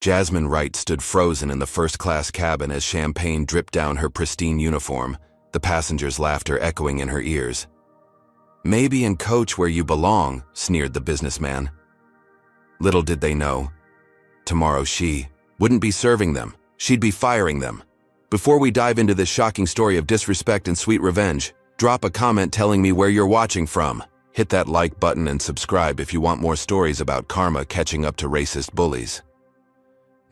Jasmine Wright stood frozen in the first-class cabin as champagne dripped down her pristine uniform, the passengers' laughter echoing in her ears. "Maybe in coach where you belong," sneered the businessman. Little did they know, tomorrow she wouldn't be serving them, she'd be firing them. Before we dive into this shocking story of disrespect and sweet revenge, drop a comment telling me where you're watching from. Hit that like button and subscribe if you want more stories about karma catching up to racist bullies.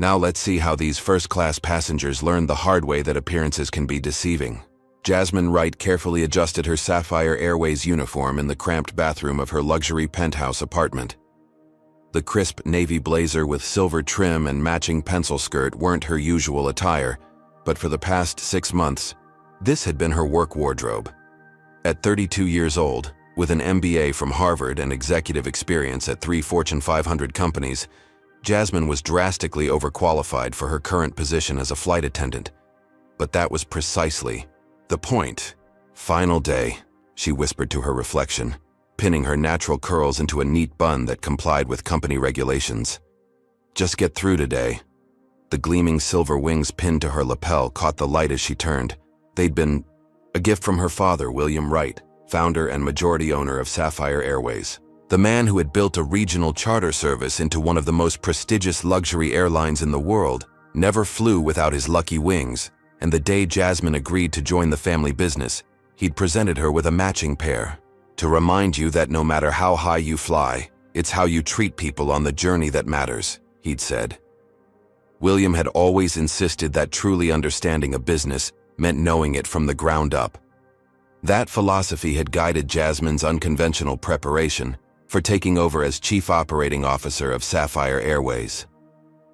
Now let's see how these first-class passengers learned the hard way that appearances can be deceiving. Jasmine Wright carefully adjusted her Sapphire Airways uniform in the cramped bathroom of her luxury penthouse apartment. The crisp navy blazer with silver trim and matching pencil skirt weren't her usual attire, but for the past 6 months, this had been her work wardrobe. At 32 years old, with an MBA from Harvard and executive experience at 3 Fortune 500 companies, Jasmine was drastically overqualified for her current position as a flight attendant. But that was precisely the point. "Final day," she whispered to her reflection, pinning her natural curls into a neat bun that complied with company regulations. "Just get through today." The gleaming silver wings pinned to her lapel caught the light as she turned. They'd been a gift from her father, William Wright, founder and majority owner of Sapphire Airways. The man who had built a regional charter service into one of the most prestigious luxury airlines in the world never flew without his lucky wings, and the day Jasmine agreed to join the family business, he'd presented her with a matching pair. "To remind you that no matter how high you fly, it's how you treat people on the journey that matters," he'd said. William had always insisted that truly understanding a business meant knowing it from the ground up. That philosophy had guided Jasmine's unconventional preparation for taking over as Chief Operating Officer of Sapphire Airways.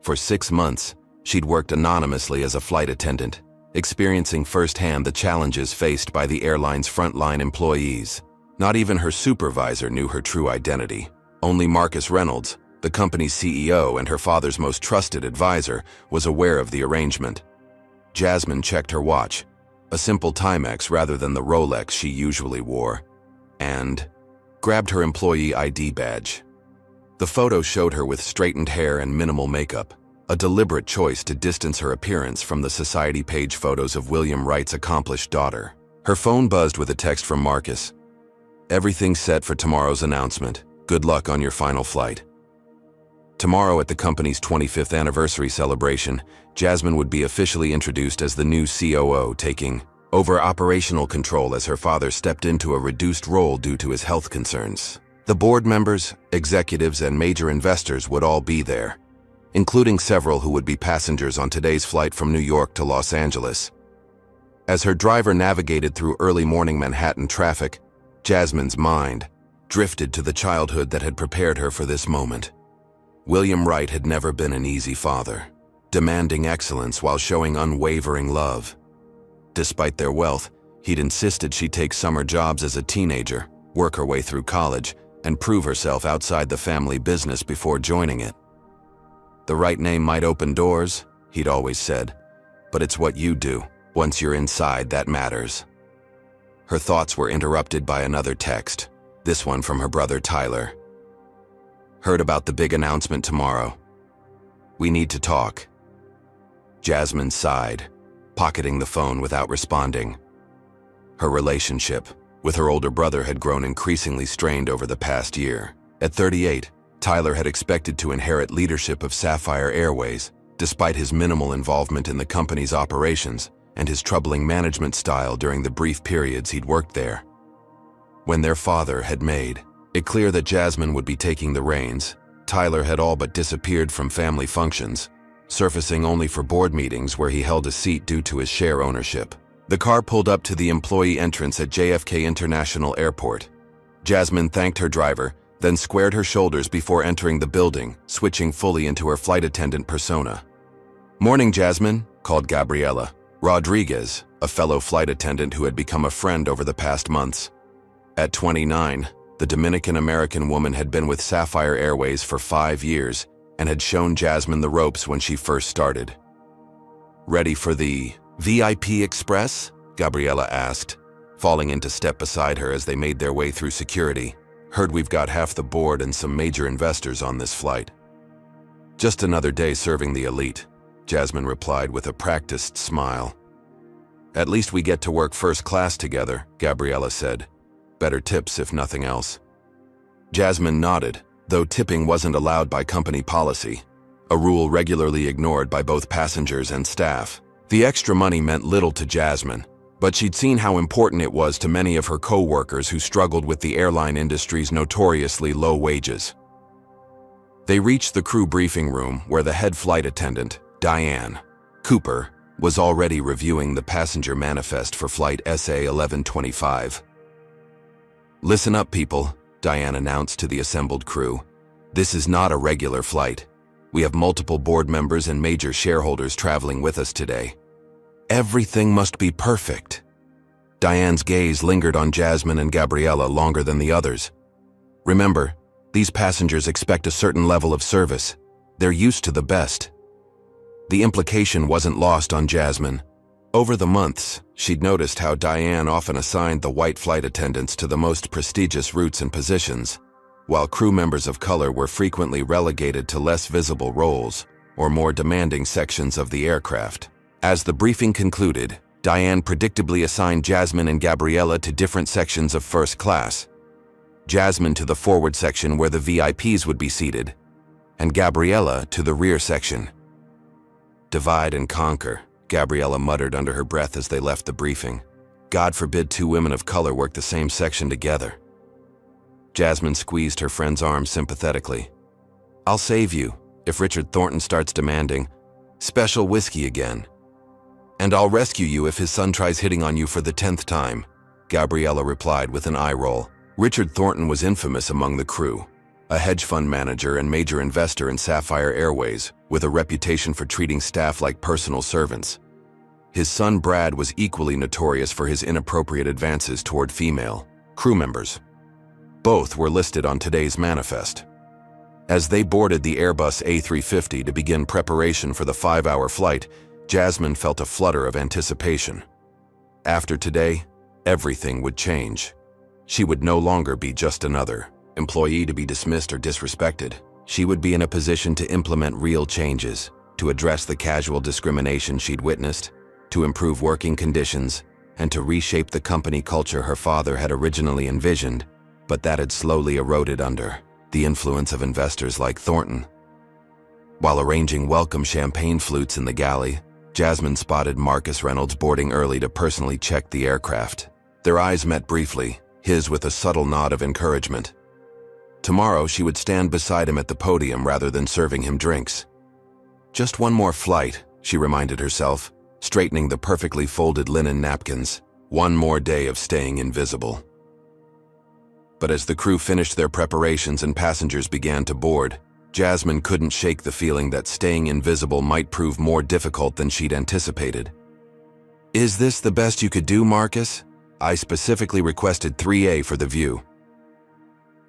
For 6 months, she'd worked anonymously as a flight attendant, experiencing firsthand the challenges faced by the airline's frontline employees. Not even her supervisor knew her true identity. Only Marcus Reynolds, the company's CEO and her father's most trusted advisor, was aware of the arrangement. Jasmine checked her watch, a simple Timex rather than the Rolex she usually wore, and grabbed her employee ID badge. The photo showed her with straightened hair and minimal makeup, a deliberate choice to distance her appearance from the society page photos of William Wright's accomplished daughter. Her phone buzzed with a text from Marcus. "Everything's set for tomorrow's announcement. Good luck on your final flight." Tomorrow at the company's 25th anniversary celebration, Jasmine would be officially introduced as the new COO, taking over operational control as her father stepped into a reduced role due to his health concerns. The board members, executives, and major investors would all be there, including several who would be passengers on today's flight from New York to Los Angeles. As her driver navigated through early morning Manhattan traffic, Jasmine's mind drifted to the childhood that had prepared her for this moment. William Wright had never been an easy father, demanding excellence while showing unwavering love. Despite their wealth, he'd insisted she take summer jobs as a teenager, work her way through college, and prove herself outside the family business before joining it. "The right name might open doors," he'd always said, "but it's what you do once you're inside that matters." Her thoughts were interrupted by another text, this one from her brother Tyler. "Heard about the big announcement tomorrow. We need to talk." Jasmine sighed, pocketing the phone without responding. Her relationship with her older brother had grown increasingly strained over the past year. At 38, Tyler had expected to inherit leadership of Sapphire Airways, despite his minimal involvement in the company's operations and his troubling management style during the brief periods he'd worked there. When their father had made it clear that Jasmine would be taking the reins, Tyler had all but disappeared from family functions, surfacing only for board meetings where he held a seat due to his share ownership. The car pulled up to the employee entrance at JFK International Airport. Jasmine thanked her driver, then squared her shoulders before entering the building, switching fully into her flight attendant persona. "Morning, Jasmine," called Gabriela Rodriguez, a fellow flight attendant who had become a friend over the past months. At 29, the Dominican-American woman had been with Sapphire Airways for 5 years and had shown Jasmine the ropes when she first started. "Ready for the VIP Express?" Gabriela asked, falling into step beside her as they made their way through security. "Heard we've got half the board and some major investors on this flight." Just another day serving the elite, Jasmine replied with a practiced smile. At least we get to work first class together, Gabriella said. Better tips if nothing else. Jasmine nodded, though tipping wasn't allowed by company policy, a rule regularly ignored by both passengers and staff. The extra money meant little to Jasmine, but she'd seen how important it was to many of her co-workers who struggled with the airline industry's notoriously low wages. They reached the crew briefing room where the head flight attendant, Diane Cooper, was already reviewing the passenger manifest for flight SA 1125. "Listen up, people," Diane announced to the assembled crew. "This is not a regular flight. We have multiple board members and major shareholders traveling with us today. Everything must be perfect." Diane's gaze lingered on Jasmine and Gabriella longer than the others. "Remember, these passengers expect a certain level of service. They're used to the best." The implication wasn't lost on Jasmine. Over the months, she'd noticed how Diane often assigned the white flight attendants to the most prestigious routes and positions, while crew members of color were frequently relegated to less visible roles or more demanding sections of the aircraft. As the briefing concluded, Diane predictably assigned Jasmine and Gabriella to different sections of first class. Jasmine to the forward section where the VIPs would be seated, and Gabriella to the rear section. "Divide and conquer," Gabriella muttered under her breath as they left the briefing. "God forbid two women of color work the same section together." Jasmine squeezed her friend's arm sympathetically. "I'll save you if Richard Thornton starts demanding special whiskey again. And I'll rescue you if his son tries hitting on you for the 10th time," Gabriella replied with an eye roll. Richard Thornton was infamous among the crew, a hedge fund manager and major investor in Sapphire Airways, with a reputation for treating staff like personal servants. His son Brad was equally notorious for his inappropriate advances toward female crew members. Both were listed on today's manifest. As they boarded the Airbus A350 to begin preparation for the 5-hour flight, Jasmine felt a flutter of anticipation. After today, everything would change. She would no longer be just another employee to be dismissed or disrespected. She would be in a position to implement real changes, to address the casual discrimination she'd witnessed, to improve working conditions, and to reshape the company culture her father had originally envisioned, but that had slowly eroded under the influence of investors like Thornton. While arranging welcome champagne flutes in the galley, Jasmine spotted Marcus Reynolds boarding early to personally check the aircraft. Their eyes met briefly, his with a subtle nod of encouragement. Tomorrow she would stand beside him at the podium rather than serving him drinks. Just one more flight, she reminded herself, straightening the perfectly folded linen napkins. One more day of staying invisible. But as the crew finished their preparations and passengers began to board, Jasmine couldn't shake the feeling that staying invisible might prove more difficult than she'd anticipated. "Is this the best you could do, Marcus? I specifically requested 3A for the view."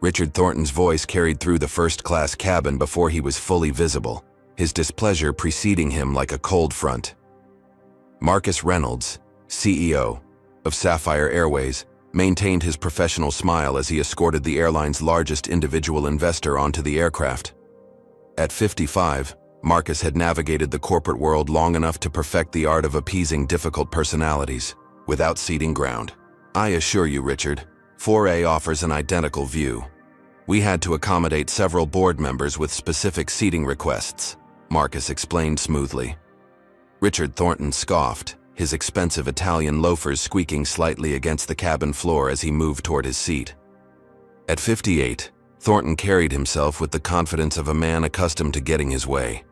Richard Thornton's voice carried through the first-class cabin before he was fully visible, his displeasure preceding him like a cold front. Marcus Reynolds, CEO of Sapphire Airways, maintained his professional smile as he escorted the airline's largest individual investor onto the aircraft. At 55, Marcus had navigated the corporate world long enough to perfect the art of appeasing difficult personalities, without ceding ground. "I assure you, Richard, 4A offers an identical view. We had to accommodate several board members with specific seating requests," Marcus explained smoothly. Richard Thornton scoffed, his expensive Italian loafers squeaking slightly against the cabin floor as he moved toward his seat. At 58, Thornton carried himself with the confidence of a man accustomed to getting his way.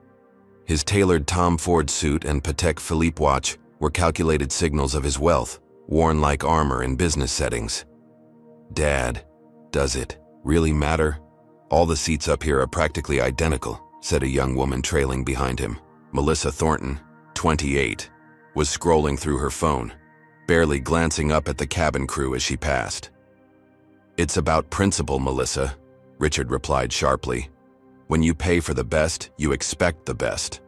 His tailored Tom Ford suit and Patek Philippe watch were calculated signals of his wealth, worn like armor in business settings. "Dad, does it really matter? All the seats up here are practically identical," said a young woman trailing behind him. Melissa Thornton, 28, was scrolling through her phone, barely glancing up at the cabin crew as she passed. "It's about principle, Melissa," Richard replied sharply. "When you pay for the best, you expect the best."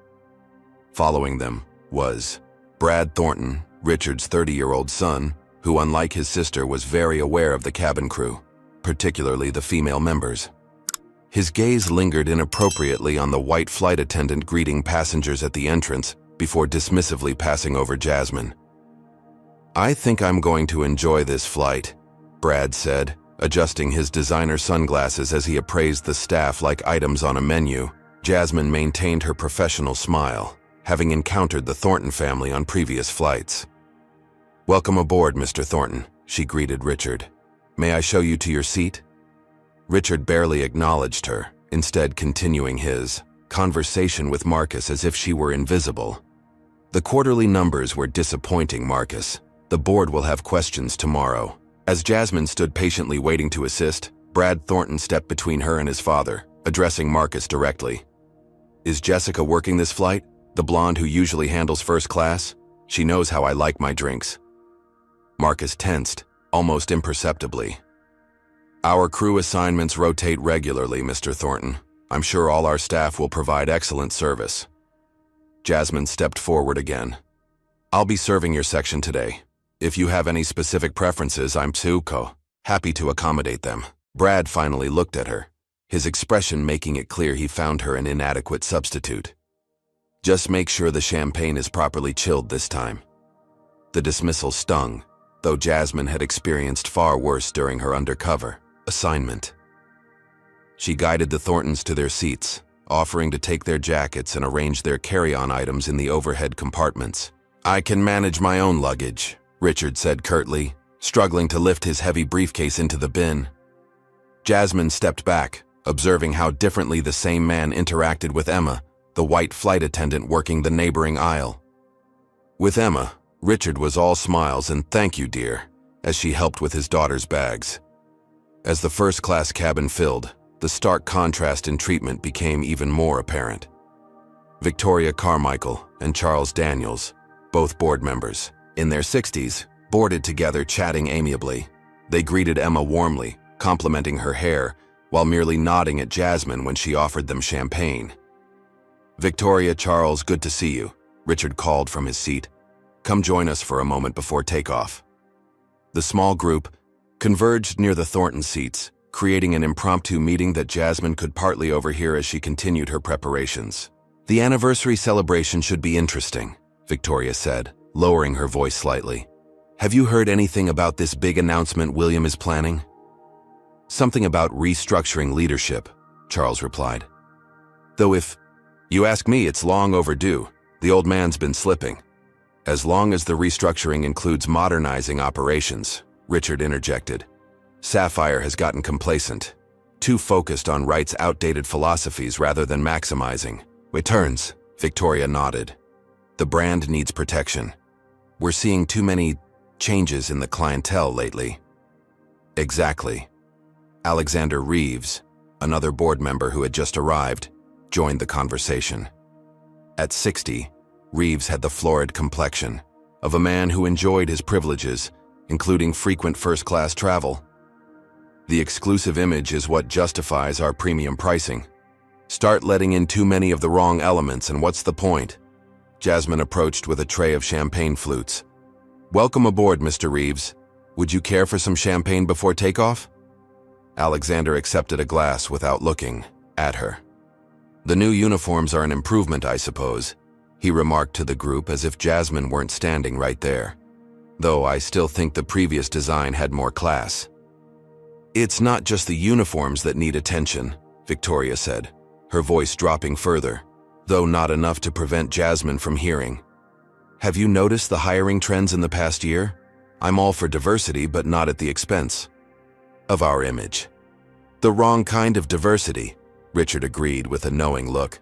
Following them was Brad Thornton, Richard's 30-year-old son, who, unlike his sister, was very aware of the cabin crew, particularly the female members. His gaze lingered inappropriately on the white flight attendant greeting passengers at the entrance before dismissively passing over Jasmine. "I think I'm going to enjoy this flight," Brad said, adjusting his designer sunglasses as he appraised the staff like items on a menu. Jasmine maintained her professional smile, having encountered the Thornton family on previous flights. "Welcome aboard, Mr. Thornton," she greeted Richard. "May I show you to your seat?" Richard barely acknowledged her, instead continuing his conversation with Marcus as if she were invisible. "The quarterly numbers were disappointing, Marcus. The board will have questions tomorrow." As Jasmine stood patiently waiting to assist, Brad Thornton stepped between her and his father, addressing Marcus directly. "Is Jessica working this flight? The blonde who usually handles first class? She knows how I like my drinks." Marcus tensed, almost imperceptibly. "Our crew assignments rotate regularly, Mr. Thornton. I'm sure all our staff will provide excellent service." Jasmine stepped forward again. "I'll be serving your section today. If you have any specific preferences, I'm happy to accommodate them." Brad finally looked at her, his expression making it clear he found her an inadequate substitute. "Just make sure the champagne is properly chilled this time." The dismissal stung, though Jasmine had experienced far worse during her undercover assignment. She guided the Thorntons to their seats, offering to take their jackets and arrange their carry-on items in the overhead compartments. "I can manage my own luggage," Richard said curtly, struggling to lift his heavy briefcase into the bin. Jasmine stepped back, observing how differently the same man interacted with Emma, the white flight attendant working the neighboring aisle. With Emma, Richard was all smiles and "Thank you, dear," as she helped with his daughter's bags. As the first-class cabin filled, the stark contrast in treatment became even more apparent. Victoria Carmichael and Charles Daniels, both board members, in their 60s, boarded together chatting amiably. They greeted Emma warmly, complimenting her hair, while merely nodding at Jasmine when she offered them champagne. "Victoria, Charles, good to see you," Richard called from his seat. "Come join us for a moment before takeoff." The small group converged near the Thornton seats, creating an impromptu meeting that Jasmine could partly overhear as she continued her preparations. "The anniversary celebration should be interesting," Victoria said, lowering her voice slightly. "Have you heard anything about this big announcement William is planning?" "Something about restructuring leadership," Charles replied. "Though if you ask me, it's long overdue. The old man's been slipping." "As long as the restructuring includes modernizing operations," Richard interjected. "Sapphire has gotten complacent, too focused on Wright's outdated philosophies rather than maximizing returns." Victoria nodded. "The brand needs protection. We're seeing too many changes in the clientele lately." "Exactly." Alexander Reeves, another board member who had just arrived, joined the conversation. At 60, Reeves had the florid complexion of a man who enjoyed his privileges, including frequent first-class travel. "The exclusive image is what justifies our premium pricing. Start letting in too many of the wrong elements and what's the point?" Jasmine approached with a tray of champagne flutes. "Welcome aboard, Mr. Reeves. Would you care for some champagne before takeoff?" Alexander accepted a glass without looking at her. "The new uniforms are an improvement, I suppose," he remarked to the group as if Jasmine weren't standing right there. "Though I still think the previous design had more class." "It's not just the uniforms that need attention," Victoria said, her voice dropping further, though not enough to prevent Jasmine from hearing. "Have you noticed the hiring trends in the past year? I'm all for diversity, but not at the expense of our image." "The wrong kind of diversity," Richard agreed with a knowing look.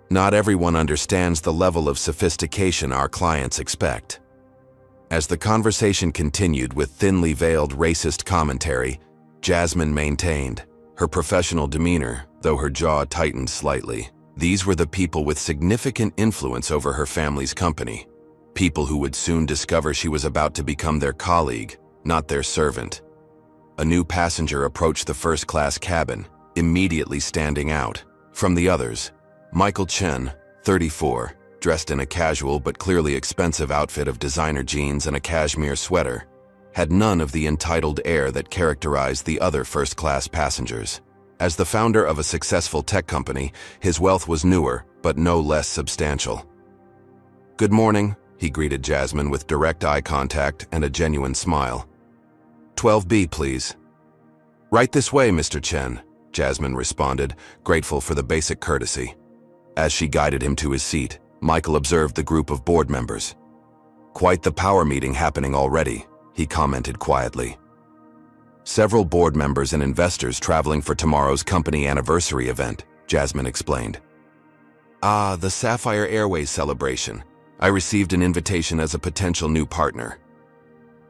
"Not everyone understands the level of sophistication our clients expect." As the conversation continued with thinly veiled racist commentary, Jasmine maintained her professional demeanor, though her jaw tightened slightly. These were the people with significant influence over her family's company, people who would soon discover she was about to become their colleague, not their servant. A new passenger approached the first-class cabin, immediately standing out from the others. Michael Chen, 34, dressed in a casual but clearly expensive outfit of designer jeans and a cashmere sweater, had none of the entitled air that characterized the other first-class passengers. As the founder of a successful tech company, his wealth was newer, but no less substantial. "Good morning," he greeted Jasmine with direct eye contact and a genuine smile. "12B, please." "Right this way, Mr. Chen," Jasmine responded, grateful for the basic courtesy. As she guided him to his seat, Michael observed the group of board members. "Quite the power meeting happening already," he commented quietly. "Several board members and investors traveling for tomorrow's company anniversary event," Jasmine explained. "Ah, the Sapphire Airways celebration. I received an invitation as a potential new partner."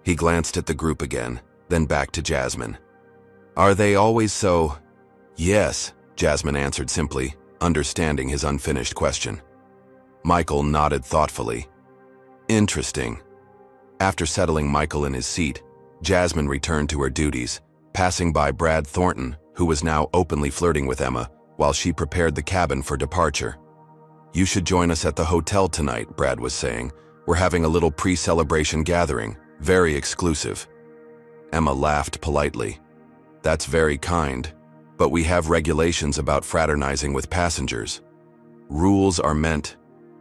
He glanced at the group again, then back to Jasmine. "Are they always so—" "Yes," Jasmine answered simply, understanding his unfinished question. Michael nodded thoughtfully. "Interesting." After settling Michael in his seat, Jasmine returned to her duties, passing by Brad Thornton, who was now openly flirting with Emma, while she prepared the cabin for departure. "You should join us at the hotel tonight," Brad was saying. "We're having a little pre-celebration gathering, very exclusive." Emma laughed politely. "That's very kind, but we have regulations about fraternizing with passengers." "Rules are meant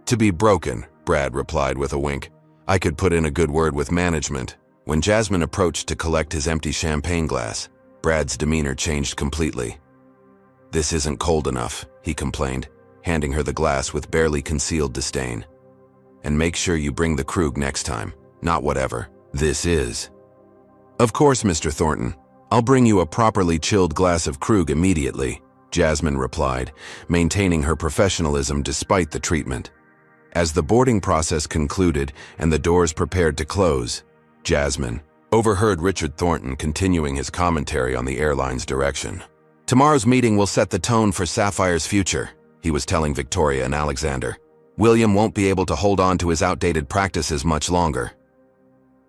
to be broken," Brad replied with a wink. "I could put in a good word with management." When Jasmine approached to collect his empty champagne glass, Brad's demeanor changed completely. "This isn't cold enough," he complained, handing her the glass with barely concealed disdain. "And make sure you bring the Krug next time, not whatever this is." "Of course, Mr. Thornton. I'll bring you a properly chilled glass of Krug immediately," Jasmine replied, maintaining her professionalism despite the treatment. As the boarding process concluded and the doors prepared to close, Jasmine overheard Richard Thornton continuing his commentary on the airline's direction. "Tomorrow's meeting will set the tone for Sapphire's future," he was telling Victoria and Alexander. "William won't be able to hold on to his outdated practices much longer."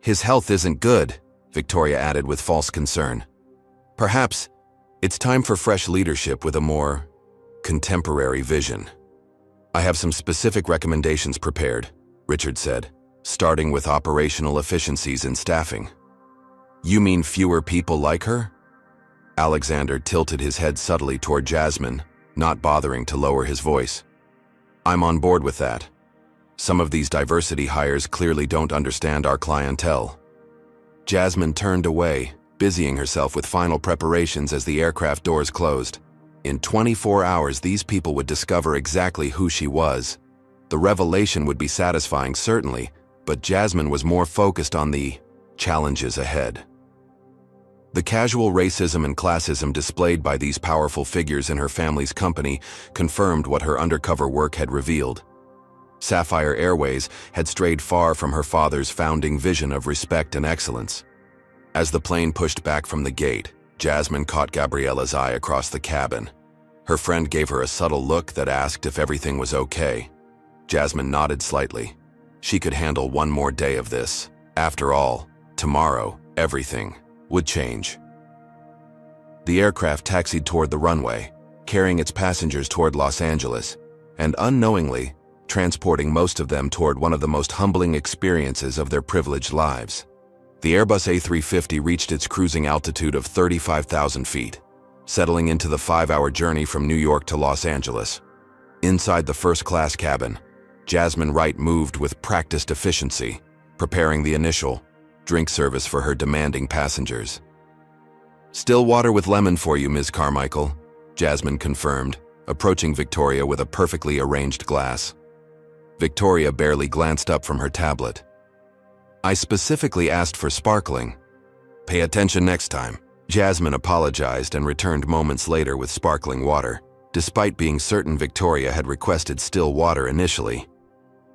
"His health isn't good," Victoria added with false concern. "Perhaps it's time for fresh leadership with a more contemporary vision." "I have some specific recommendations prepared," Richard said, starting with operational efficiencies in staffing. "You mean fewer people like her?" Alexander tilted his head subtly toward Jasmine, not bothering to lower his voice. "I'm on board with that. Some of these diversity hires clearly don't understand our clientele." Jasmine turned away, busying herself with final preparations as the aircraft doors closed. In 24 hours, these people would discover exactly who she was. The revelation would be satisfying, certainly, but Jasmine was more focused on the challenges ahead. The casual racism and classism displayed by these powerful figures in her family's company confirmed what her undercover work had revealed. Sapphire Airways had strayed far from her father's founding vision of respect and excellence. As the plane pushed back from the gate, Jasmine caught Gabriella's eye across the cabin. Her friend gave her a subtle look that asked if everything was okay. Jasmine nodded slightly. She could handle one more day of this. After all, tomorrow, everything would change. The aircraft taxied toward the runway, carrying its passengers toward Los Angeles, and unknowingly, transporting most of them toward one of the most humbling experiences of their privileged lives. The Airbus A350 reached its cruising altitude of 35,000 feet, settling into the 5-hour journey from New York to Los Angeles. Inside the first-class cabin, Jasmine Wright moved with practiced efficiency, preparing the initial drink service for her demanding passengers. "Still water with lemon for you, Ms. Carmichael," Jasmine confirmed, approaching Victoria with a perfectly arranged glass. Victoria barely glanced up from her tablet. "I specifically asked for sparkling." "Pay attention next time." Jasmine apologized and returned moments later with sparkling water, despite being certain Victoria had requested still water initially.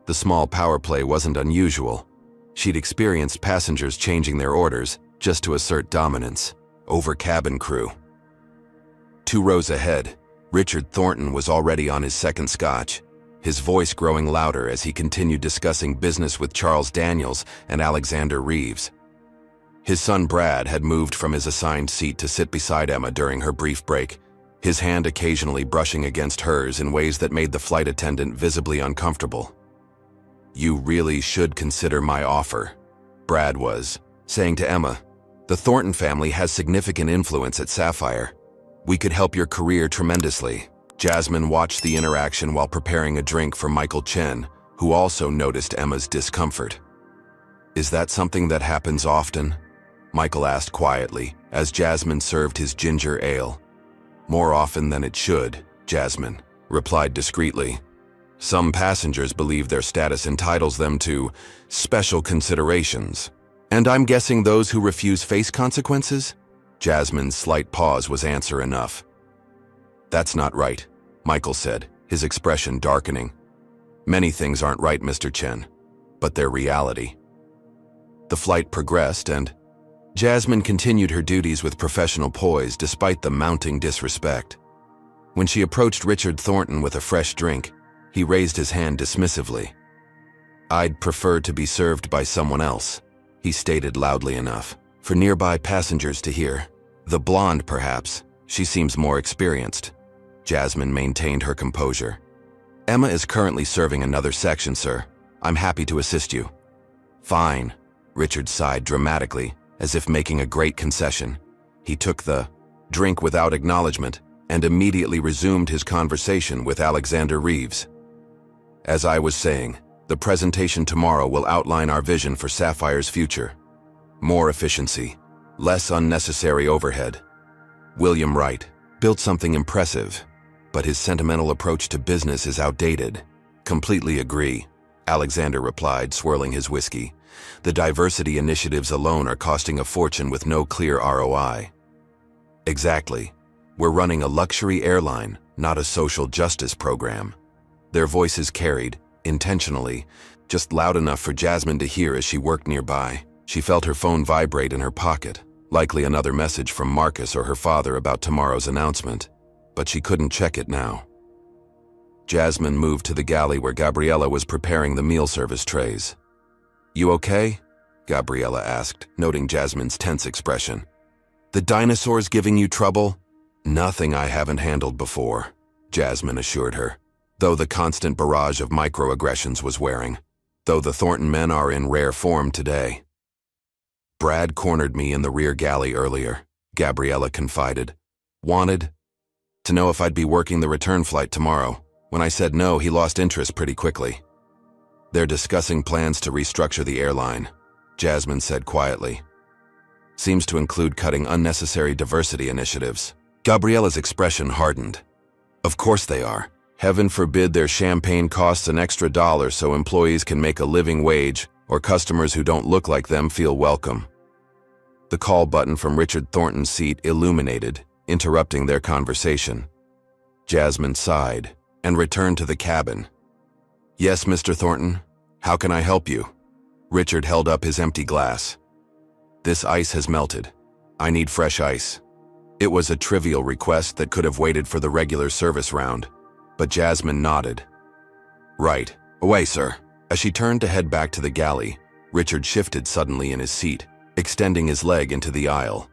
The small power play wasn't unusual. She'd experienced passengers changing their orders just to assert dominance over cabin crew. 2 rows ahead, Richard Thornton was already on his second scotch, his voice growing louder as he continued discussing business with Charles Daniels and Alexander Reeves. His son Brad had moved from his assigned seat to sit beside Emma during her brief break, his hand occasionally brushing against hers in ways that made the flight attendant visibly uncomfortable. "You really should consider my offer," Brad was saying to Emma. "The Thornton family has significant influence at Sapphire. We could help your career tremendously. Jasmine watched the interaction while preparing a drink for Michael Chen, who also noticed Emma's discomfort. Is that something that happens often? Michael asked quietly, as Jasmine served his ginger ale. More often than it should, Jasmine replied discreetly. Some passengers believe their status entitles them to special considerations. And I'm guessing those who refuse face consequences? Jasmine's slight pause was answer enough. That's not right, Michael said, his expression darkening. Many things aren't right, Mr. Chen, but they're reality. The flight progressed and Jasmine continued her duties with professional poise despite the mounting disrespect. When she approached Richard Thornton with a fresh drink, he raised his hand dismissively. I'd prefer to be served by someone else, he stated loudly enough for nearby passengers to hear. The blonde, perhaps. She seems more experienced. Jasmine maintained her composure. Emma is currently serving another section, sir. I'm happy to assist you. Fine, Richard sighed dramatically, as if making a great concession. He took the drink without acknowledgement and immediately resumed his conversation with Alexander Reeves. As I was saying, the presentation tomorrow will outline our vision for Sapphire's future. More efficiency, less unnecessary overhead. William Wright built something impressive, but his sentimental approach to business is outdated. Completely agree, Alexander replied, swirling his whiskey. The diversity initiatives alone are costing a fortune with no clear ROI. Exactly. We're running a luxury airline, not a social justice program. Their voices carried, intentionally, just loud enough for Jasmine to hear as she worked nearby. She felt her phone vibrate in her pocket, likely another message from Marcus or her father about tomorrow's announcement, but she couldn't check it now. Jasmine moved to the galley where Gabriella was preparing the meal service trays. You okay? Gabriella asked, noting Jasmine's tense expression. The dinosaurs giving you trouble? Nothing I haven't handled before, Jasmine assured her, though the constant barrage of microaggressions was wearing, though the Thornton men are in rare form today. Brad cornered me in the rear galley earlier, Gabriella confided. Wanted to know if I'd be working the return flight tomorrow. When I said no, he lost interest pretty quickly. They're discussing plans to restructure the airline, Jasmine said quietly. Seems to include cutting unnecessary diversity initiatives. Gabriella's expression hardened. Of course they are. Heaven forbid their champagne costs an extra $1 so employees can make a living wage or customers who don't look like them feel welcome. The call button from Richard Thornton's seat illuminated, interrupting their conversation. Jasmine sighed and returned to the cabin. Yes, Mr. Thornton, how can I help you? Richard held up his empty glass. This ice has melted. I need fresh ice. It was a trivial request that could have waited for the regular service round, but Jasmine nodded. Right, away, sir. As she turned to head back to the galley, Richard shifted suddenly in his seat, extending his leg into the aisle.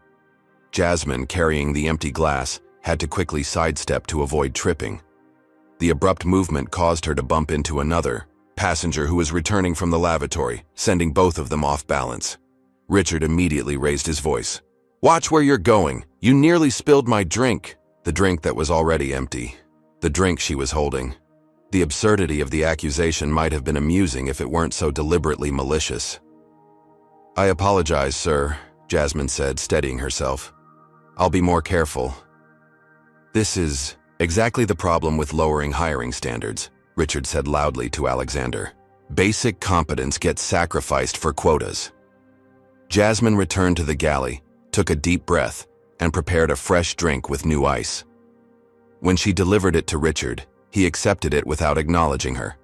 Jasmine, carrying the empty glass, had to quickly sidestep to avoid tripping. The abrupt movement caused her to bump into another passenger who was returning from the lavatory, sending both of them off balance. Richard immediately raised his voice. Watch where you're going. You nearly spilled my drink. The drink that was already empty. The drink she was holding. The absurdity of the accusation might have been amusing if it weren't so deliberately malicious. I apologize, sir, Jasmine said, steadying herself. I'll be more careful. This is exactly the problem with lowering hiring standards, Richard said loudly to Alexander. Basic competence gets sacrificed for quotas. Jasmine returned to the galley, took a deep breath, and prepared a fresh drink with new ice. When she delivered it to Richard, he accepted it without acknowledging her.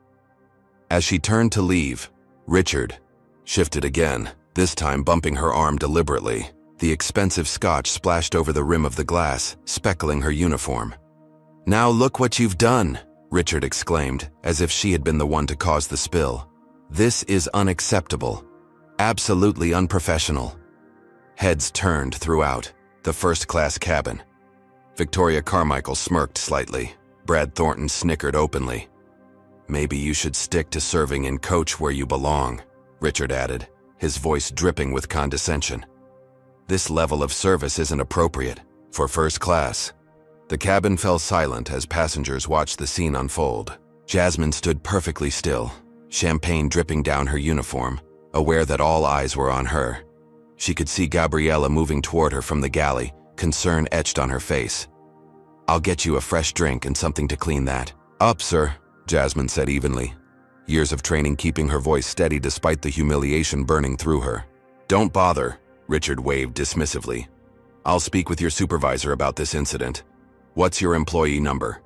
As she turned to leave, Richard shifted again, this time bumping her arm deliberately. The expensive scotch splashed over the rim of the glass, speckling her uniform. Now look what you've done, Richard exclaimed, as if she had been the one to cause the spill. This is unacceptable. Absolutely unprofessional. Heads turned throughout the first-class cabin. Victoria Carmichael smirked slightly. Brad Thornton snickered openly. Maybe you should stick to serving in coach where you belong, Richard added, his voice dripping with condescension. This level of service isn't appropriate for first class. The cabin fell silent as passengers watched the scene unfold. Jasmine stood perfectly still, champagne dripping down her uniform, aware that all eyes were on her. She could see Gabriella moving toward her from the galley, concern etched on her face. "I'll get you a fresh drink and something to clean that up, sir," Jasmine said evenly, years of training keeping her voice steady despite the humiliation burning through her. "Don't bother," Richard waved dismissively. "I'll speak with your supervisor about this incident. What's your employee number?"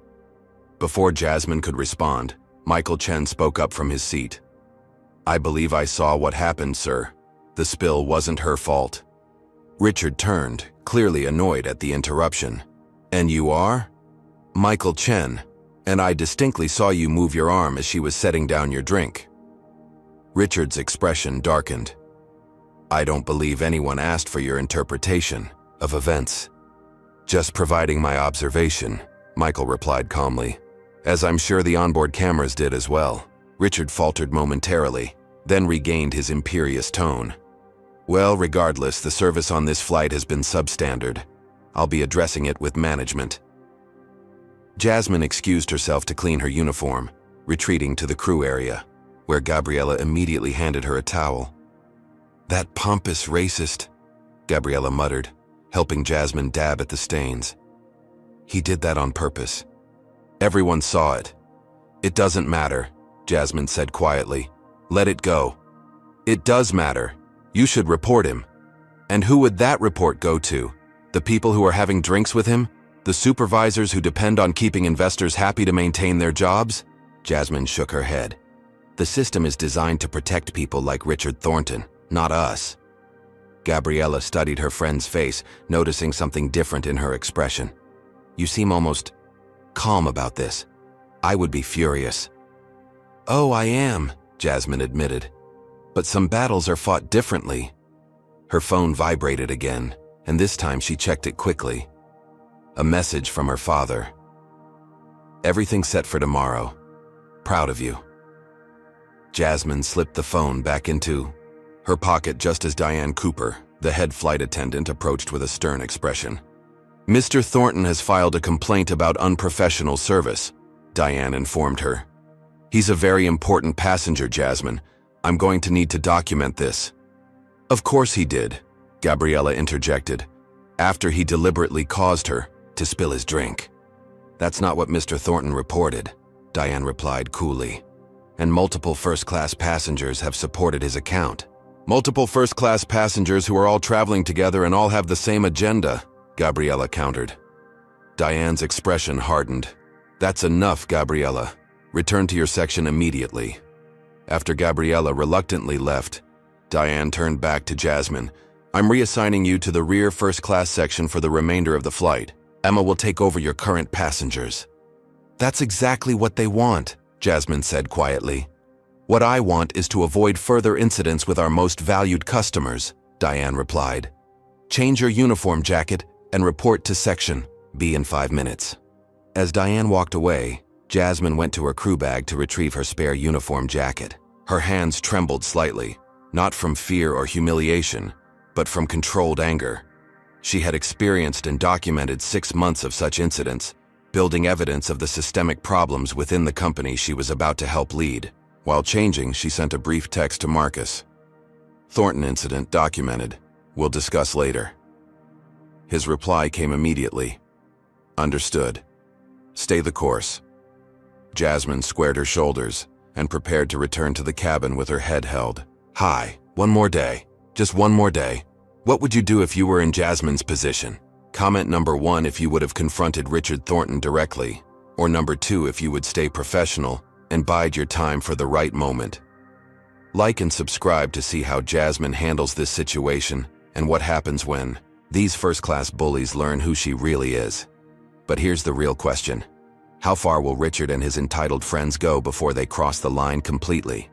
Before Jasmine could respond, Michael Chen spoke up from his seat. "I believe I saw what happened, sir. The spill wasn't her fault." Richard turned, clearly annoyed at the interruption. "And you are?" "Michael Chen, and I distinctly saw you move your arm as she was setting down your drink." Richard's expression darkened. "I don't believe anyone asked for your interpretation of events. Just providing my observation," Michael replied calmly, "as I'm sure the onboard cameras did as well." Richard faltered momentarily, then regained his imperious tone. "Well, regardless, the service on this flight has been substandard. I'll be addressing it with management." Jasmine excused herself to clean her uniform, retreating to the crew area, where Gabriella immediately handed her a towel. "That pompous racist," Gabriella muttered, helping Jasmine dab at the stains. "He did that on purpose. Everyone saw it." "It doesn't matter," Jasmine said quietly. "Let it go." "It does matter. You should report him." "And who would that report go to? The people who are having drinks with him? The supervisors who depend on keeping investors happy to maintain their jobs?" Jasmine shook her head. "The system is designed to protect people like Richard Thornton, not us." Gabriella studied her friend's face, noticing something different in her expression. "You seem almost calm about this. I would be furious." "Oh, I am," Jasmine admitted. "But some battles are fought differently." Her phone vibrated again, and this time she checked it quickly. A message from her father. "Everything set for tomorrow. Proud of you." Jasmine slipped the phone back into her pocket just as Diane Cooper, the head flight attendant, approached with a stern expression. "Mr. Thornton has filed a complaint about unprofessional service," Diane informed her. "He's a very important passenger, Jasmine. I'm going to need to document this." "Of course he did," Gabriella interjected, "after he deliberately caused her to spill his drink." "That's not what Mr. Thornton reported," Diane replied coolly. "And multiple first-class passengers have supported his account." "Multiple first-class passengers who are all traveling together and all have the same agenda," Gabriella countered. Diane's expression hardened. "That's enough, Gabriella. Return to your section immediately." After Gabriella reluctantly left, Diane turned back to Jasmine. "I'm reassigning you to the rear first-class section for the remainder of the flight. Emma will take over your current passengers." "That's exactly what they want," Jasmine said quietly. "What I want is to avoid further incidents with our most valued customers," Diane replied. "Change your uniform jacket and report to Section B in 5 minutes." As Diane walked away, Jasmine went to her crew bag to retrieve her spare uniform jacket. Her hands trembled slightly, not from fear or humiliation, but from controlled anger. She had experienced and documented 6 months of such incidents, building evidence of the systemic problems within the company she was about to help lead. While changing, she sent a brief text to Marcus. "Thornton incident documented. We'll discuss later." His reply came immediately. "Understood. Stay the course." Jasmine squared her shoulders and prepared to return to the cabin with her head held high. One more day. Just one more day. What would you do if you were in Jasmine's position? Comment number 1 if you would have confronted Richard Thornton directly, or number 2 if you would stay professional and bide your time for the right moment. Like and subscribe to see how Jasmine handles this situation and what happens when these first-class bullies learn who she really is. But here's the real question. How far will Richard and his entitled friends go before they cross the line completely?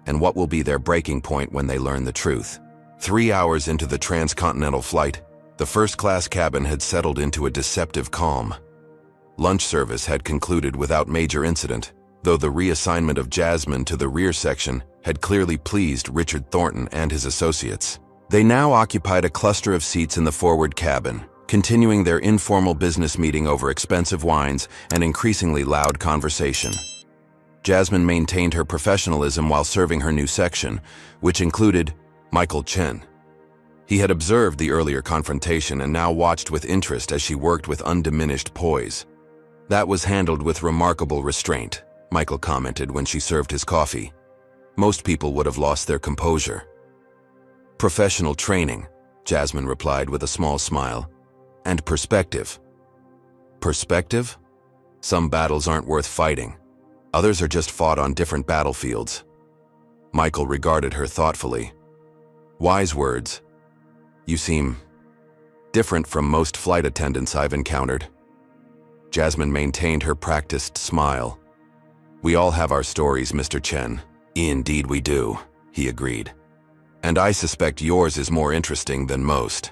And what will be their breaking point when they learn the truth? 3 hours into the transcontinental flight, the first-class cabin had settled into a deceptive calm. Lunch service had concluded without major incident, though the reassignment of Jasmine to the rear section had clearly pleased Richard Thornton and his associates. They now occupied a cluster of seats in the forward cabin, continuing their informal business meeting over expensive wines and increasingly loud conversation. Jasmine maintained her professionalism while serving her new section, which included Michael Chen. He had observed the earlier confrontation and now watched with interest as she worked with undiminished poise. "That was handled with remarkable restraint," Michael commented when she served his coffee. "Most people would have lost their composure." "Professional training," Jasmine replied with a small smile. "And perspective." "Perspective? Some battles aren't worth fighting. Others are just fought on different battlefields." Michael regarded her thoughtfully. "Wise words. You seem different from most flight attendants I've encountered." Jasmine maintained her practiced smile. "We all have our stories, Mr. Chen." "Indeed we do," he agreed. "And I suspect yours is more interesting than most."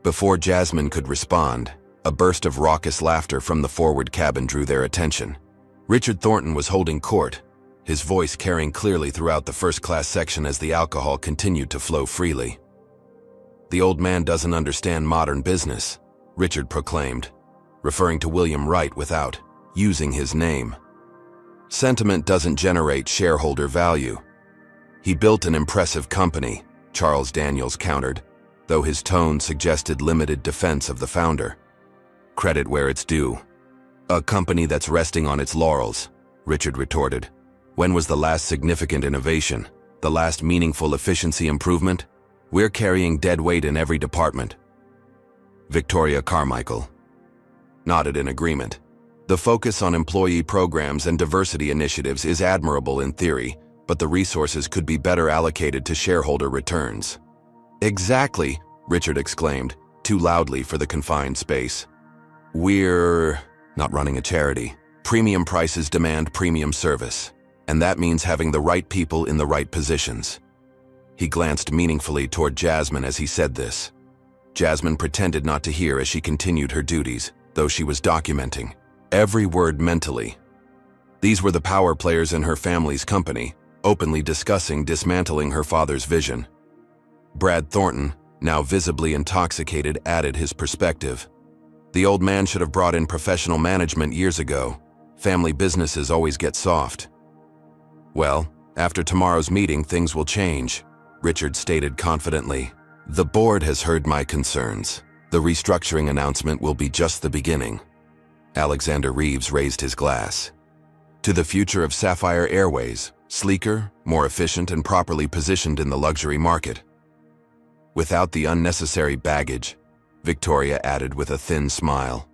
Before Jasmine could respond, a burst of raucous laughter from the forward cabin drew their attention. Richard Thornton was holding court, his voice carrying clearly throughout the first-class section as the alcohol continued to flow freely. "The old man doesn't understand modern business," Richard proclaimed, referring to William Wright without using his name. "Sentiment doesn't generate shareholder value. He built an impressive company," Charles Daniels countered, though his tone suggested limited defense of the founder. "Credit where it's due. A company that's resting on its laurels," Richard retorted. "When was the last significant innovation? The last meaningful efficiency improvement? We're carrying dead weight in every department." Victoria Carmichael nodded in agreement. "The focus on employee programs and diversity initiatives is admirable in theory, but the resources could be better allocated to shareholder returns." "Exactly," Richard exclaimed, too loudly for the confined space. "We're not running a charity. Premium prices demand premium service, and that means having the right people in the right positions." He glanced meaningfully toward Jasmine as he said this. Jasmine pretended not to hear as she continued her duties, though she was documenting every word mentally. These were the power players in her family's company, openly discussing dismantling her father's vision. Brad Thornton, now visibly intoxicated, added his perspective. "The old man should have brought in professional management years ago. Family businesses always get soft." "Well, after tomorrow's meeting, things will change," Richard stated confidently. "The board has heard my concerns. The restructuring announcement will be just the beginning." Alexander Reeves raised his glass. "To the future of Sapphire Airways, sleeker, more efficient, and properly positioned in the luxury market. Without the unnecessary baggage," Victoria added with a thin smile.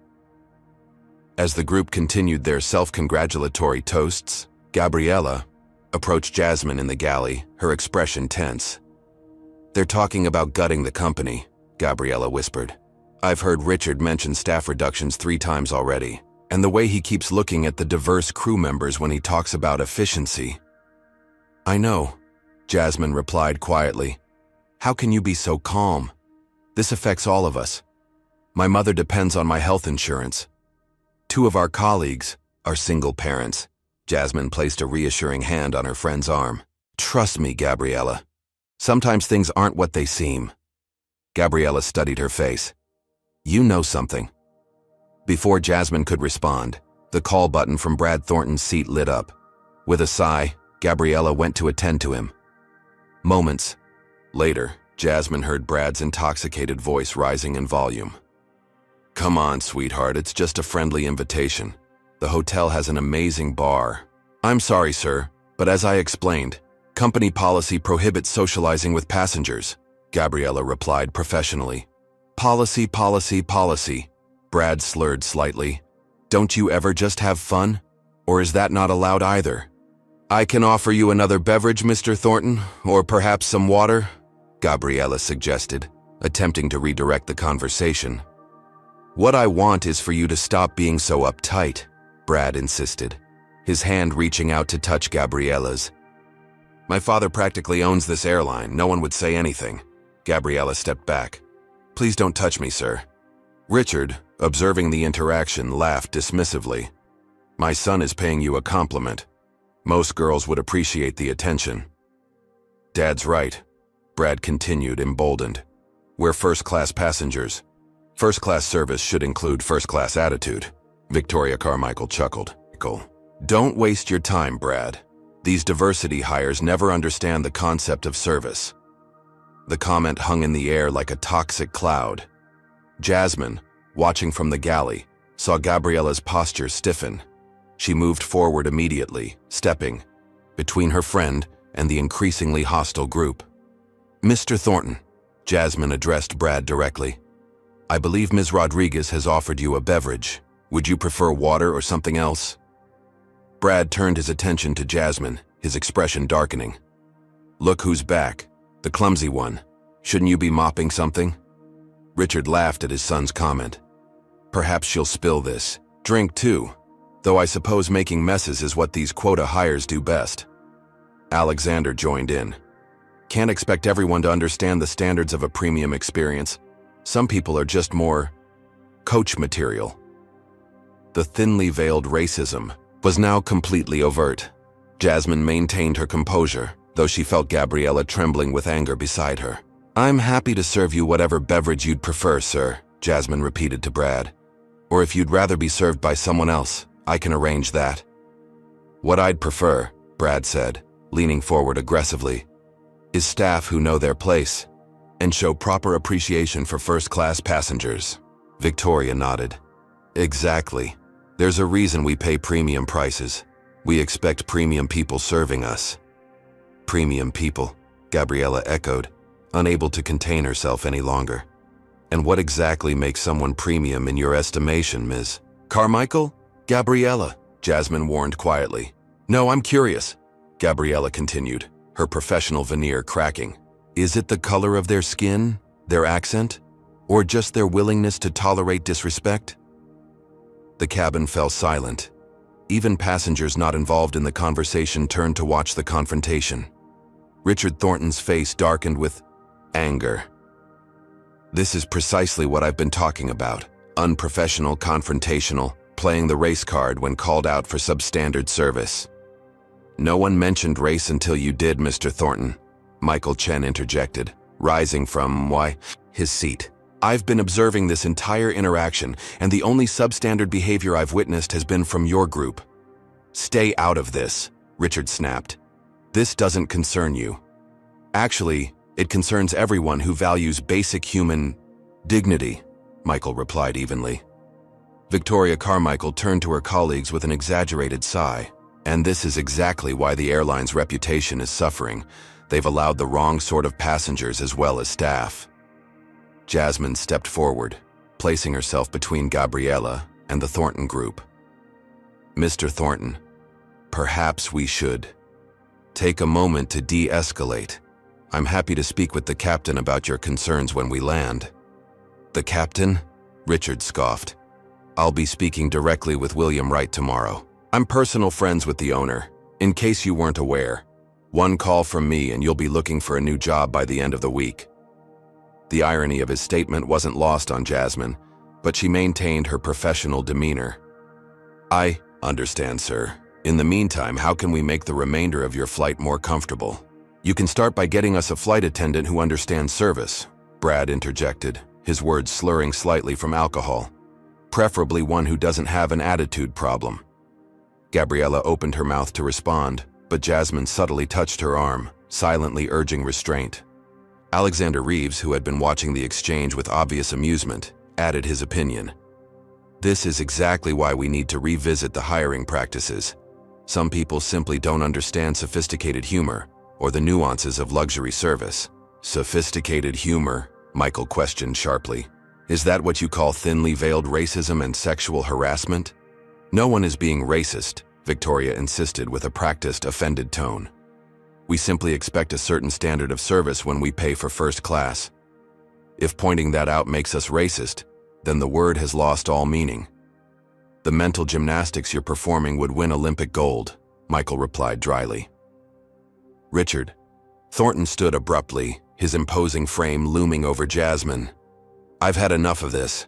As the group continued their self-congratulatory toasts, Gabriella approached Jasmine in the galley, her expression tense. "They're talking about gutting the company," Gabriella whispered. "I've heard Richard mention staff reductions 3 times already, and the way he keeps looking at the diverse crew members when he talks about efficiency." "I know," Jasmine replied quietly. "How can you be so calm? This affects all of us. My mother depends on my health insurance. 2 of our colleagues are single parents." Jasmine placed a reassuring hand on her friend's arm. "Trust me, Gabriella. Sometimes things aren't what they seem." Gabriella studied her face. "You know something." Before Jasmine could respond, the call button from Brad Thornton's seat lit up. With a sigh, Gabriella went to attend to him. Moments later, Jasmine heard Brad's intoxicated voice rising in volume. "Come on, sweetheart, it's just a friendly invitation. The hotel has an amazing bar." "I'm sorry, sir, but as I explained, company policy prohibits socializing with passengers," Gabriella replied professionally. "Policy, policy, policy," Brad slurred slightly. "Don't you ever just have fun? Or is that not allowed either?" "I can offer you another beverage, Mr. Thornton, or perhaps some water," Gabriella suggested, attempting to redirect the conversation. "What I want is for you to stop being so uptight," Brad insisted, his hand reaching out to touch Gabriella's. "My father practically owns this airline. No one would say anything." Gabriella stepped back. "Please don't touch me, sir." Richard, observing the interaction, laughed dismissively. "My son is paying you a compliment. Most girls would appreciate the attention." "Dad's right," Brad continued, emboldened. "We're first-class passengers. First-class service should include first-class attitude, Victoria Carmichael chuckled. Don't waste your time, Brad. These diversity hires never understand the concept of service. The comment hung in the air like a toxic cloud. Jasmine, watching from the galley, saw Gabriella's posture stiffen. She moved forward immediately, stepping between her friend and the increasingly hostile group. Mr. Thornton, Jasmine addressed Brad directly. I believe Ms. Rodriguez has offered you a beverage. Would you prefer water or something else? Brad turned his attention to Jasmine, his expression darkening. Look who's back, the clumsy one. Shouldn't you be mopping something? Richard laughed at his son's comment. Perhaps she'll spill this. Drink too. Though I suppose making messes is what these quota hires do best. Alexander joined in. Can't expect everyone to understand the standards of a premium experience. Some people are just more coach material. The thinly veiled racism was now completely overt. Jasmine maintained her composure, though she felt Gabriella trembling with anger beside her. I'm happy to serve you whatever beverage you'd prefer, sir, Jasmine repeated to Brad. Or if you'd rather be served by someone else, I can arrange that. What I'd prefer, Brad said, leaning forward aggressively, is staff who know their place and show proper appreciation for first-class passengers. Victoria nodded. Exactly. There's a reason we pay premium prices. We expect premium people serving us. Premium people, Gabriella echoed, unable to contain herself any longer. And what exactly makes someone premium in your estimation, Ms. Carmichael? Gabriella, Jasmine warned quietly. No, I'm curious, Gabriella continued, her professional veneer cracking. Is it the color of their skin, their accent, or just their willingness to tolerate disrespect? The cabin fell silent. Even passengers not involved in the conversation turned to watch the confrontation. Richard Thornton's face darkened with anger. This is precisely what I've been talking about. Unprofessional, confrontational, playing the race card when called out for substandard service. No one mentioned race until you did, Mr. Thornton, Michael Chen interjected, rising from, his seat. I've been observing this entire interaction, and the only substandard behavior I've witnessed has been from your group. Stay out of this, Richard snapped. This doesn't concern you. Actually, it concerns everyone who values basic human dignity, Michael replied evenly. Victoria Carmichael turned to her colleagues with an exaggerated sigh. And this is exactly why the airline's reputation is suffering. They've allowed the wrong sort of passengers as well as staff. Jasmine stepped forward, placing herself between Gabriella and the Thornton group. Mr. Thornton, perhaps we should take a moment to de-escalate. I'm happy to speak with the captain about your concerns when we land. The captain? Richard scoffed. I'll be speaking directly with William Wright tomorrow. I'm personal friends with the owner, in case you weren't aware. One call from me and you'll be looking for a new job by the end of the week. The irony of his statement wasn't lost on Jasmine, but she maintained her professional demeanor. I understand, sir. In the meantime, how can we make the remainder of your flight more comfortable? You can start by getting us a flight attendant who understands service, Brad interjected, his words slurring slightly from alcohol. Preferably one who doesn't have an attitude problem. Gabriella opened her mouth to respond, but Jasmine subtly touched her arm, silently urging restraint. Alexander Reeves, who had been watching the exchange with obvious amusement, added his opinion. This is exactly why we need to revisit the hiring practices. Some people simply don't understand sophisticated humor or the nuances of luxury service. Sophisticated humor? Michael questioned sharply. Is that what you call thinly veiled racism and sexual harassment? No one is being racist, Victoria insisted with a practiced, offended tone. We simply expect a certain standard of service when we pay for first class. If pointing that out makes us racist, then the word has lost all meaning. The mental gymnastics you're performing would win Olympic gold, Michael replied dryly. Richard. Thornton stood abruptly, his imposing frame looming over Jasmine. I've had enough of this.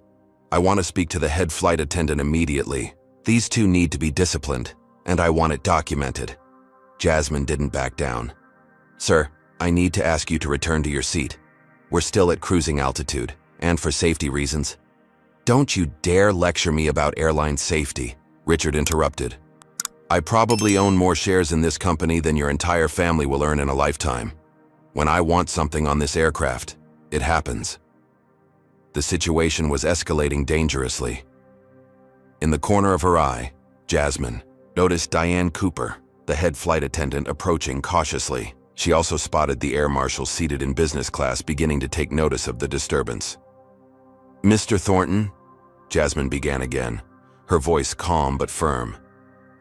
I want to speak to the head flight attendant immediately. These two need to be disciplined, and I want it documented. Jasmine didn't back down. Sir, I need to ask you to return to your seat. We're still at cruising altitude, and for safety reasons, Don't you dare lecture me about airline safety, Richard interrupted. I probably own more shares in this company than your entire family will earn in a lifetime. When I want something on this aircraft, it happens. The situation was escalating dangerously. In the corner of her eye, Jasmine noticed Diane Cooper, the head flight attendant, approaching cautiously. She also spotted the air marshal seated in business class beginning to take notice of the disturbance. Mr. Thornton, Jasmine began again, her voice calm but firm.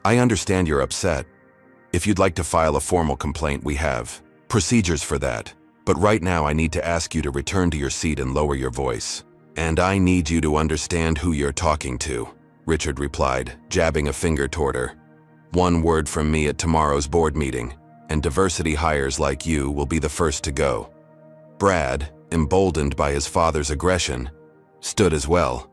I understand you're upset. If you'd like to file a formal complaint, we have procedures for that. But right now I need to ask you to return to your seat and lower your voice. And I need you to understand who you're talking to, Richard replied, jabbing a finger toward her. One word from me at tomorrow's board meeting, and diversity hires like you will be the first to go. Brad, emboldened by his father's aggression, stood as well.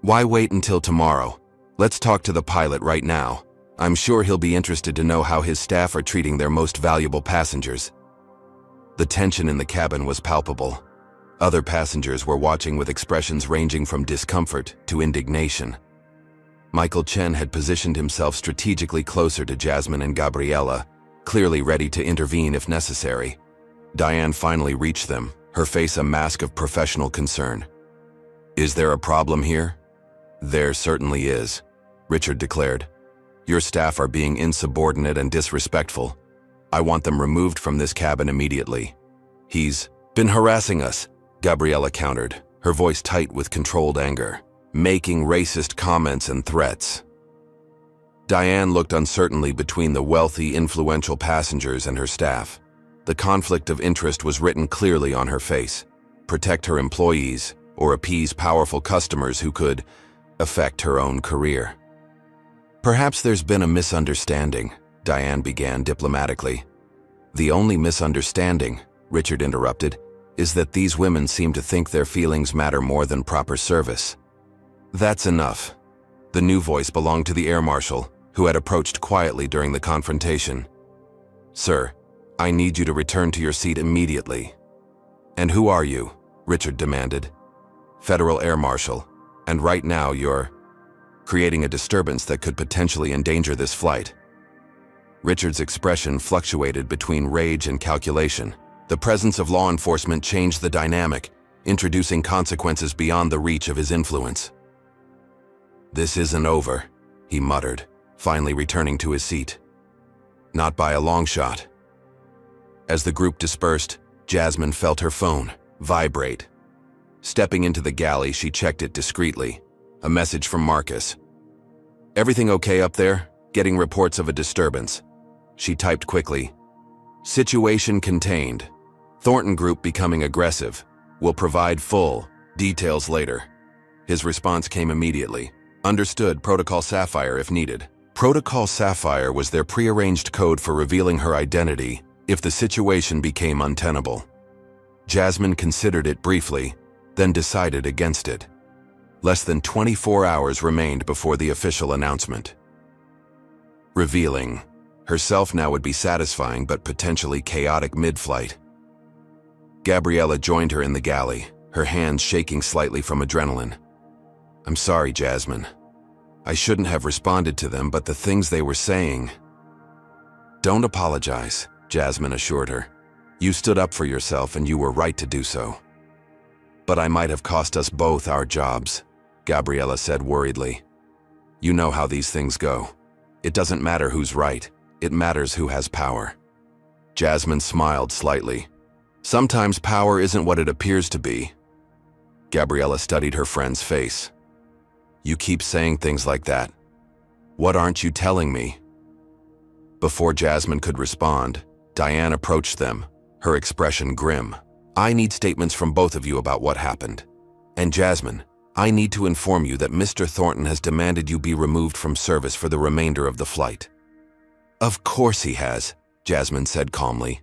Why wait until tomorrow? Let's talk to the pilot right now. I'm sure he'll be interested to know how his staff are treating their most valuable passengers. The tension in the cabin was palpable. Other passengers were watching with expressions ranging from discomfort to indignation. Michael Chen had positioned himself strategically closer to Jasmine and Gabriella, clearly ready to intervene if necessary. Diane finally reached them, her face a mask of professional concern. Is there a problem here? There certainly is, Richard declared. Your staff are being insubordinate and disrespectful. I want them removed from this cabin immediately. He's been harassing us, Gabriella countered, her voice tight with controlled anger, making racist comments and threats. Diane looked uncertainly between the wealthy, influential passengers and her staff. The conflict of interest was written clearly on her face. Protect her employees or appease powerful customers who could affect her own career. Perhaps there's been a misunderstanding, Diane began diplomatically. The only misunderstanding, Richard interrupted, is that these women seem to think their feelings matter more than proper service. That's enough. The new voice belonged to the air marshal, who had approached quietly during the confrontation. Sir, I need you to return to your seat immediately. And who are you? Richard demanded. Federal Air Marshal, and right now you're creating a disturbance that could potentially endanger this flight. Richard's expression fluctuated between rage and calculation. The presence of law enforcement changed the dynamic, introducing consequences beyond the reach of his influence. This isn't over, he muttered, finally returning to his seat. Not by a long shot. As the group dispersed, Jasmine felt her phone vibrate. Stepping into the galley, she checked it discreetly. A message from Marcus. Everything okay up there? Getting reports of a disturbance. She typed quickly. Situation contained. Thornton Group becoming aggressive. Will provide full details later. His response came immediately. Understood, Protocol Sapphire if needed. Protocol Sapphire was their prearranged code for revealing her identity if the situation became untenable. Jasmine considered it briefly, then decided against it. Less than 24 hours remained before the official announcement. Revealing. Herself now would be satisfying but potentially chaotic mid-flight. Gabriella joined her in the galley, her hands shaking slightly from adrenaline. I'm sorry, Jasmine. I shouldn't have responded to them, but the things they were saying... Don't apologize, Jasmine assured her. You stood up for yourself and you were right to do so. But I might have cost us both our jobs, Gabriella said worriedly. You know how these things go. It doesn't matter who's right, it matters who has power. Jasmine smiled slightly. Sometimes power isn't what it appears to be. Gabriella studied her friend's face. You keep saying things like that. What aren't you telling me? Before Jasmine could respond, Diane approached them, her expression grim. I need statements from both of you about what happened. And Jasmine, I need to inform you that Mr. Thornton has demanded you be removed from service for the remainder of the flight. Of course he has, Jasmine said calmly.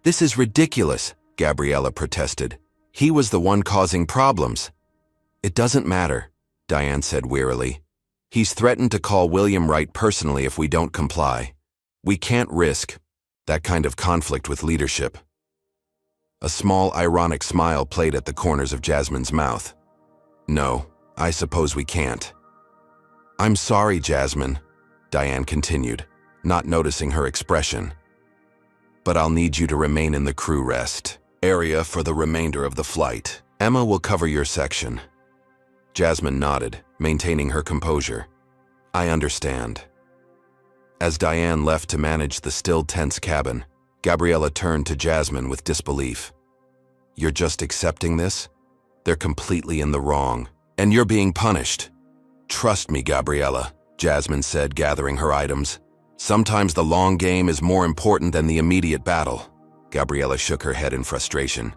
This is ridiculous, Gabriella protested. He was the one causing problems. It doesn't matter, Diane said wearily. He's threatened to call William Wright personally if we don't comply. We can't risk that kind of conflict with leadership. A small, ironic smile played at the corners of Jasmine's mouth. No, I suppose we can't. I'm sorry, Jasmine, Diane continued, not noticing her expression. But I'll need you to remain in the crew rest area for the remainder of the flight. Emma will cover your section. Jasmine nodded, maintaining her composure. I understand. As Diane left to manage the still tense cabin, Gabriella turned to Jasmine with disbelief. You're just accepting this? They're completely in the wrong, and you're being punished. Trust me, Gabriella, Jasmine said, gathering her items. Sometimes the long game is more important than the immediate battle. Gabriella shook her head in frustration.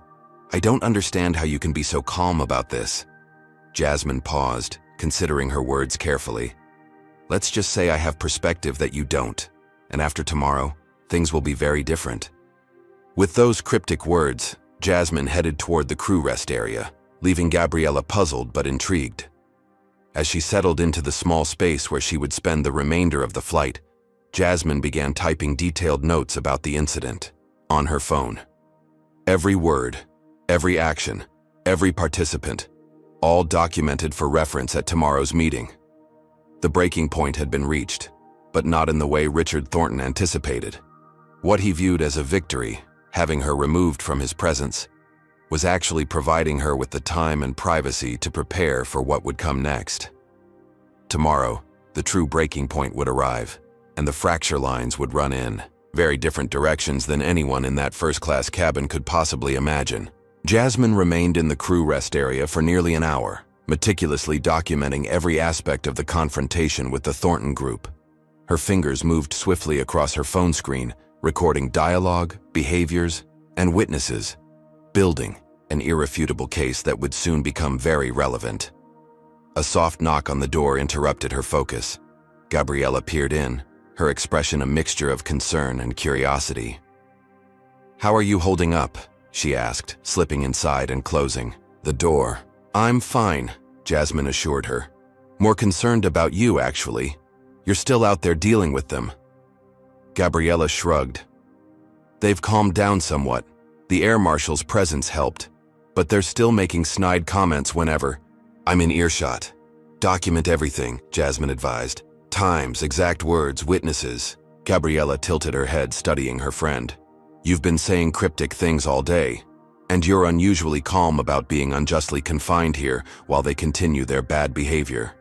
I don't understand how you can be so calm about this. Jasmine paused, considering her words carefully. Let's just say I have perspective that you don't, and after tomorrow, things will be very different. With those cryptic words, Jasmine headed toward the crew rest area, leaving Gabriella puzzled but intrigued. As she settled into the small space where she would spend the remainder of the flight, Jasmine began typing detailed notes about the incident on her phone. Every word, every action, every participant, all documented for reference at tomorrow's meeting. The breaking point had been reached, but not in the way Richard Thornton anticipated. What he viewed as a victory, having her removed from his presence, was actually providing her with the time and privacy to prepare for what would come next. Tomorrow, the true breaking point would arrive, and the fracture lines would run in very different directions than anyone in that first-class cabin could possibly imagine. Jasmine remained in the crew rest area for nearly an hour, meticulously documenting every aspect of the confrontation with the Thornton group. Her fingers moved swiftly across her phone screen, recording dialogue, behaviors, and witnesses, building an irrefutable case that would soon become very relevant. A soft knock on the door interrupted her focus. Gabriella peered in, her expression a mixture of concern and curiosity. "How are you holding up?" she asked, slipping inside and closing the door. "I'm fine," Jasmine assured her. "More concerned about you, actually. You're still out there dealing with them." Gabriella shrugged. "They've calmed down somewhat. The air marshal's presence helped, but they're still making snide comments whenever I'm in earshot." "Document everything," Jasmine advised. "Times, exact words, witnesses." Gabriella tilted her head, studying her friend. "You've been saying cryptic things all day, and you're unusually calm about being unjustly confined here while they continue their bad behavior."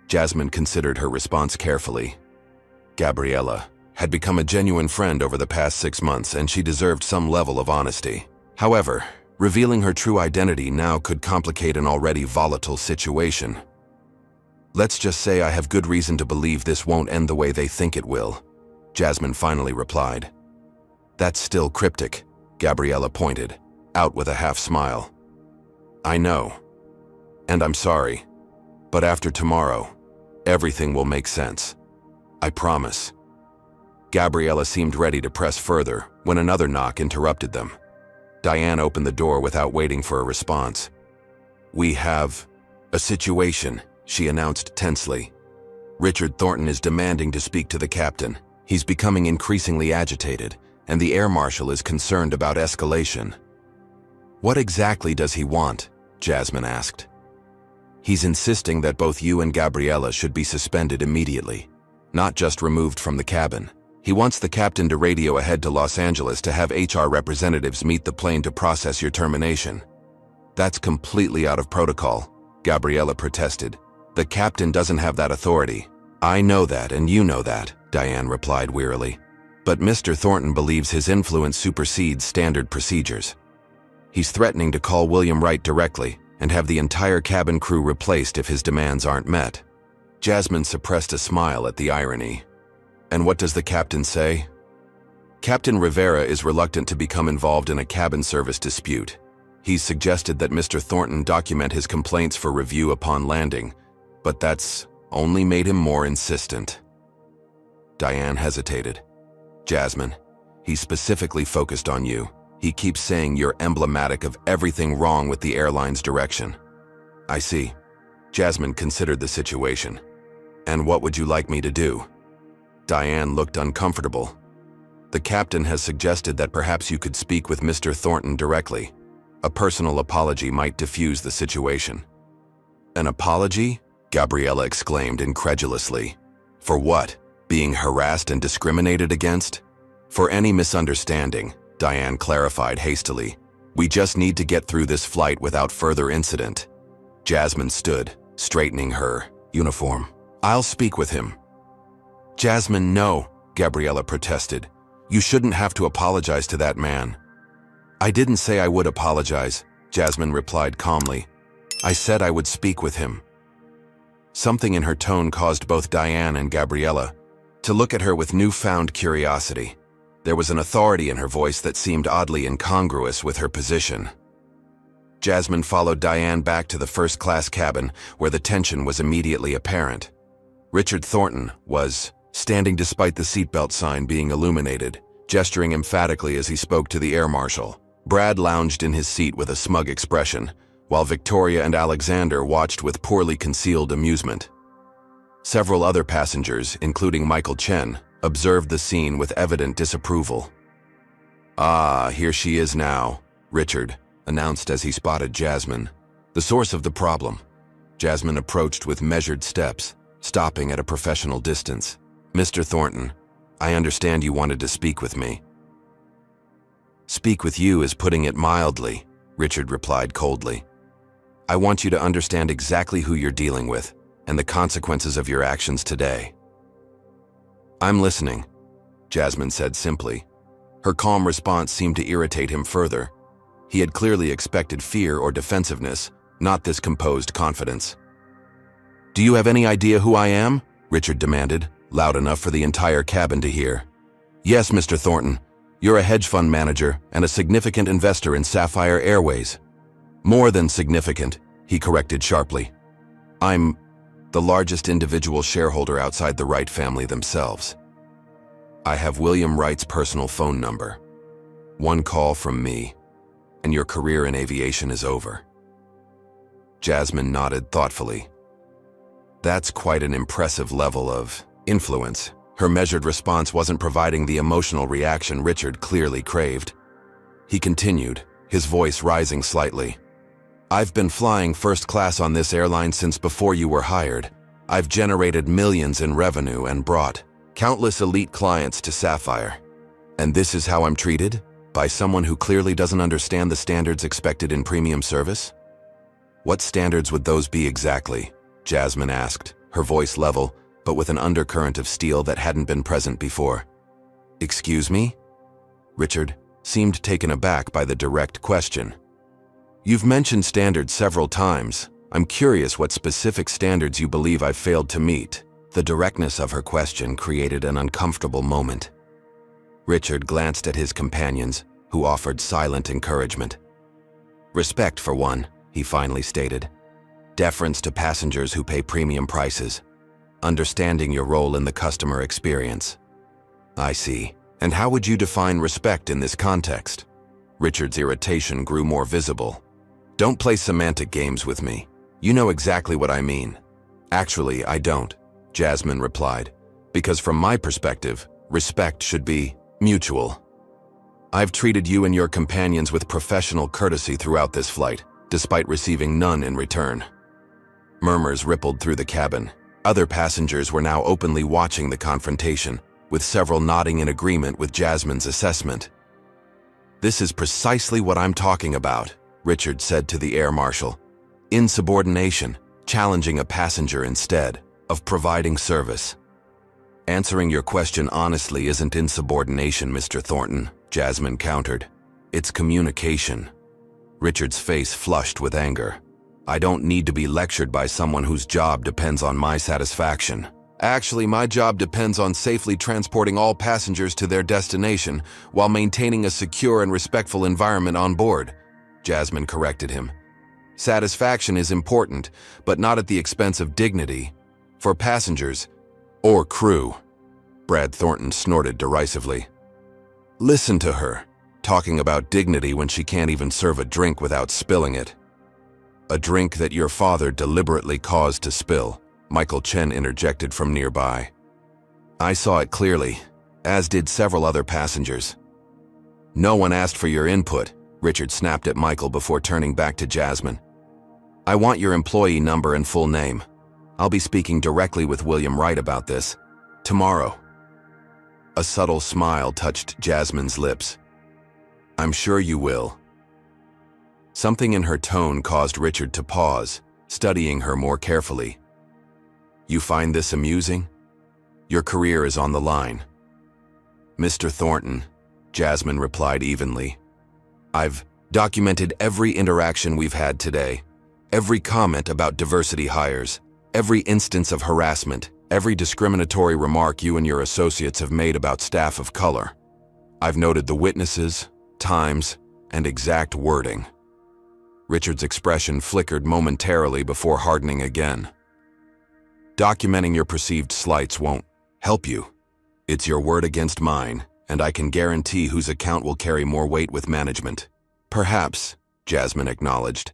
Jasmine considered her response carefully. Gabriella had become a genuine friend over the past 6 months, and she deserved some level of honesty. However, revealing her true identity now could complicate an already volatile situation. "Let's just say I have good reason to believe this won't end the way they think it will," Jasmine finally replied. "That's still cryptic," Gabriella pointed, out with a half smile. "I know. And I'm sorry. But after tomorrow, everything will make sense. I promise." Gabriella seemed ready to press further when another knock interrupted them. Diane opened the door without waiting for a response. "We have a situation," she announced tensely. "Richard Thornton is demanding to speak to the captain. He's becoming increasingly agitated, and the air marshal is concerned about escalation." "What exactly does he want?" Jasmine asked. "He's insisting that both you and Gabriella should be suspended immediately, not just removed from the cabin. He wants the captain to radio ahead to Los Angeles to have HR representatives meet the plane to process your termination." "That's completely out of protocol," Gabriella protested. "The captain doesn't have that authority." "I know that, and you know that," Diane replied wearily. "But Mr. Thornton believes his influence supersedes standard procedures. He's threatening to call William Wright directly and have the entire cabin crew replaced if his demands aren't met." Jasmine suppressed a smile at the irony. "And what does the captain say?" "Captain Rivera is reluctant to become involved in a cabin service dispute. He's suggested that Mr. Thornton document his complaints for review upon landing, but that's only made him more insistent." Diane hesitated. "Jasmine, he's specifically focused on you. He keeps saying you're emblematic of everything wrong with the airline's direction." "I see." Jasmine considered the situation. "And what would you like me to do?" Diane looked uncomfortable. "The captain has suggested that perhaps you could speak with Mr. Thornton directly. A personal apology might diffuse the situation." An apology? Gabriella exclaimed incredulously. For what? Being harassed and discriminated against? For any misunderstanding, Diane clarified hastily. We just need to get through this flight without further incident. Jasmine stood, straightening her uniform. I'll speak with him. Jasmine, no, Gabriella protested. You shouldn't have to apologize to that man. I didn't say I would apologize, Jasmine replied calmly. I said I would speak with him. Something in her tone caused both Diane and Gabriella to look at her with newfound curiosity. There was an authority in her voice that seemed oddly incongruous with her position. Jasmine followed Diane back to the first-class cabin, where the tension was immediately apparent. Richard Thornton was standing despite the seatbelt sign being illuminated, gesturing emphatically as he spoke to the air marshal. Brad lounged in his seat with a smug expression, while Victoria and Alexander watched with poorly concealed amusement. Several other passengers, including Michael Chen, observed the scene with evident disapproval. Ah, here she is now, Richard announced as he spotted Jasmine. The source of the problem. Jasmine approached with measured steps, stopping at a professional distance. Mr. Thornton, I understand you wanted to speak with me. Speak with you is putting it mildly, Richard replied coldly. I want you to understand exactly who you're dealing with and the consequences of your actions today. I'm listening, Jasmine said simply. Her calm response seemed to irritate him further. He had clearly expected fear or defensiveness, not this composed confidence. Do you have any idea who I am? Richard demanded, loud enough for the entire cabin to hear. Yes, Mr. Thornton. You're a hedge fund manager and a significant investor in Sapphire Airways. More than significant, he corrected sharply. I'm the largest individual shareholder outside the Wright family themselves. I have William Wright's personal phone number. One call from me, and your career in aviation is over. Jasmine nodded thoughtfully. That's quite an impressive level of influence. Her measured response wasn't providing the emotional reaction Richard clearly craved. He continued, his voice rising slightly. I've been flying first class on this airline since before you were hired. I've generated millions in revenue and brought countless elite clients to Sapphire. And this is how I'm treated? By someone who clearly doesn't understand the standards expected in premium service? What standards would those be exactly? Jasmine asked, her voice level, but with an undercurrent of steel that hadn't been present before. Excuse me? Richard seemed taken aback by the direct question. You've mentioned standards several times. I'm curious what specific standards you believe I've failed to meet. The directness of her question created an uncomfortable moment. Richard glanced at his companions, who offered silent encouragement. Respect for one, he finally stated. Deference to passengers who pay premium prices. Understanding your role in the customer experience. I see. And how would you define respect in this context? Richard's irritation grew more visible. Don't play semantic games with me. You know exactly what I mean. Actually, I don't, Jasmine replied, because from my perspective, respect should be mutual. I've treated you and your companions with professional courtesy throughout this flight, despite receiving none in return. Murmurs rippled through the cabin. Other passengers were now openly watching the confrontation, with several nodding in agreement with Jasmine's assessment. This is precisely what I'm talking about, Richard said to the air marshal. Insubordination, challenging a passenger instead of providing service. Answering your question honestly isn't insubordination, Mr. Thornton, Jasmine countered. It's communication. Richard's face flushed with anger. I don't need to be lectured by someone whose job depends on my satisfaction. Actually, my job depends on safely transporting all passengers to their destination while maintaining a secure and respectful environment on board, Jasmine corrected him. Satisfaction is important, but not at the expense of dignity. For passengers, or crew, Brad Thornton snorted derisively. Listen to her, talking about dignity when she can't even serve a drink without spilling it. A drink that your father deliberately caused to spill, Michael Chen interjected from nearby. I saw it clearly, as did several other passengers. No one asked for your input, Richard snapped at Michael before turning back to Jasmine. I want your employee number and full name. I'll be speaking directly with William Wright about this tomorrow." A subtle smile touched Jasmine's lips. "I'm sure you will." Something in her tone caused Richard to pause, studying her more carefully. "You find this amusing? Your career is on the line." "Mr. Thornton," Jasmine replied evenly, "I've documented every interaction we've had today, every comment about diversity hires, every instance of harassment, every discriminatory remark you and your associates have made about staff of color. I've noted the witnesses, times, and exact wording." Richard's expression flickered momentarily before hardening again. "Documenting your perceived slights won't help you. It's your word against mine, and I can guarantee whose account will carry more weight with management." "Perhaps," Jasmine acknowledged.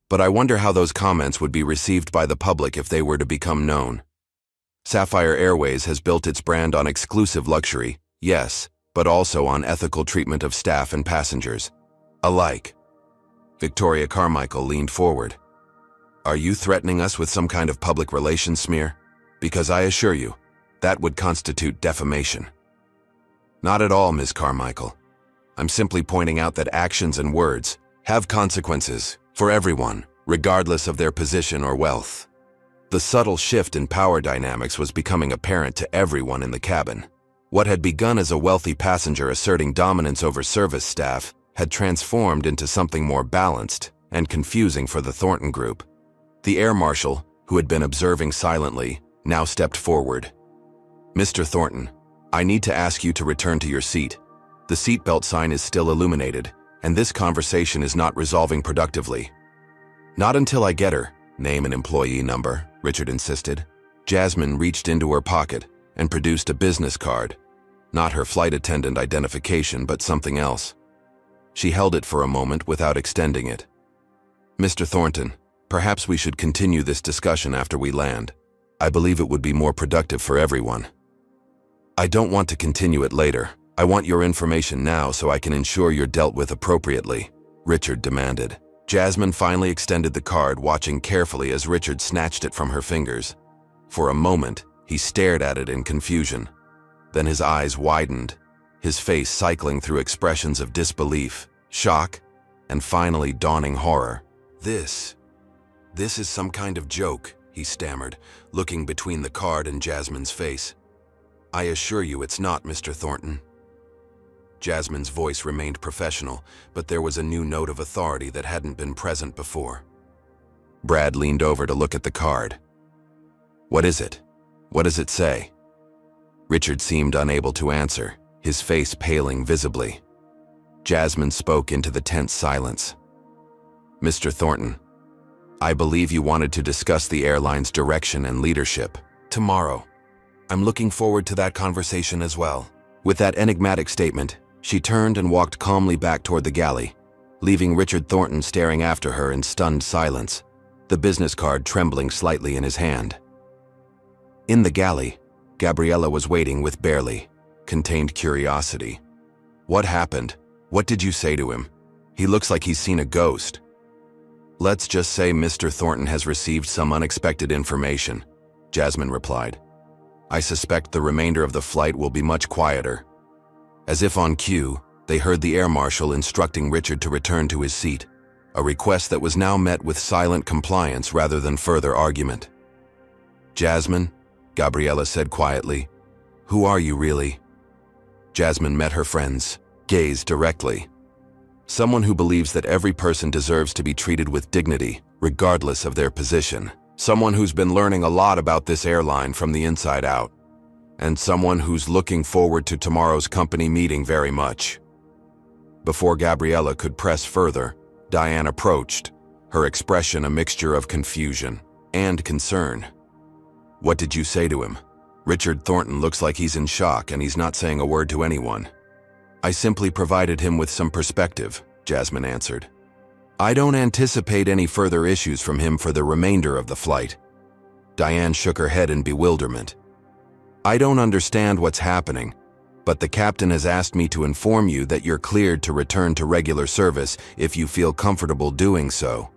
"But I wonder how those comments would be received by the public if they were to become known. Sapphire Airways has built its brand on exclusive luxury, yes, but also on ethical treatment of staff and passengers alike." Victoria Carmichael leaned forward. "Are you threatening us with some kind of public relations smear? Because I assure you, that would constitute defamation." "Not at all, Ms. Carmichael. I'm simply pointing out that actions and words have consequences for everyone, regardless of their position or wealth." The subtle shift in power dynamics was becoming apparent to everyone in the cabin. What had begun as a wealthy passenger asserting dominance over service staff had transformed into something more balanced and confusing for the Thornton Group. The air marshal, who had been observing silently, now stepped forward. "Mr. Thornton, I need to ask you to return to your seat. The seatbelt sign is still illuminated, and this conversation is not resolving productively." "Not until I get her name and employee number," Richard insisted. Jasmine reached into her pocket and produced a business card. Not her flight attendant identification, but something else. She held it for a moment without extending it. "Mr. Thornton, perhaps we should continue this discussion after we land. I believe it would be more productive for everyone." "I don't want to continue it later. I want your information now so I can ensure you're dealt with appropriately," Richard demanded. Jasmine finally extended the card, watching carefully as Richard snatched it from her fingers. For a moment, he stared at it in confusion. Then his eyes widened, his face cycling through expressions of disbelief, shock, and finally dawning horror. This is some kind of joke," he stammered, looking between the card and Jasmine's face. "I assure you it's not, Mr. Thornton." Jasmine's voice remained professional, but there was a new note of authority that hadn't been present before. Brad leaned over to look at the card. "What is it? What does it say?" Richard seemed unable to answer, his face paling visibly. Jasmine spoke into the tense silence. "Mr. Thornton, I believe you wanted to discuss the airline's direction and leadership tomorrow. I'm looking forward to that conversation as well." With that enigmatic statement, she turned and walked calmly back toward the galley, leaving Richard Thornton staring after her in stunned silence, the business card trembling slightly in his hand. In the galley, Gabriella was waiting with barely contained curiosity. "What happened? What did you say to him? He looks like he's seen a ghost." "Let's just say Mr. Thornton has received some unexpected information," Jasmine replied. "I suspect the remainder of the flight will be much quieter." As if on cue, they heard the air marshal instructing Richard to return to his seat, a request that was now met with silent compliance rather than further argument. "Jasmine," Gabriella said quietly, "who are you really?" Jasmine met her friend's gaze directly. "Someone who believes that every person deserves to be treated with dignity, regardless of their position. Someone who's been learning a lot about this airline from the inside out. And someone who's looking forward to tomorrow's company meeting very much." Before Gabriella could press further, Diane approached, her expression a mixture of confusion and concern. "What did you say to him? Richard Thornton looks like he's in shock and he's not saying a word to anyone." "I simply provided him with some perspective," Jasmine answered. "I don't anticipate any further issues from him for the remainder of the flight." Diane shook her head in bewilderment. "I don't understand what's happening, but the captain has asked me to inform you that you're cleared to return to regular service if you feel comfortable doing so."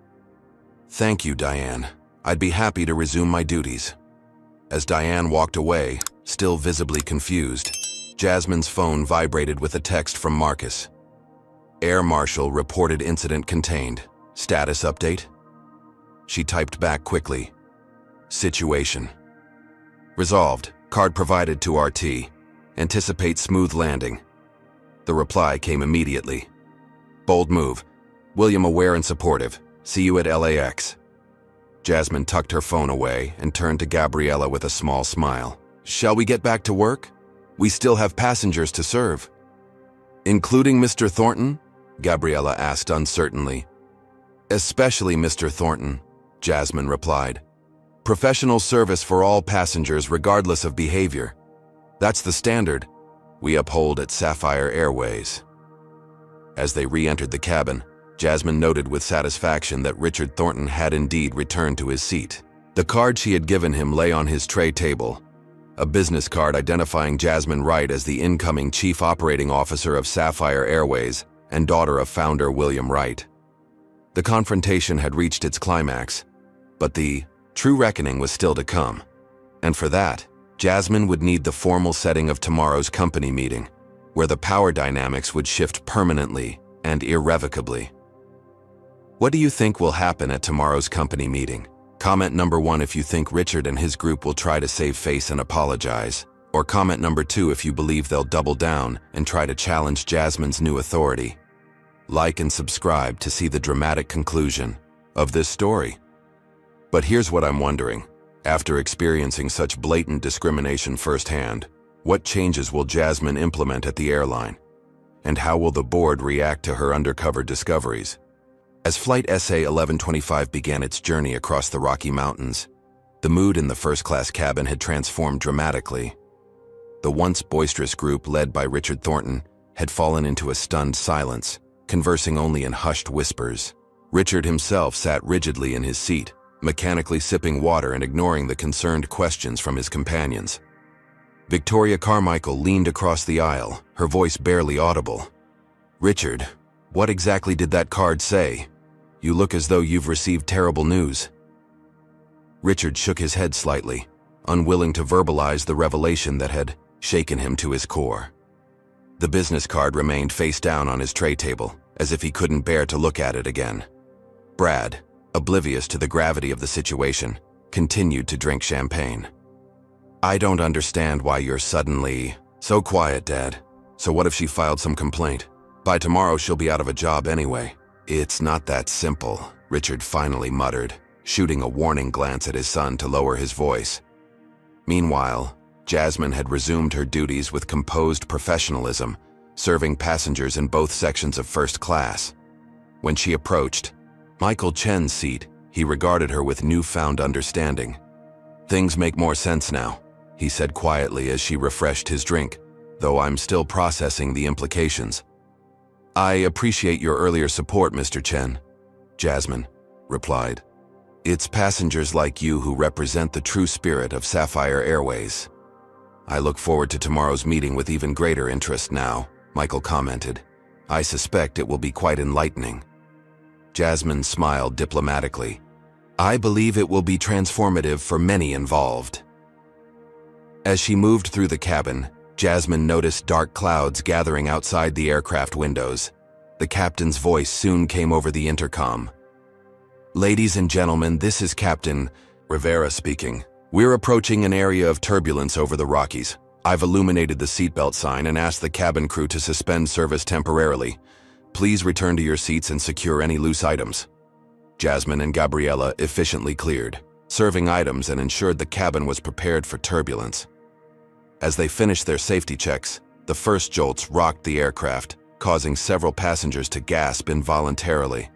"Thank you, Diane. I'd be happy to resume my duties." As Diane walked away, still visibly confused, Jasmine's phone vibrated with a text from Marcus. "Air Marshal reported incident contained. Status update?" She typed back quickly. "Situation resolved. Card provided to RT. Anticipate smooth landing." The reply came immediately. "Bold move. William aware and supportive. See you at LAX." Jasmine tucked her phone away and turned to Gabriella with a small smile. "Shall we get back to work? We still have passengers to serve." "Including Mr. Thornton?" Gabriella asked uncertainly. "Especially Mr. Thornton," Jasmine replied. "Professional service for all passengers regardless of behavior. That's the standard we uphold at Sapphire Airways." As they re-entered the cabin, Jasmine noted with satisfaction that Richard Thornton had indeed returned to his seat. The card she had given him lay on his tray table, a business card identifying Jasmine Wright as the incoming Chief Operating Officer of Sapphire Airways and daughter of founder William Wright. The confrontation had reached its climax, but the true reckoning was still to come. And for that, Jasmine would need the formal setting of tomorrow's company meeting, where the power dynamics would shift permanently and irrevocably. What do you think will happen at tomorrow's company meeting? Comment number 1 if you think Richard and his group will try to save face and apologize, or comment number 2 if you believe they'll double down and try to challenge Jasmine's new authority. Like and subscribe to see the dramatic conclusion of this story. But here's what I'm wondering. After experiencing such blatant discrimination firsthand, what changes will Jasmine implement at the airline? And how will the board react to her undercover discoveries? As Flight SA-1125 began its journey across the Rocky Mountains, the mood in the first-class cabin had transformed dramatically. The once boisterous group led by Richard Thornton had fallen into a stunned silence, conversing only in hushed whispers. Richard himself sat rigidly in his seat, mechanically sipping water and ignoring the concerned questions from his companions. Victoria Carmichael leaned across the aisle, her voice barely audible. "Richard, what exactly did that card say? You look as though you've received terrible news." Richard shook his head slightly, unwilling to verbalize the revelation that had shaken him to his core. The business card remained face down on his tray table, as if he couldn't bear to look at it again. Brad, oblivious to the gravity of the situation, continued to drink champagne. "I don't understand why you're suddenly so quiet, Dad. So what if she filed some complaint? By tomorrow she'll be out of a job anyway." "It's not that simple," Richard finally muttered, shooting a warning glance at his son to lower his voice. Meanwhile, Jasmine had resumed her duties with composed professionalism, serving passengers in both sections of first class. When she approached Michael Chen's seat, he regarded her with newfound understanding. "Things make more sense now," he said quietly as she refreshed his drink, "though I'm still processing the implications." "I appreciate your earlier support, Mr. Chen," Jasmine replied. "It's passengers like you who represent the true spirit of Sapphire Airways." "I look forward to tomorrow's meeting with even greater interest now," Michael commented. "I suspect it will be quite enlightening." Jasmine smiled diplomatically. "I believe it will be transformative for many involved." As she moved through the cabin, Jasmine noticed dark clouds gathering outside the aircraft windows. The captain's voice soon came over the intercom. "Ladies and gentlemen, this is Captain Rivera speaking. We're approaching an area of turbulence over the Rockies. I've illuminated the seatbelt sign and asked the cabin crew to suspend service temporarily. Please return to your seats and secure any loose items." Jasmine and Gabriella efficiently cleared, serving items and ensured the cabin was prepared for turbulence. As they finished their safety checks, the first jolts rocked the aircraft, causing several passengers to gasp involuntarily.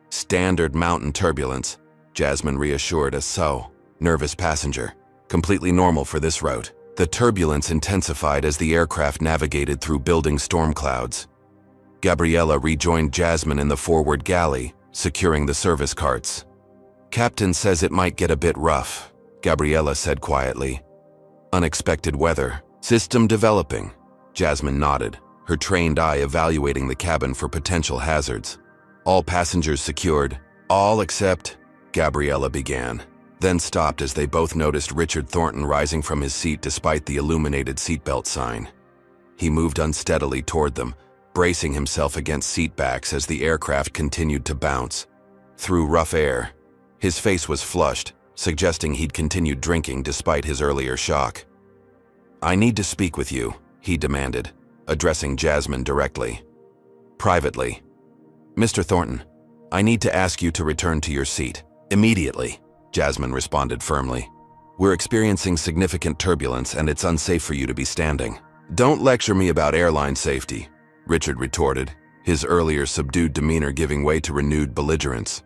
"Standard mountain turbulence," Jasmine reassured a nervous passenger. "Completely normal for this route." The turbulence intensified as the aircraft navigated through building storm clouds. Gabriella rejoined Jasmine in the forward galley, securing the service carts. "Captain says it might get a bit rough," Gabriella said quietly. "Unexpected weather. System developing." Jasmine nodded, her trained eye evaluating the cabin for potential hazards. "All passengers secured. All except..." Gabriella began, then stopped as they both noticed Richard Thornton rising from his seat despite the illuminated seatbelt sign. He moved unsteadily toward them, bracing himself against seat backs as the aircraft continued to bounce. Through rough air, his face was flushed, suggesting he'd continued drinking despite his earlier shock. "I need to speak with you," he demanded, addressing Jasmine directly. "Privately. Mr. Thornton, I need to ask you to return to your seat. Immediately," Jasmine responded firmly. "We're experiencing significant turbulence and it's unsafe for you to be standing." "Don't lecture me about airline safety," Richard retorted, his earlier subdued demeanor giving way to renewed belligerence.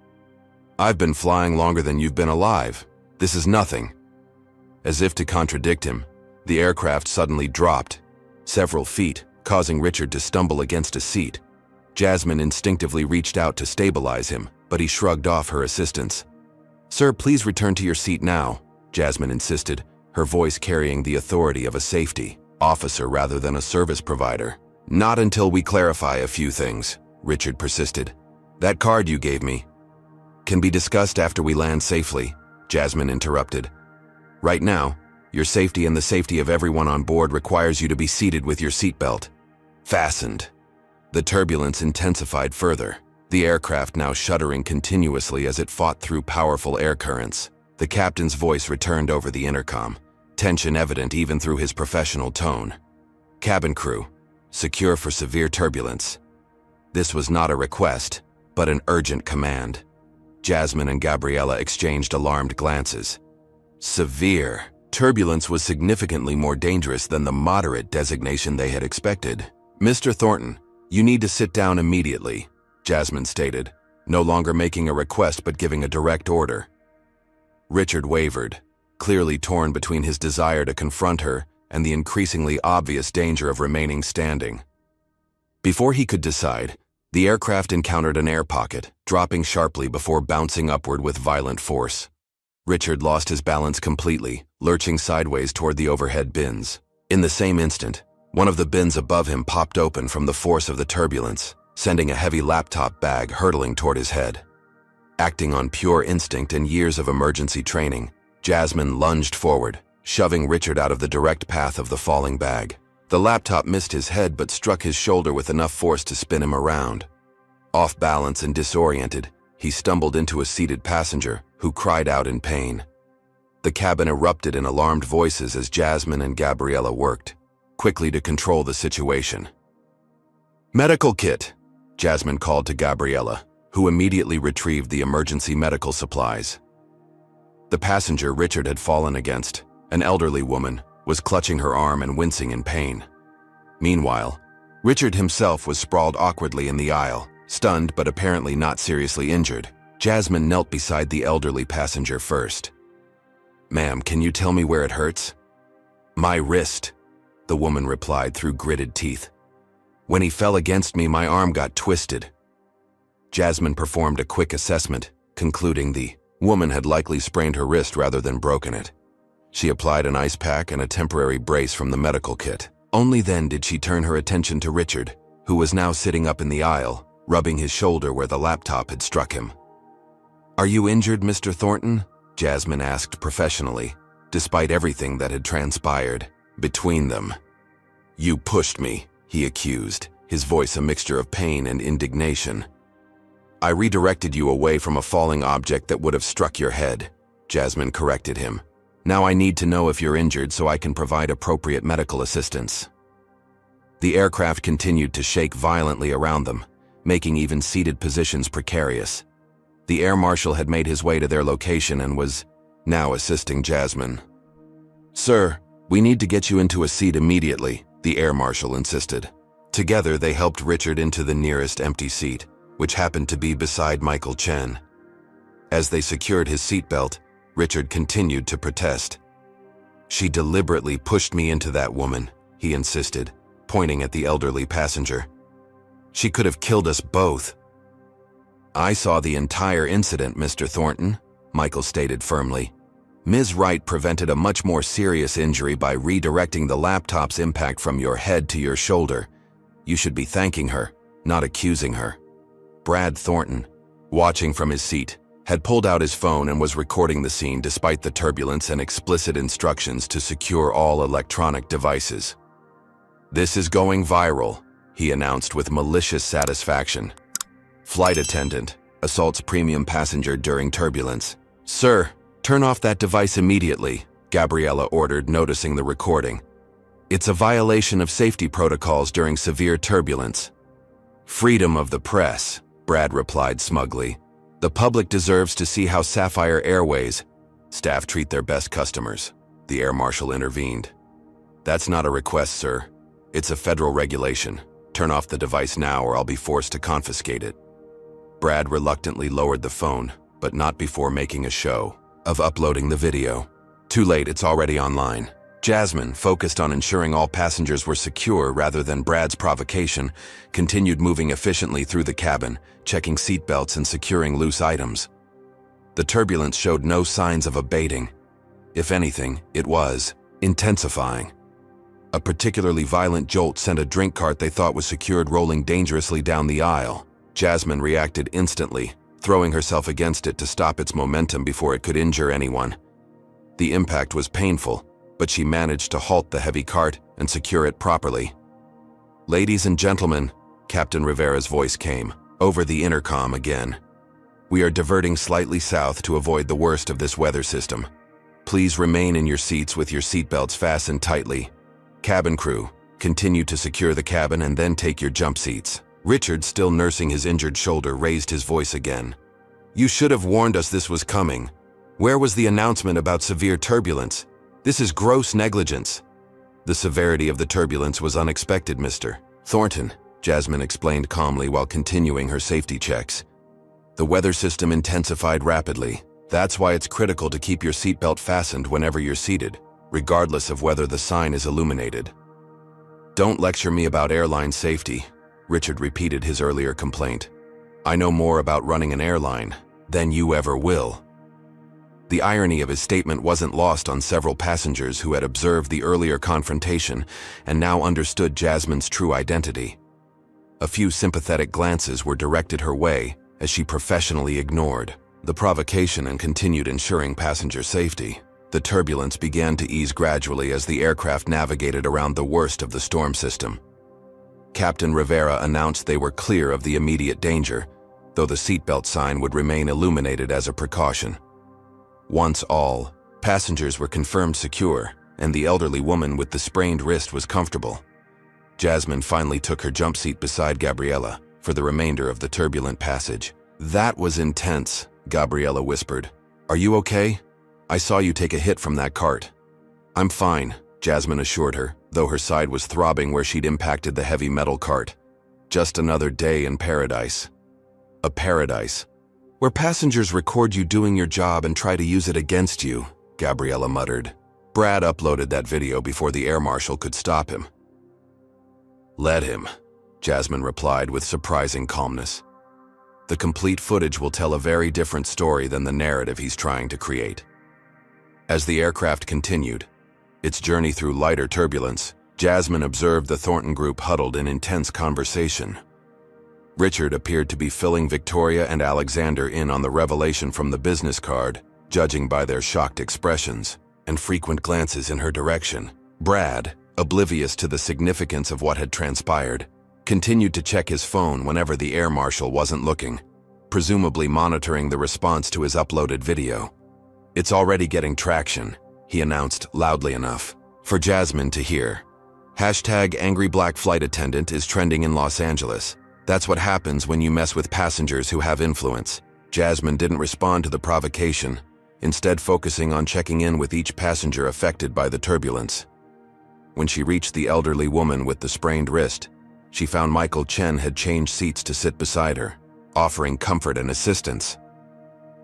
"I've been flying longer than you've been alive. This is nothing." As if to contradict him, the aircraft suddenly dropped several feet, causing Richard to stumble against a seat. Jasmine instinctively reached out to stabilize him, but he shrugged off her assistance. "Sir, please return to your seat now," Jasmine insisted, her voice carrying the authority of a safety officer rather than a service provider. "Not until we clarify a few things," Richard persisted. "That card you gave me can be discussed after we land safely," Jasmine interrupted. "Right now, your safety and the safety of everyone on board requires you to be seated with your seatbelt fastened." The turbulence intensified further, the aircraft now shuddering continuously as it fought through powerful air currents. The captain's voice returned over the intercom, tension evident even through his professional tone. "Cabin crew, secure for severe turbulence." This was not a request, but an urgent command. Jasmine and Gabriella exchanged alarmed glances. Severe turbulence was significantly more dangerous than the moderate designation they had expected. "Mr. Thornton, you need to sit down immediately," Jasmine stated, no longer making a request but giving a direct order. Richard wavered, clearly torn between his desire to confront her and the increasingly obvious danger of remaining standing. Before he could decide, the aircraft encountered an air pocket, dropping sharply before bouncing upward with violent force. Richard lost his balance completely, lurching sideways toward the overhead bins. In the same instant, one of the bins above him popped open from the force of the turbulence, sending a heavy laptop bag hurtling toward his head. Acting on pure instinct and years of emergency training, Jasmine lunged forward, shoving Richard out of the direct path of the falling bag. The laptop missed his head but struck his shoulder with enough force to spin him around. Off balance and disoriented, he stumbled into a seated passenger who cried out in pain. The cabin erupted in alarmed voices as Jasmine and Gabriella worked quickly to control the situation. "Medical kit," Jasmine called to Gabriella, who immediately retrieved the emergency medical supplies. The passenger Richard had fallen against, an elderly woman, was clutching her arm and wincing in pain. Meanwhile, Richard himself was sprawled awkwardly in the aisle, stunned but apparently not seriously injured. Jasmine knelt beside the elderly passenger first. "Ma'am, can you tell me where it hurts?" "My wrist," the woman replied through gritted teeth. "When he fell against me, my arm got twisted." Jasmine performed a quick assessment, concluding the woman had likely sprained her wrist rather than broken it. She applied an ice pack and a temporary brace from the medical kit. Only then did she turn her attention to Richard, who was now sitting up in the aisle, rubbing his shoulder where the laptop had struck him. "Are you injured, Mr. Thornton?" Jasmine asked professionally, despite everything that had transpired between them. "You pushed me," he accused, his voice a mixture of pain and indignation. "I redirected you away from a falling object that would have struck your head," Jasmine corrected him. "Now I need to know if you're injured so I can provide appropriate medical assistance." The aircraft continued to shake violently around them, making even seated positions precarious. The air marshal had made his way to their location and was now assisting Jasmine. "Sir, we need to get you into a seat immediately," the air marshal insisted. Together they helped Richard into the nearest empty seat, which happened to be beside Michael Chen. As they secured his seatbelt, Richard continued to protest. "She deliberately pushed me into that woman," he insisted, pointing at the elderly passenger. "She could have killed us both." "I saw the entire incident, Mr. Thornton," Michael stated firmly. "Ms. Wright prevented a much more serious injury by redirecting the laptop's impact from your head to your shoulder. You should be thanking her, not accusing her." Brad Thornton, watching from his seat, had pulled out his phone and was recording the scene despite the turbulence and explicit instructions to secure all electronic devices. "This is going viral," he announced with malicious satisfaction. Flight attendant assaults premium passenger during turbulence. "Sir, turn off that device immediately," Gabriella ordered, noticing the recording. "It's a violation of safety protocols during severe turbulence." "Freedom of the press," Brad replied smugly. "The public deserves to see how Sapphire Airways staff treat their best customers," the air marshal intervened. "That's not a request, sir. It's a federal regulation. Turn off the device now or I'll be forced to confiscate it." Brad reluctantly lowered the phone, but not before making a show of uploading the video. Too late, it's already online. Jasmine, focused on ensuring all passengers were secure rather than Brad's provocation, continued moving efficiently through the cabin, checking seatbelts and securing loose items. The turbulence showed no signs of abating. If anything, it was intensifying. A particularly violent jolt sent a drink cart they thought was secured rolling dangerously down the aisle. Jasmine reacted instantly, throwing herself against it to stop its momentum before it could injure anyone. The impact was painful, but she managed to halt the heavy cart and secure it properly. "Ladies and gentlemen," Captain Rivera's voice came over the intercom again. "We are diverting slightly south to avoid the worst of this weather system. Please remain in your seats with your seatbelts fastened tightly. Cabin crew, continue to secure the cabin and then take your jump seats." Richard, still nursing his injured shoulder, raised his voice again. "You should have warned us this was coming. Where was the announcement about severe turbulence? This is gross negligence." "The severity of the turbulence was unexpected, Mr. Thornton," Jasmine explained calmly while continuing her safety checks. "The weather system intensified rapidly. That's why it's critical to keep your seatbelt fastened whenever you're seated, regardless of whether the sign is illuminated." "Don't lecture me about airline safety," Richard repeated his earlier complaint. "I know more about running an airline than you ever will." The irony of his statement wasn't lost on several passengers who had observed the earlier confrontation and now understood Jasmine's true identity. A few sympathetic glances were directed her way as she professionally ignored the provocation and continued ensuring passenger safety. The turbulence began to ease gradually as the aircraft navigated around the worst of the storm system. Captain Rivera announced they were clear of the immediate danger, though the seatbelt sign would remain illuminated as a precaution. Once all passengers were confirmed secure, and the elderly woman with the sprained wrist was comfortable, Jasmine finally took her jump seat beside Gabriella for the remainder of the turbulent passage. "That was intense," Gabriella whispered. "Are you okay? I saw you take a hit from that cart." "I'm fine," Jasmine assured her, though her side was throbbing where she'd impacted the heavy metal cart. "Just another day in paradise." "A paradise where passengers record you doing your job and try to use it against you," Gabriella muttered. Brad uploaded that video before the air marshal could stop him. "Let him," Jasmine replied with surprising calmness. "The complete footage will tell a very different story than the narrative he's trying to create." As the aircraft continued its journey through lighter turbulence, Jasmine observed the Thornton group huddled in intense conversation. Richard appeared to be filling Victoria and Alexander in on the revelation from the business card, judging by their shocked expressions and frequent glances in her direction. Brad, oblivious to the significance of what had transpired, continued to check his phone whenever the air marshal wasn't looking, presumably monitoring the response to his uploaded video. "It's already getting traction," he announced loudly enough for Jasmine to hear. #AngryBlackFlightAttendant is trending in Los Angeles. That's what happens when you mess with passengers who have influence. Jasmine didn't respond to the provocation, instead focusing on checking in with each passenger affected by the turbulence. When she reached the elderly woman with the sprained wrist, she found Michael Chen had changed seats to sit beside her, offering comfort and assistance.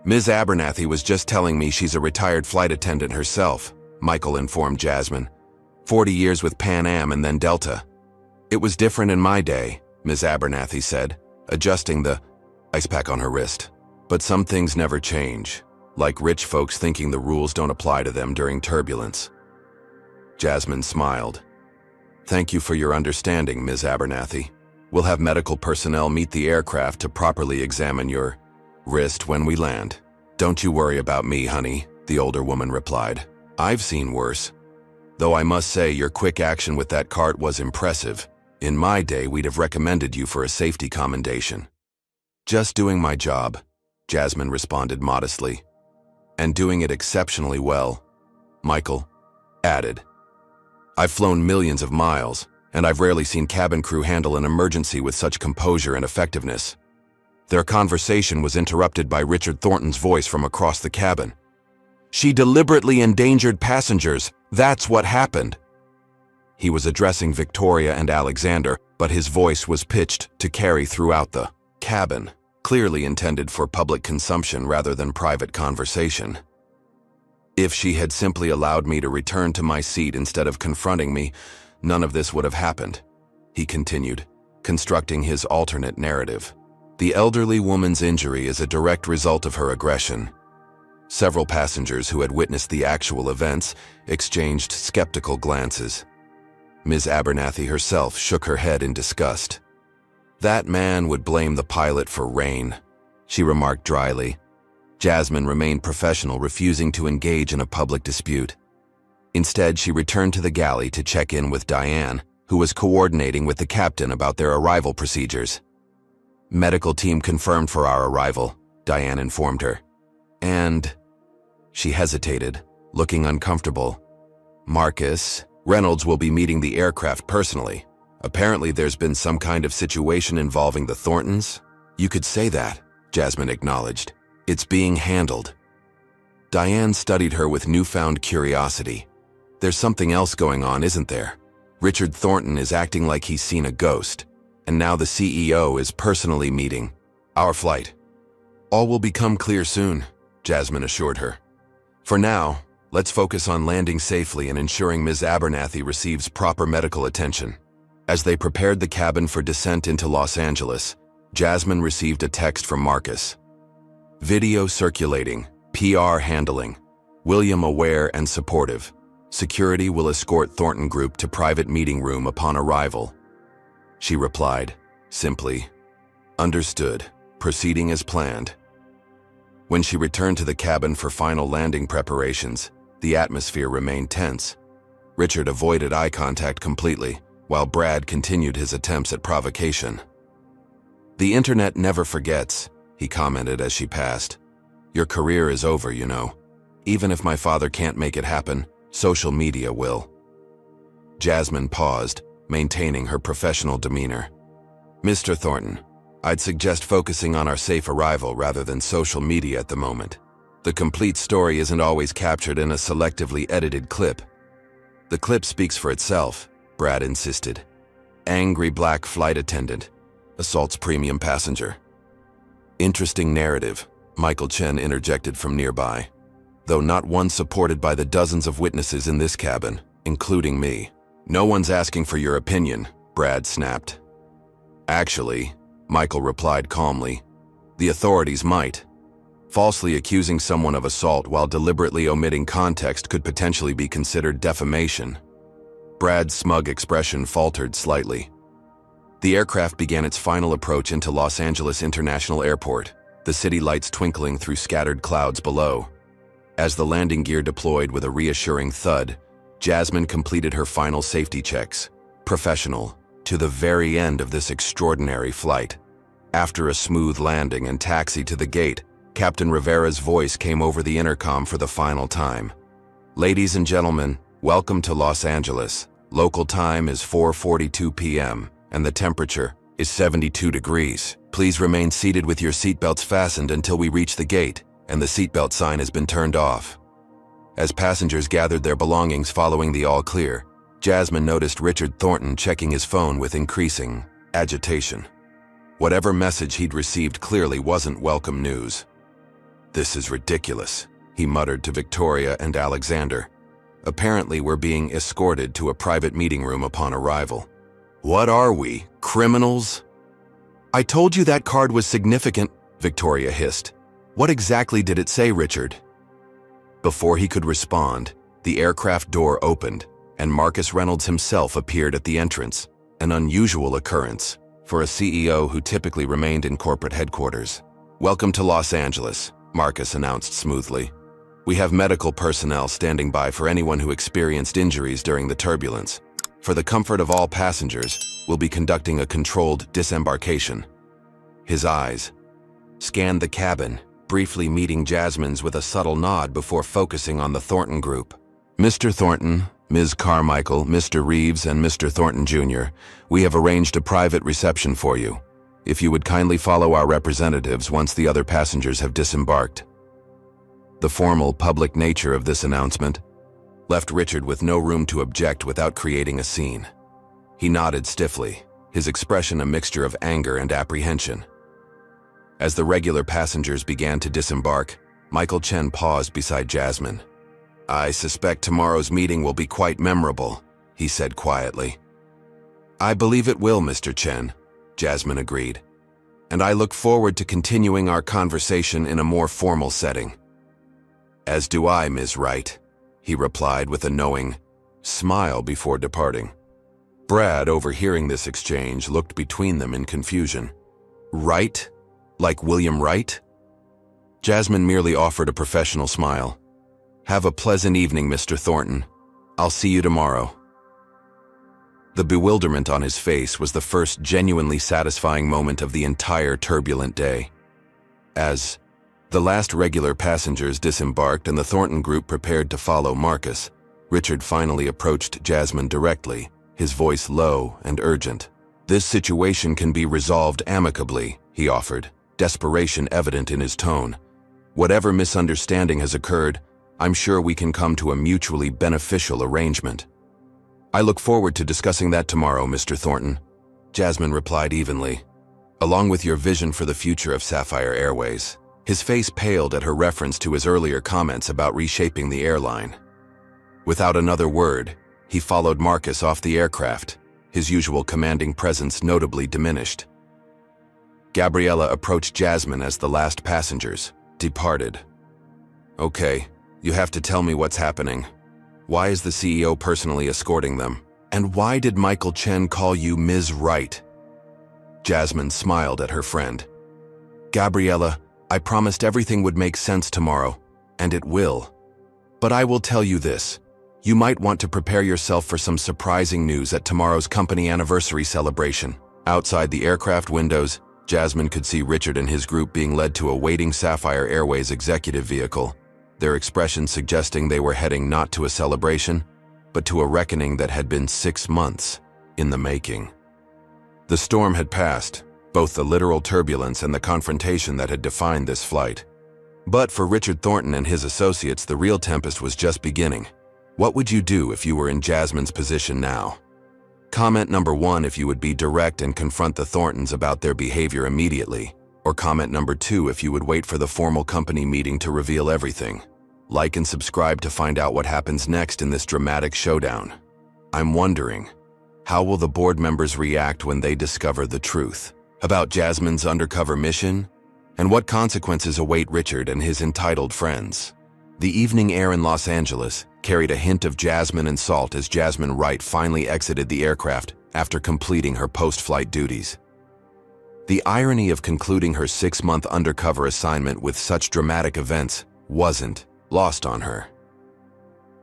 "Ms. Abernathy was just telling me she's a retired flight attendant herself," Michael informed Jasmine. 40 years with Pan Am and then Delta. "It was different in my day," Ms. Abernathy said, adjusting the ice pack on her wrist. "But some things never change, like rich folks thinking the rules don't apply to them during turbulence." Jasmine smiled. "Thank you for your understanding, Ms. Abernathy. We'll have medical personnel meet the aircraft to properly examine your wrist when we land." "Don't you worry about me, honey," the older woman replied. "I've seen worse. Though I must say your quick action with that cart was impressive. In my day, we'd have recommended you for a safety commendation." "Just doing my job," Jasmine responded modestly. "And doing it exceptionally well," Michael added. "I've flown millions of miles, and I've rarely seen cabin crew handle an emergency with such composure and effectiveness." Their conversation was interrupted by Richard Thornton's voice from across the cabin. "She deliberately endangered passengers. That's what happened." He was addressing Victoria and Alexander, but his voice was pitched to carry throughout the cabin, clearly intended for public consumption rather than private conversation. "If she had simply allowed me to return to my seat instead of confronting me, none of this would have happened," he continued, constructing his alternate narrative. "The elderly woman's injury is a direct result of her aggression." Several passengers who had witnessed the actual events exchanged skeptical glances. Ms. Abernathy herself shook her head in disgust. "That man would blame the pilot for rain," she remarked dryly. Jasmine remained professional, refusing to engage in a public dispute. Instead, she returned to the galley to check in with Diane, who was coordinating with the captain about their arrival procedures. "Medical team confirmed for our arrival," Diane informed her. "And—" she hesitated, looking uncomfortable. "Marcus Reynolds will be meeting the aircraft personally. Apparently there's been some kind of situation involving the Thorntons." "You could say that," Jasmine acknowledged. "It's being handled." Diane studied her with newfound curiosity. "There's something else going on, isn't there? Richard Thornton is acting like he's seen a ghost, and now the CEO is personally meeting our flight." "All will become clear soon," Jasmine assured her. "For now, let's focus on landing safely and ensuring Ms. Abernathy receives proper medical attention." As they prepared the cabin for descent into Los Angeles, Jasmine received a text from Marcus. "Video circulating, PR handling. William aware and supportive. Security will escort Thornton Group to private meeting room upon arrival." She replied, simply, "Understood. Proceeding as planned." When she returned to the cabin for final landing preparations, the atmosphere remained tense. Richard avoided eye contact completely, while Brad continued his attempts at provocation. "The internet never forgets," he commented as she passed. "Your career is over, you know. Even if my father can't make it happen, social media will." Jasmine paused, maintaining her professional demeanor. "Mr. Thornton, I'd suggest focusing on our safe arrival rather than social media at the moment. The complete story isn't always captured in a selectively edited clip." "The clip speaks for itself," Brad insisted. "Angry black flight attendant assaults premium passenger." "Interesting narrative," Michael Chen interjected from nearby. "Though not one supported by the dozens of witnesses in this cabin, including me." "No one's asking for your opinion," Brad snapped. "Actually," Michael replied calmly, "the authorities might. Falsely accusing someone of assault while deliberately omitting context could potentially be considered defamation." Brad's smug expression faltered slightly. The aircraft began its final approach into Los Angeles International Airport, the city lights twinkling through scattered clouds below. As the landing gear deployed with a reassuring thud, Jasmine completed her final safety checks, professional, to the very end of this extraordinary flight. After a smooth landing and taxi to the gate, Captain Rivera's voice came over the intercom for the final time. "Ladies and gentlemen, welcome to Los Angeles. Local time is 4:42 p.m., and the temperature is 72 degrees. Please remain seated with your seatbelts fastened until we reach the gate, and the seatbelt sign has been turned off." As passengers gathered their belongings following the all clear, Jasmine noticed Richard Thornton checking his phone with increasing agitation. Whatever message he'd received clearly wasn't welcome news. "This is ridiculous," he muttered to Victoria and Alexander. "Apparently we're being escorted to a private meeting room upon arrival. What are we, criminals?" "I told you that card was significant," Victoria hissed. "What exactly did it say, Richard?" Before he could respond, the aircraft door opened, and Marcus Reynolds himself appeared at the entrance, an unusual occurrence for a CEO who typically remained in corporate headquarters. "Welcome to Los Angeles. Marcus announced smoothly. "We have medical personnel standing by for anyone who experienced injuries during the turbulence. For the comfort of all passengers, we'll be conducting a controlled disembarkation." His eyes scanned the cabin, briefly meeting Jasmine's with a subtle nod before focusing on the Thornton group. "Mr. Thornton, Ms. Carmichael, Mr. Reeves, and Mr. Thornton Jr., we have arranged a private reception for you. If you would kindly follow our representatives once the other passengers have disembarked." The formal, public nature of this announcement left Richard with no room to object without creating a scene. He nodded stiffly, his expression a mixture of anger and apprehension. As the regular passengers began to disembark, Michael Chen paused beside Jasmine. "I suspect tomorrow's meeting will be quite memorable," he said quietly. "I believe it will, Mr. Chen," Jasmine agreed. "And I look forward to continuing our conversation in a more formal setting." "As do I, Ms. Wright," he replied with a knowing smile before departing. Brad, overhearing this exchange, looked between them in confusion. "Wright? Like William Wright?" Jasmine merely offered a professional smile. "Have a pleasant evening, Mr. Thornton. I'll see you tomorrow." The bewilderment on his face was the first genuinely satisfying moment of the entire turbulent day. As the last regular passengers disembarked and the Thornton group prepared to follow Marcus, Richard finally approached Jasmine directly, his voice low and urgent. "This situation can be resolved amicably," he offered, desperation evident in his tone. "Whatever misunderstanding has occurred, I'm sure we can come to a mutually beneficial arrangement." "I look forward to discussing that tomorrow, Mr. Thornton," Jasmine replied evenly, "along with your vision for the future of Sapphire Airways." His face paled at her reference to his earlier comments about reshaping the airline. Without another word, he followed Marcus off the aircraft, his usual commanding presence notably diminished. Gabriella approached Jasmine as the last passengers departed. "Okay, you have to tell me what's happening. Why is the CEO personally escorting them? And why did Michael Chen call you Ms. Wright?" Jasmine smiled at her friend. "Gabriella, I promised everything would make sense tomorrow, and it will. But I will tell you this. You might want to prepare yourself for some surprising news at tomorrow's company anniversary celebration." Outside the aircraft windows, Jasmine could see Richard and his group being led to a waiting Sapphire Airways executive vehicle, their expressions suggesting they were heading not to a celebration, but to a reckoning that had been 6 months in the making. The storm had passed, both the literal turbulence and the confrontation that had defined this flight. But for Richard Thornton and his associates, the real tempest was just beginning. What would you do if you were in Jasmine's position now? Comment number 1 if you would be direct and confront the Thorntons about their behavior immediately, or comment number 2 if you would wait for the formal company meeting to reveal everything. Like and subscribe to find out what happens next in this dramatic showdown. I'm wondering, how will the board members react when they discover the truth about Jasmine's undercover mission? And what consequences await Richard and his entitled friends? The evening air in Los Angeles carried a hint of jasmine and salt as Jasmine Wright finally exited the aircraft after completing her post-flight duties. The irony of concluding her 6-month undercover assignment with such dramatic events wasn't lost on her.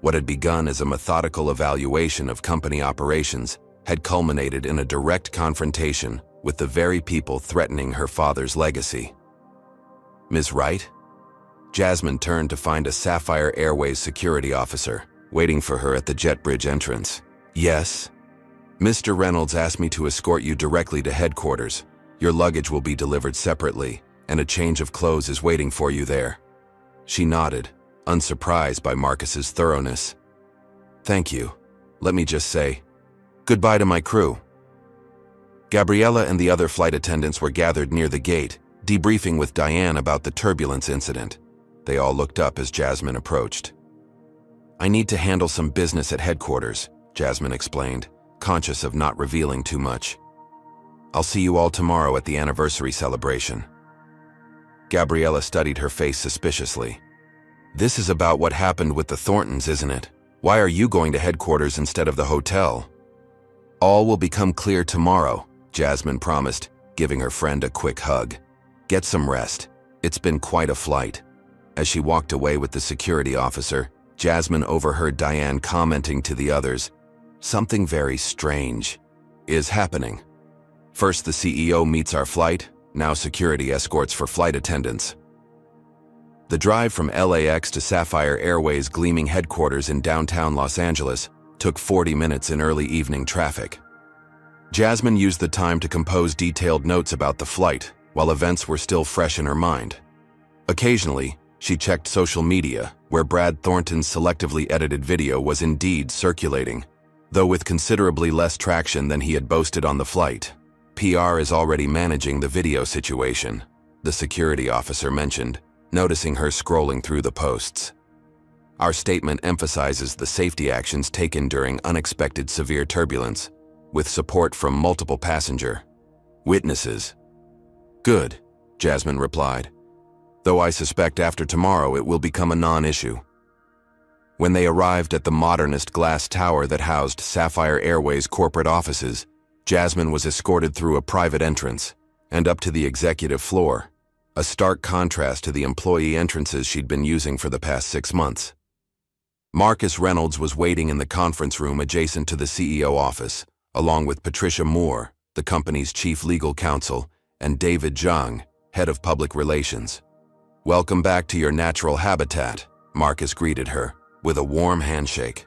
What had begun as a methodical evaluation of company operations had culminated in a direct confrontation with the very people threatening her father's legacy. "Ms. Wright?" Jasmine turned to find a Sapphire Airways security officer waiting for her at the jet bridge entrance. "Yes?" "Mr. Reynolds asked me to escort you directly to headquarters. Your luggage will be delivered separately, and a change of clothes is waiting for you there." She nodded, unsurprised by Marcus's thoroughness. "Thank you. Let me just say goodbye to my crew." Gabriella and the other flight attendants were gathered near the gate, debriefing with Diane about the turbulence incident. They all looked up as Jasmine approached. "I need to handle some business at headquarters," Jasmine explained, conscious of not revealing too much. "I'll see you all tomorrow at the anniversary celebration." Gabriella studied her face suspiciously. "This is about what happened with the Thorntons, isn't it? Why are you going to headquarters instead of the hotel?" "All will become clear tomorrow," Jasmine promised, giving her friend a quick hug. "Get some rest. It's been quite a flight." As she walked away with the security officer, Jasmine overheard Diane commenting to the others, "Something very strange is happening. First the CEO meets our flight, now security escorts for flight attendants." The drive from LAX to Sapphire Airways' gleaming headquarters in downtown Los Angeles took 40 minutes in early evening traffic. Jasmine used the time to compose detailed notes about the flight, while events were still fresh in her mind. Occasionally, she checked social media, where Brad Thornton's selectively edited video was indeed circulating, though with considerably less traction than he had boasted on the flight. "PR is already managing the video situation," the security officer mentioned, noticing her scrolling through the posts. "Our statement emphasizes the safety actions taken during unexpected severe turbulence, with support from multiple passenger witnesses." "Good," Jasmine replied, "though I suspect after tomorrow it will become a non-issue." When they arrived at the modernist glass tower that housed Sapphire Airways' corporate offices, Jasmine was escorted through a private entrance and up to the executive floor, a stark contrast to the employee entrances she'd been using for the past 6 months. Marcus Reynolds was waiting in the conference room adjacent to the CEO office, along with Patricia Moore, the company's chief legal counsel, and David Zhang, head of public relations. "Welcome back to your natural habitat," Marcus greeted her, with a warm handshake.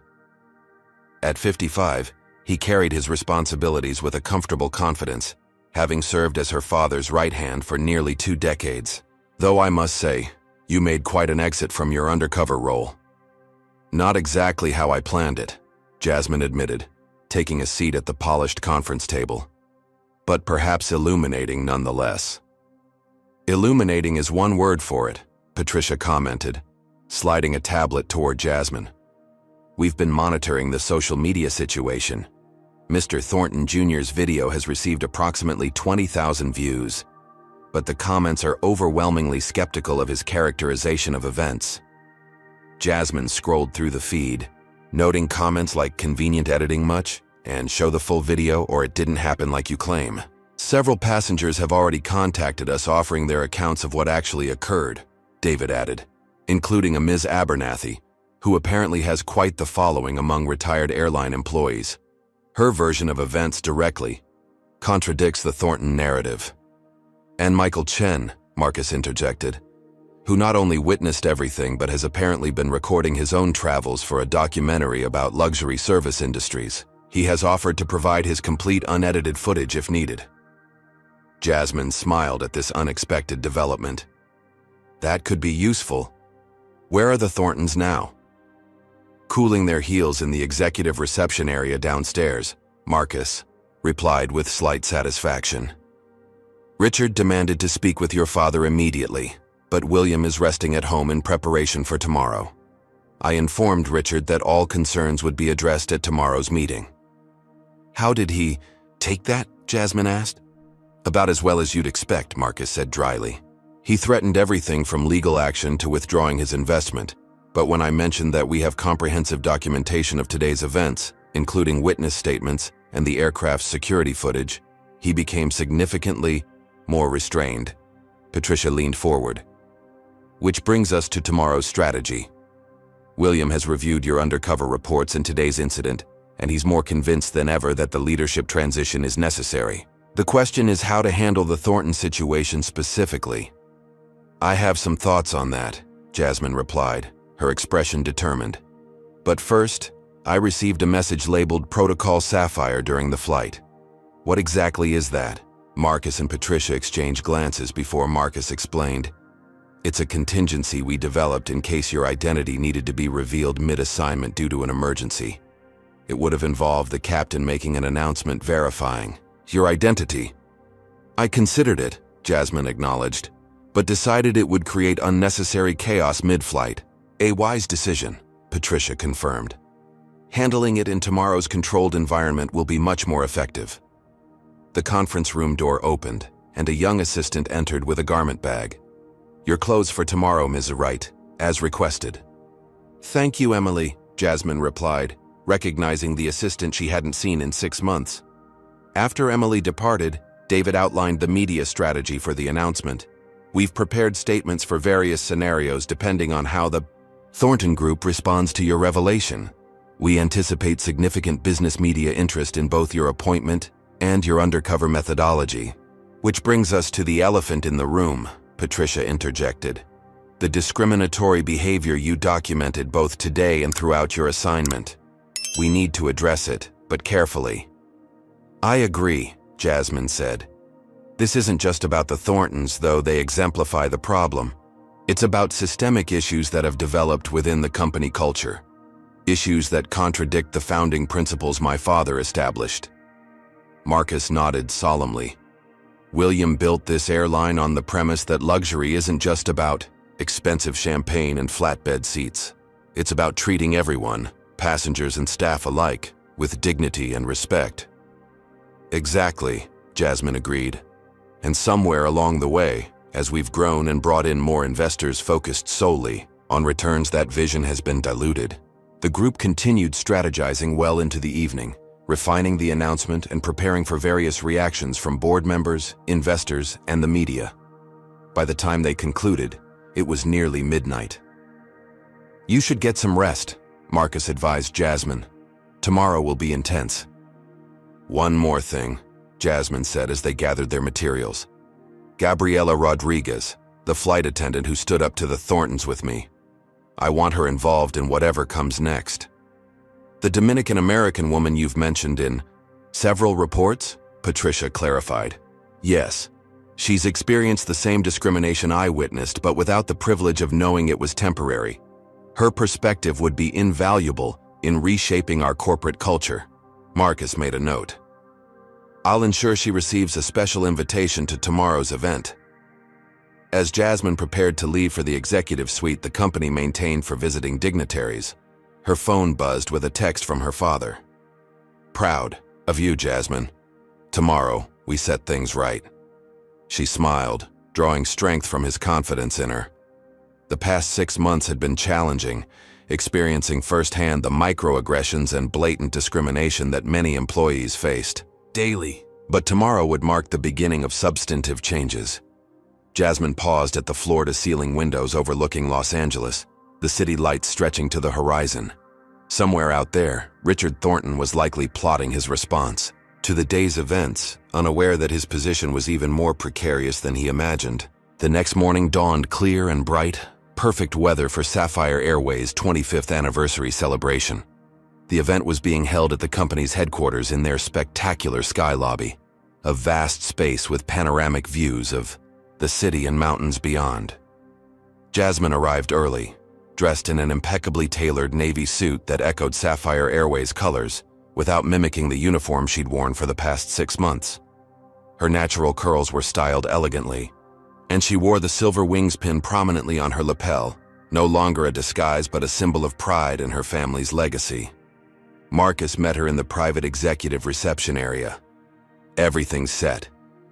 At 55, he carried his responsibilities with a comfortable confidence, having served as her father's right hand for nearly 2 decades. "Though I must say, you made quite an exit from your undercover role." "Not exactly how I planned it," Jasmine admitted, taking a seat at the polished conference table. "But perhaps illuminating nonetheless." "Illuminating is one word for it," Patricia commented, sliding a tablet toward Jasmine. "We've been monitoring the social media situation. Mr. Thornton Jr.'s video has received approximately 20,000 views, but the comments are overwhelmingly skeptical of his characterization of events." Jasmine scrolled through the feed, noting comments like "convenient editing much?" and "show the full video or it didn't happen like you claim." "Several passengers have already contacted us offering their accounts of what actually occurred," David added, including a Ms. Abernathy, who apparently has quite the following among retired airline employees. Her version of events directly contradicts the Thornton narrative. "And Michael Chen," Marcus interjected, "who not only witnessed everything but has apparently been recording his own travels for a documentary about luxury service industries. He has offered to provide his complete unedited footage if needed." Jasmine smiled at this unexpected development. "That could be useful. Where are the Thorntons now?" "Cooling their heels in the executive reception area downstairs," Marcus replied with slight satisfaction. "Richard demanded to speak with your father immediately, but William is resting at home in preparation for tomorrow. I informed Richard that all concerns would be addressed at tomorrow's meeting." "How did he take that?" Jasmine asked. "About as well as you'd expect," Marcus said dryly. "He threatened everything from legal action to withdrawing his investment, but when I mentioned that we have comprehensive documentation of today's events, including witness statements and the aircraft's security footage, he became significantly more restrained." Patricia leaned forward. "Which brings us to tomorrow's strategy. William has reviewed your undercover reports in today's incident, and he's more convinced than ever that the leadership transition is necessary. The question is how to handle the Thornton situation specifically." "I have some thoughts on that," Jasmine replied, her expression determined. "But first, I received a message labeled Protocol Sapphire during the flight. What exactly is that?" Marcus and Patricia exchanged glances before Marcus explained. "It's a contingency we developed in case your identity needed to be revealed mid-assignment due to an emergency. It would have involved the captain making an announcement verifying your identity." "I considered it," Jasmine acknowledged, "but decided it would create unnecessary chaos mid-flight." "A wise decision," Patricia confirmed. "Handling it in tomorrow's controlled environment will be much more effective." The conference room door opened, and a young assistant entered with a garment bag. "Your clothes for tomorrow, Ms. Wright, as requested." "Thank you, Emily," Jasmine replied, recognizing the assistant she hadn't seen in 6 months. After Emily departed, David outlined the media strategy for the announcement, We've prepared statements for various scenarios depending on how the Thornton Group responds to your revelation. We anticipate significant business media interest in both your appointment and your undercover methodology. Which brings us to the elephant in the room, Patricia interjected. The discriminatory behavior you documented both today and throughout your assignment. We need to address it, but carefully. I agree, Jasmine said. This isn't just about the Thorntons, though they exemplify the problem. It's about systemic issues that have developed within the company culture. Issues that contradict the founding principles my father established. Marcus nodded solemnly. William built this airline on the premise that luxury isn't just about expensive champagne and flatbed seats. It's about treating everyone, passengers and staff alike, with dignity and respect. Exactly, Jasmine agreed. And somewhere along the way, as we've grown and brought in more investors focused solely on returns, that vision has been diluted. The group continued strategizing well into the evening, refining the announcement and preparing for various reactions from board members, investors, and the media. By the time they concluded, it was nearly midnight. You should get some rest, Marcus advised Jasmine. Tomorrow will be intense. One more thing, Jasmine said as they gathered their materials. Gabriela Rodriguez, the flight attendant who stood up to the Thorntons with me. I want her involved in whatever comes next. The Dominican-American woman you've mentioned in several reports? Patricia clarified. Yes. She's experienced the same discrimination I witnessed, but without the privilege of knowing it was temporary. Her perspective would be invaluable in reshaping our corporate culture. Marcus made a note. I'll ensure she receives a special invitation to tomorrow's event. As Jasmine prepared to leave for the executive suite the company maintained for visiting dignitaries, her phone buzzed with a text from her father. Proud of you, Jasmine. Tomorrow, we set things right. She smiled, drawing strength from his confidence in her. The past 6 months had been challenging, experiencing firsthand the microaggressions and blatant discrimination that many employees faced daily. But tomorrow would mark the beginning of substantive changes. Jasmine paused at the floor-to-ceiling windows overlooking Los Angeles, the city lights stretching to the horizon. Somewhere out there, Richard Thornton was likely plotting his response to the day's events, unaware that his position was even more precarious than he imagined. The next morning dawned clear and bright, perfect weather for Sapphire Airways' 25th anniversary celebration. The event was being held at the company's headquarters in their spectacular sky lobby, a vast space with panoramic views of the city and mountains beyond. Jasmine arrived early, dressed in an impeccably tailored navy suit that echoed Sapphire Airways' colors, without mimicking the uniform she'd worn for the past 6 months. Her natural curls were styled elegantly, and she wore the silver wings pin prominently on her lapel, no longer a disguise but a symbol of pride in her family's legacy. Marcus met her in the private executive reception area. Everything's set.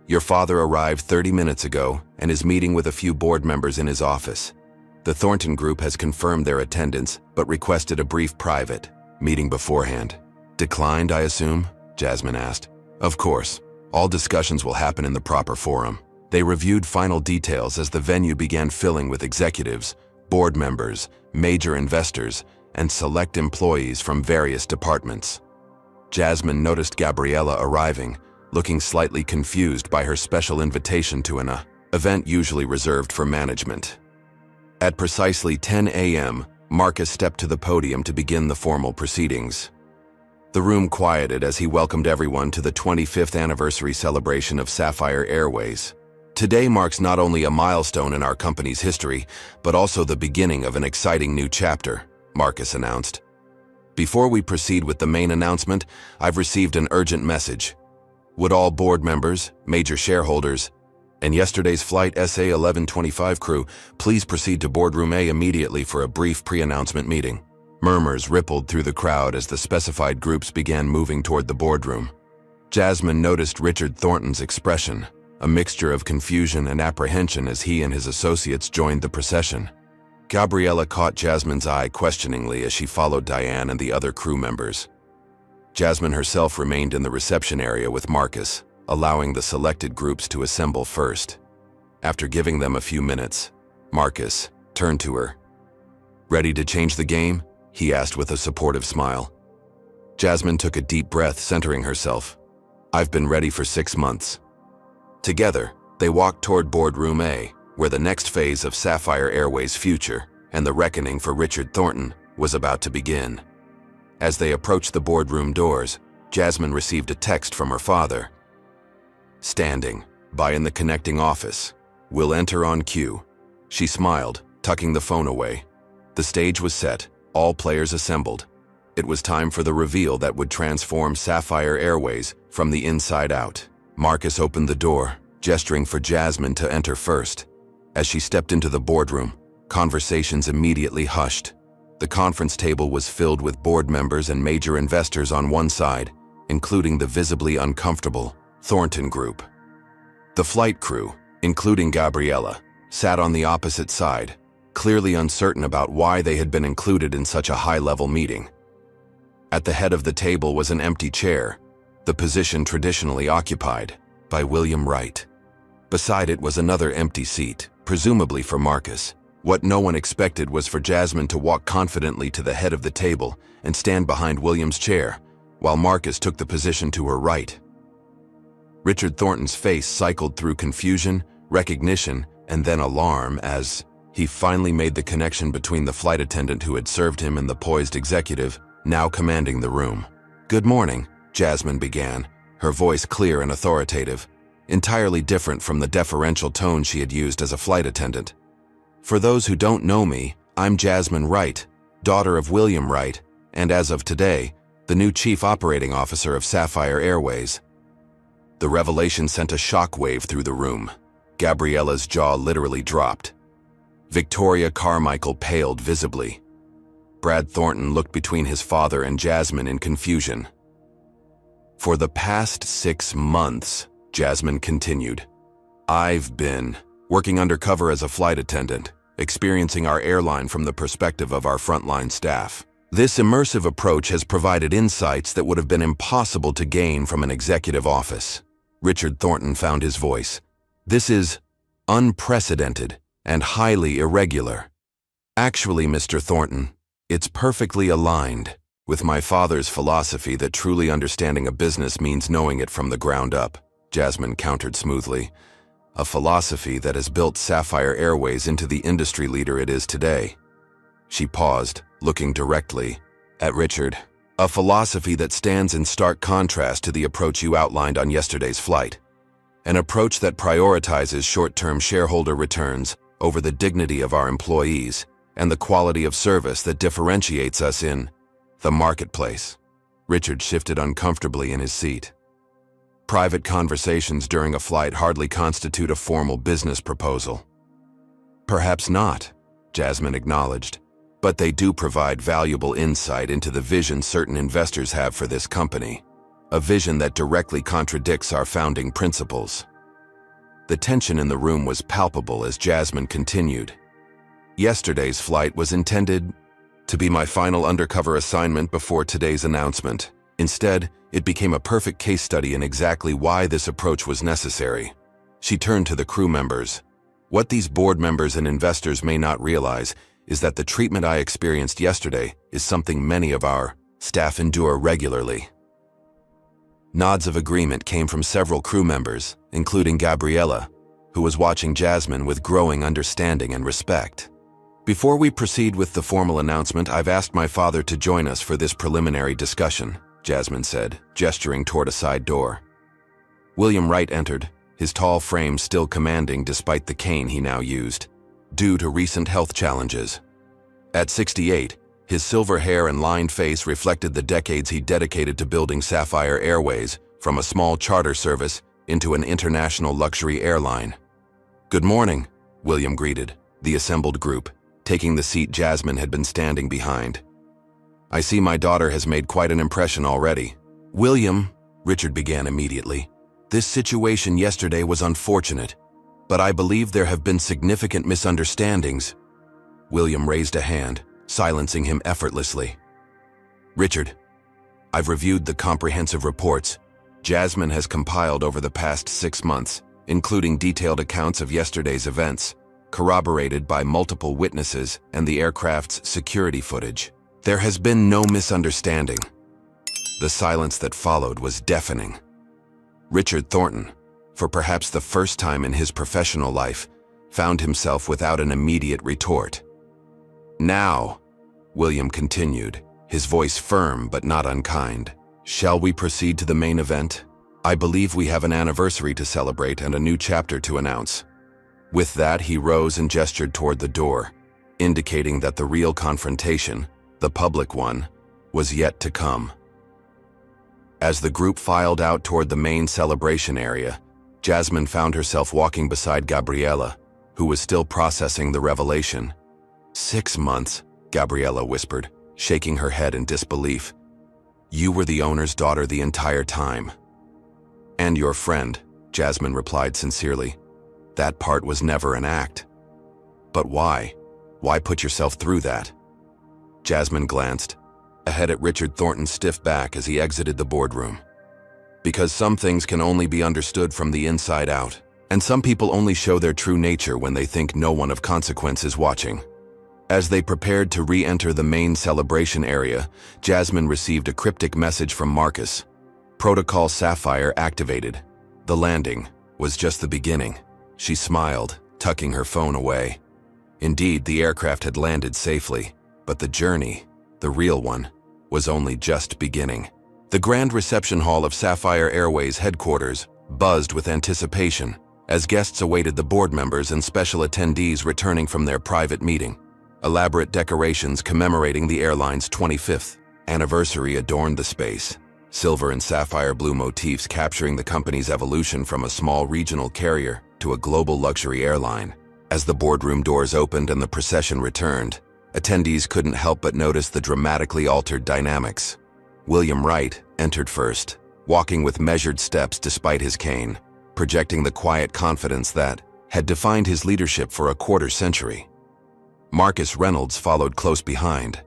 Your father arrived 30 minutes ago and is meeting with a few board members in his office. The Thornton Group has confirmed their attendance but requested a brief private meeting beforehand. Declined, I assume? Jasmine asked. Of course. All discussions will happen in the proper forum. They reviewed final details as the venue began filling with executives, board members, major investors, and select employees from various departments. Jasmine noticed Gabriela arriving, looking slightly confused by her special invitation to an event usually reserved for management. At precisely 10 a.m., Marcus stepped to the podium to begin the formal proceedings. The room quieted as he welcomed everyone to the 25th anniversary celebration of Sapphire Airways. Today marks not only a milestone in our company's history, but also the beginning of an exciting new chapter, Marcus announced. Before we proceed with the main announcement, I've received an urgent message. Would all board members, major shareholders, and yesterday's Flight SA-1125 crew please proceed to Boardroom A immediately for a brief pre-announcement meeting? Murmurs rippled through the crowd as the specified groups began moving toward the boardroom. Jasmine noticed Richard Thornton's expression, a mixture of confusion and apprehension as he and his associates joined the procession. Gabriela caught Jasmine's eye questioningly as she followed Diane and the other crew members. Jasmine herself remained in the reception area with Marcus, allowing the selected groups to assemble first. After giving them a few minutes, Marcus turned to her. "Ready to change the game?" he asked with a supportive smile. Jasmine took a deep breath, centering herself. "I've been ready for 6 months." Together, they walked toward Boardroom A, where the next phase of Sapphire Airways' future and the reckoning for Richard Thornton was about to begin. As they approached the boardroom doors, Jasmine received a text from her father. "Standing by in the connecting office. Will enter on cue." She smiled, tucking the phone away. The stage was set, all players assembled. It was time for the reveal that would transform Sapphire Airways from the inside out. Marcus opened the door, gesturing for Jasmine to enter first. As she stepped into the boardroom, conversations immediately hushed. The conference table was filled with board members and major investors on one side, including the visibly uncomfortable Thornton Group. The flight crew, including Gabriella, sat on the opposite side, clearly uncertain about why they had been included in such a high-level meeting. At the head of the table was an empty chair, the position traditionally occupied by William Wright. Beside it was another empty seat, presumably for Marcus. What no one expected was for Jasmine to walk confidently to the head of the table and stand behind William's chair, while Marcus took the position to her right. Richard Thornton's face cycled through confusion, recognition, and then alarm as he finally made the connection between the flight attendant who had served him and the poised executive, now commanding the room. "Good morning," Jasmine began, her voice clear and authoritative, entirely different from the deferential tone she had used as a flight attendant. "For those who don't know me, I'm Jasmine Wright, daughter of William Wright, and as of today, the new Chief Operating Officer of Sapphire Airways." The revelation sent a shockwave through the room. Gabriella's jaw literally dropped. Victoria Carmichael paled visibly. Brad Thornton looked between his father and Jasmine in confusion. "For the past 6 months," Jasmine continued, "I've been working undercover as a flight attendant, experiencing our airline from the perspective of our frontline staff. This immersive approach has provided insights that would have been impossible to gain from an executive office." Richard Thornton found his voice. "This is unprecedented and highly irregular. Actually, Mr. Thornton, it's perfectly aligned with my father's philosophy that truly understanding a business means knowing it from the ground up," Jasmine countered smoothly. "A philosophy that has built Sapphire Airways into the industry leader it is today." She paused, looking directly at Richard. "A philosophy that stands in stark contrast to the approach you outlined on yesterday's flight. An approach that prioritizes short-term shareholder returns over the dignity of our employees and the quality of service that differentiates us in the marketplace." Richard shifted uncomfortably in his seat. "Private conversations during a flight hardly constitute a formal business proposal." "Perhaps not," Jasmine acknowledged, "but they do provide valuable insight into the vision certain investors have for this company, a vision that directly contradicts our founding principles." The tension in the room was palpable as Jasmine continued. "Yesterday's flight was intended to be my final undercover assignment before today's announcement. Instead, it became a perfect case study in exactly why this approach was necessary." She turned to the crew members. "What these board members and investors may not realize is that the treatment I experienced yesterday is something many of our staff endure regularly." Nods of agreement came from several crew members, including Gabriella, who was watching Jasmine with growing understanding and respect. "Before we proceed with the formal announcement, I've asked my father to join us for this preliminary discussion," Jasmine said, gesturing toward a side door. William Wright entered, his tall frame still commanding despite the cane he now used, due to recent health challenges. At 68, his silver hair and lined face reflected the decades he dedicated to building Sapphire Airways from a small charter service into an international luxury airline. "Good morning," William greeted the assembled group, taking the seat Jasmine had been standing behind. "I see my daughter has made quite an impression already." "William," Richard began immediately, "this situation yesterday was unfortunate, but I believe there have been significant misunderstandings." William raised a hand, silencing him effortlessly. "Richard, I've reviewed the comprehensive reports Jasmine has compiled over the past 6 months, including detailed accounts of yesterday's events, corroborated by multiple witnesses and the aircraft's security footage. There has been no misunderstanding. The silence that followed was deafening. Richard Thornton, for perhaps the first time in his professional life, found himself without an immediate retort. "Now," William continued, his voice firm but not unkind, "shall we proceed to the main event? I believe we have an anniversary to celebrate and a new chapter to announce." With that, he rose and gestured toward the door, indicating that the real confrontation, the public one, was yet to come. As the group filed out toward the main celebration area, Jasmine found herself walking beside Gabriella, who was still processing the revelation. 6 months, Gabriella whispered, shaking her head in disbelief. "You were the owner's daughter the entire time." "And your friend," Jasmine replied sincerely. "That part was never an act." "But why? Why put yourself through that?" Jasmine glanced ahead at Richard Thornton's stiff back as he exited the boardroom. "Because some things can only be understood from the inside out, and some people only show their true nature when they think no one of consequence is watching." As they prepared to re-enter the main celebration area, Jasmine received a cryptic message from Marcus. Protocol Sapphire activated. The landing was just the beginning. She smiled, tucking her phone away. Indeed, the aircraft had landed safely, but the journey, the real one, was only just beginning. The grand reception hall of Sapphire Airways headquarters buzzed with anticipation as guests awaited the board members and special attendees returning from their private meeting. Elaborate decorations commemorating the airline's 25th anniversary adorned the space, silver and sapphire blue motifs capturing the company's evolution from a small regional carrier to a global luxury airline. As the boardroom doors opened and the procession returned, attendees couldn't help but notice the dramatically altered dynamics. William Wright entered first, walking with measured steps despite his cane, projecting the quiet confidence that had defined his leadership for a quarter-century. Marcus Reynolds followed close behind,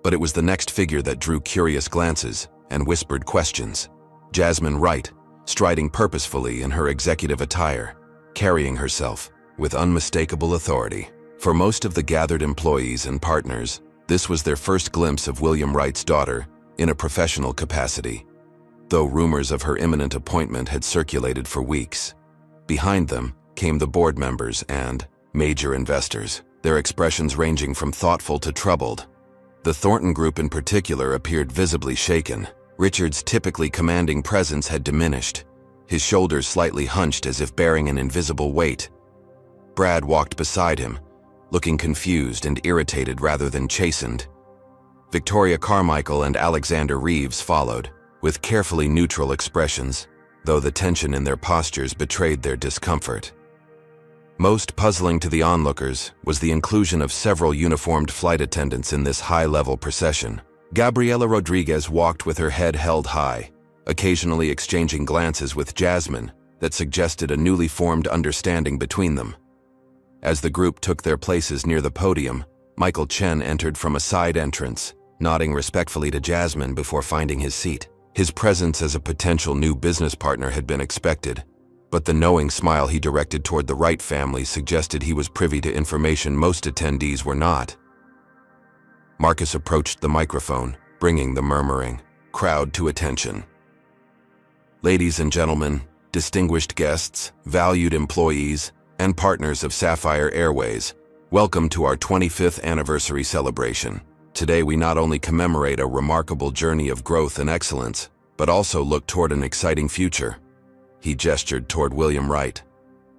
but it was the next figure that drew curious glances and whispered questions. Jasmine Wright, striding purposefully in her executive attire, carrying herself with unmistakable authority. For most of the gathered employees and partners, this was their first glimpse of William Wright's daughter in a professional capacity, though rumors of her imminent appointment had circulated for weeks. Behind them came the board members and major investors, their expressions ranging from thoughtful to troubled. The Thornton Group in particular appeared visibly shaken. Richard's typically commanding presence had diminished, his shoulders slightly hunched as if bearing an invisible weight. Brad walked beside him, looking confused and irritated rather than chastened. Victoria Carmichael and Alexander Reeves followed, with carefully neutral expressions, though the tension in their postures betrayed their discomfort. Most puzzling to the onlookers was the inclusion of several uniformed flight attendants in this high-level procession. Gabriela Rodriguez walked with her head held high, occasionally exchanging glances with Jasmine that suggested a newly formed understanding between them. As the group took their places near the podium, Michael Chen entered from a side entrance, nodding respectfully to Jasmine before finding his seat. His presence as a potential new business partner had been expected, but the knowing smile he directed toward the Wright family suggested he was privy to information most attendees were not. Marcus approached the microphone, bringing the murmuring crowd to attention. "Ladies and gentlemen, distinguished guests, valued employees, and partners of Sapphire Airways, welcome to our 25th anniversary celebration. Today we not only commemorate a remarkable journey of growth and excellence, but also look toward an exciting future." He gestured toward William Wright.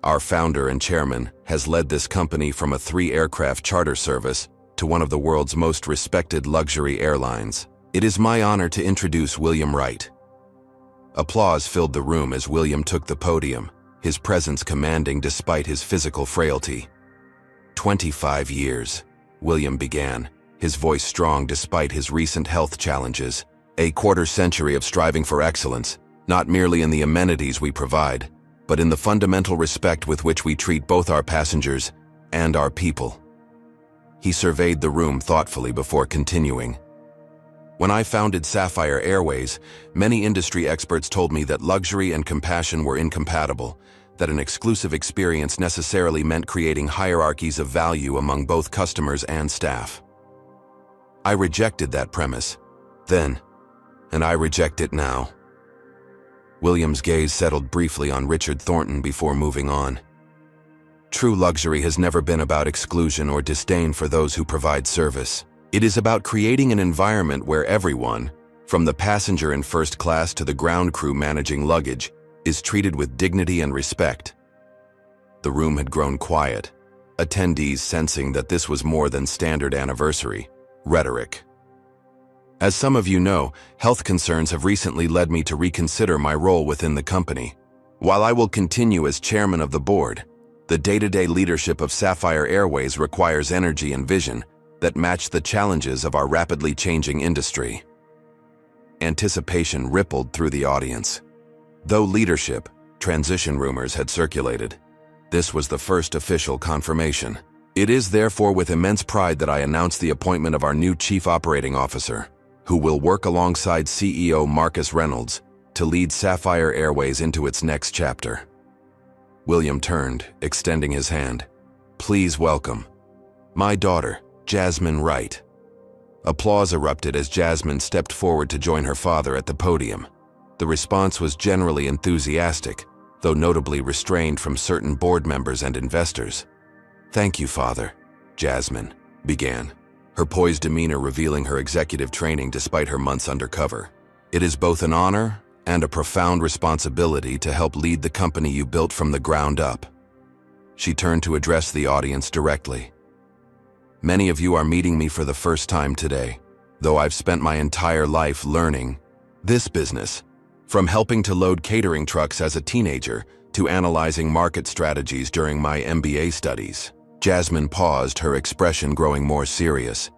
"Our founder and chairman has led this company from a 3-aircraft charter service to one of the world's most respected luxury airlines. It is my honor to introduce William Wright." Applause filled the room as William took the podium, his presence commanding despite his physical frailty. 25 years, William began, his voice strong despite his recent health challenges. A quarter-century of striving for excellence, not merely in the amenities we provide, but in the fundamental respect with which we treat both our passengers and our people. He surveyed the room thoughtfully before continuing. "When I founded Sapphire Airways, many industry experts told me that luxury and compassion were incompatible, that an exclusive experience necessarily meant creating hierarchies of value among both customers and staff. I rejected that premise then, and I reject it now. William's gaze settled briefly on Richard Thornton before moving on. True luxury has never been about exclusion or disdain for those who provide service. It is about creating an environment where everyone, from the passenger in first class to the ground crew managing luggage, is treated with dignity and respect. The room had grown quiet, attendees sensing that this was more than standard anniversary rhetoric. As some of you know, health concerns have recently led me to reconsider my role within the company. While I will continue as chairman of the board, the day-to-day leadership of Sapphire Airways requires energy and vision that match the challenges of our rapidly changing industry. Anticipation rippled through the audience. Though leadership, transition rumors had circulated, this was the first official confirmation. It is therefore with immense pride that I announce the appointment of our new Chief Operating Officer, who will work alongside CEO Marcus Reynolds to lead Sapphire Airways into its next chapter. William turned, extending his hand. Please welcome my daughter, Jasmine Wright. Applause erupted as Jasmine stepped forward to join her father at the podium. The response was generally enthusiastic, though notably restrained from certain board members and investors. Thank you, Father, Jasmine began, her poised demeanor revealing her executive training despite her months undercover. It is both an honor and a profound responsibility to help lead the company you built from the ground up. She turned to address the audience directly. Many of you are meeting me for the first time today, though I've spent my entire life learning this business, from helping to load catering trucks as a teenager to analyzing market strategies during my MBA studies. Jasmine paused, her expression growing more serious.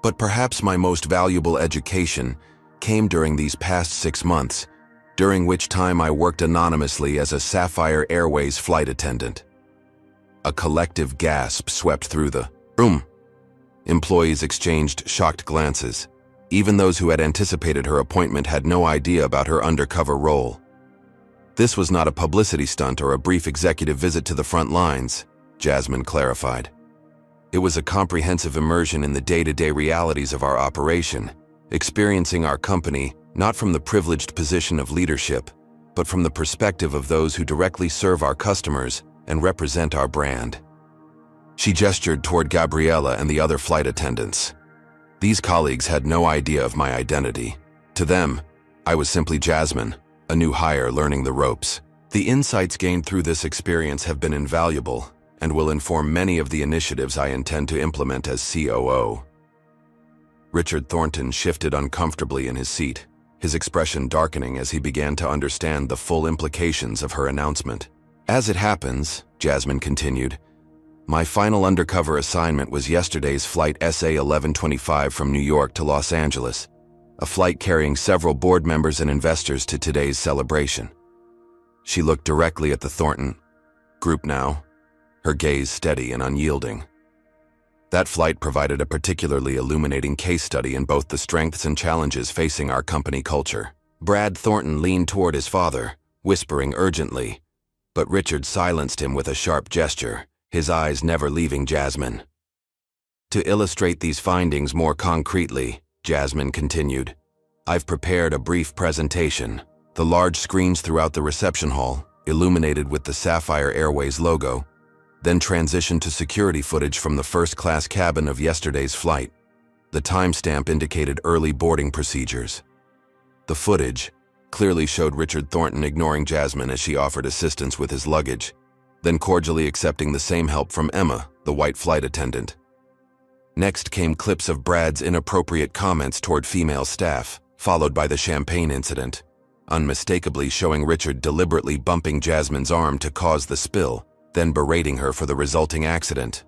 But perhaps my most valuable education came during these past 6 months, during which time I worked anonymously as a Sapphire Airways flight attendant. A collective gasp swept through the room. Employees exchanged shocked glances. Even those who had anticipated her appointment had no idea about her undercover role. This was not a publicity stunt or a brief executive visit to the front lines, Jasmine clarified. It was a comprehensive immersion in the day-to-day realities of our operation, experiencing our company not from the privileged position of leadership, but from the perspective of those who directly serve our customers and represent our brand. She gestured toward Gabriella and the other flight attendants. These colleagues had no idea of my identity. To them, I was simply Jasmine, a new hire learning the ropes. The insights gained through this experience have been invaluable and will inform many of the initiatives I intend to implement as COO. Richard Thornton shifted uncomfortably in his seat, his expression darkening as he began to understand the full implications of her announcement. As it happens, Jasmine continued, my final undercover assignment was yesterday's flight SA-1125 from New York to Los Angeles, a flight carrying several board members and investors to today's celebration. She looked directly at the Thornton group now, her gaze steady and unyielding. That flight provided a particularly illuminating case study in both the strengths and challenges facing our company culture. Brad Thornton leaned toward his father, whispering urgently, but Richard silenced him with a sharp gesture, his eyes never leaving Jasmine. To illustrate these findings more concretely, Jasmine continued, I've prepared a brief presentation. The large screens throughout the reception hall, illuminated with the Sapphire Airways logo, then transitioned to security footage from the first-class cabin of yesterday's flight. The timestamp indicated early boarding procedures. The footage clearly showed Richard Thornton ignoring Jasmine as she offered assistance with his luggage, then cordially accepting the same help from Emma, the white flight attendant. Next came clips of Brad's inappropriate comments toward female staff, followed by the champagne incident, unmistakably showing Richard deliberately bumping Jasmine's arm to cause the spill, then berating her for the resulting accident.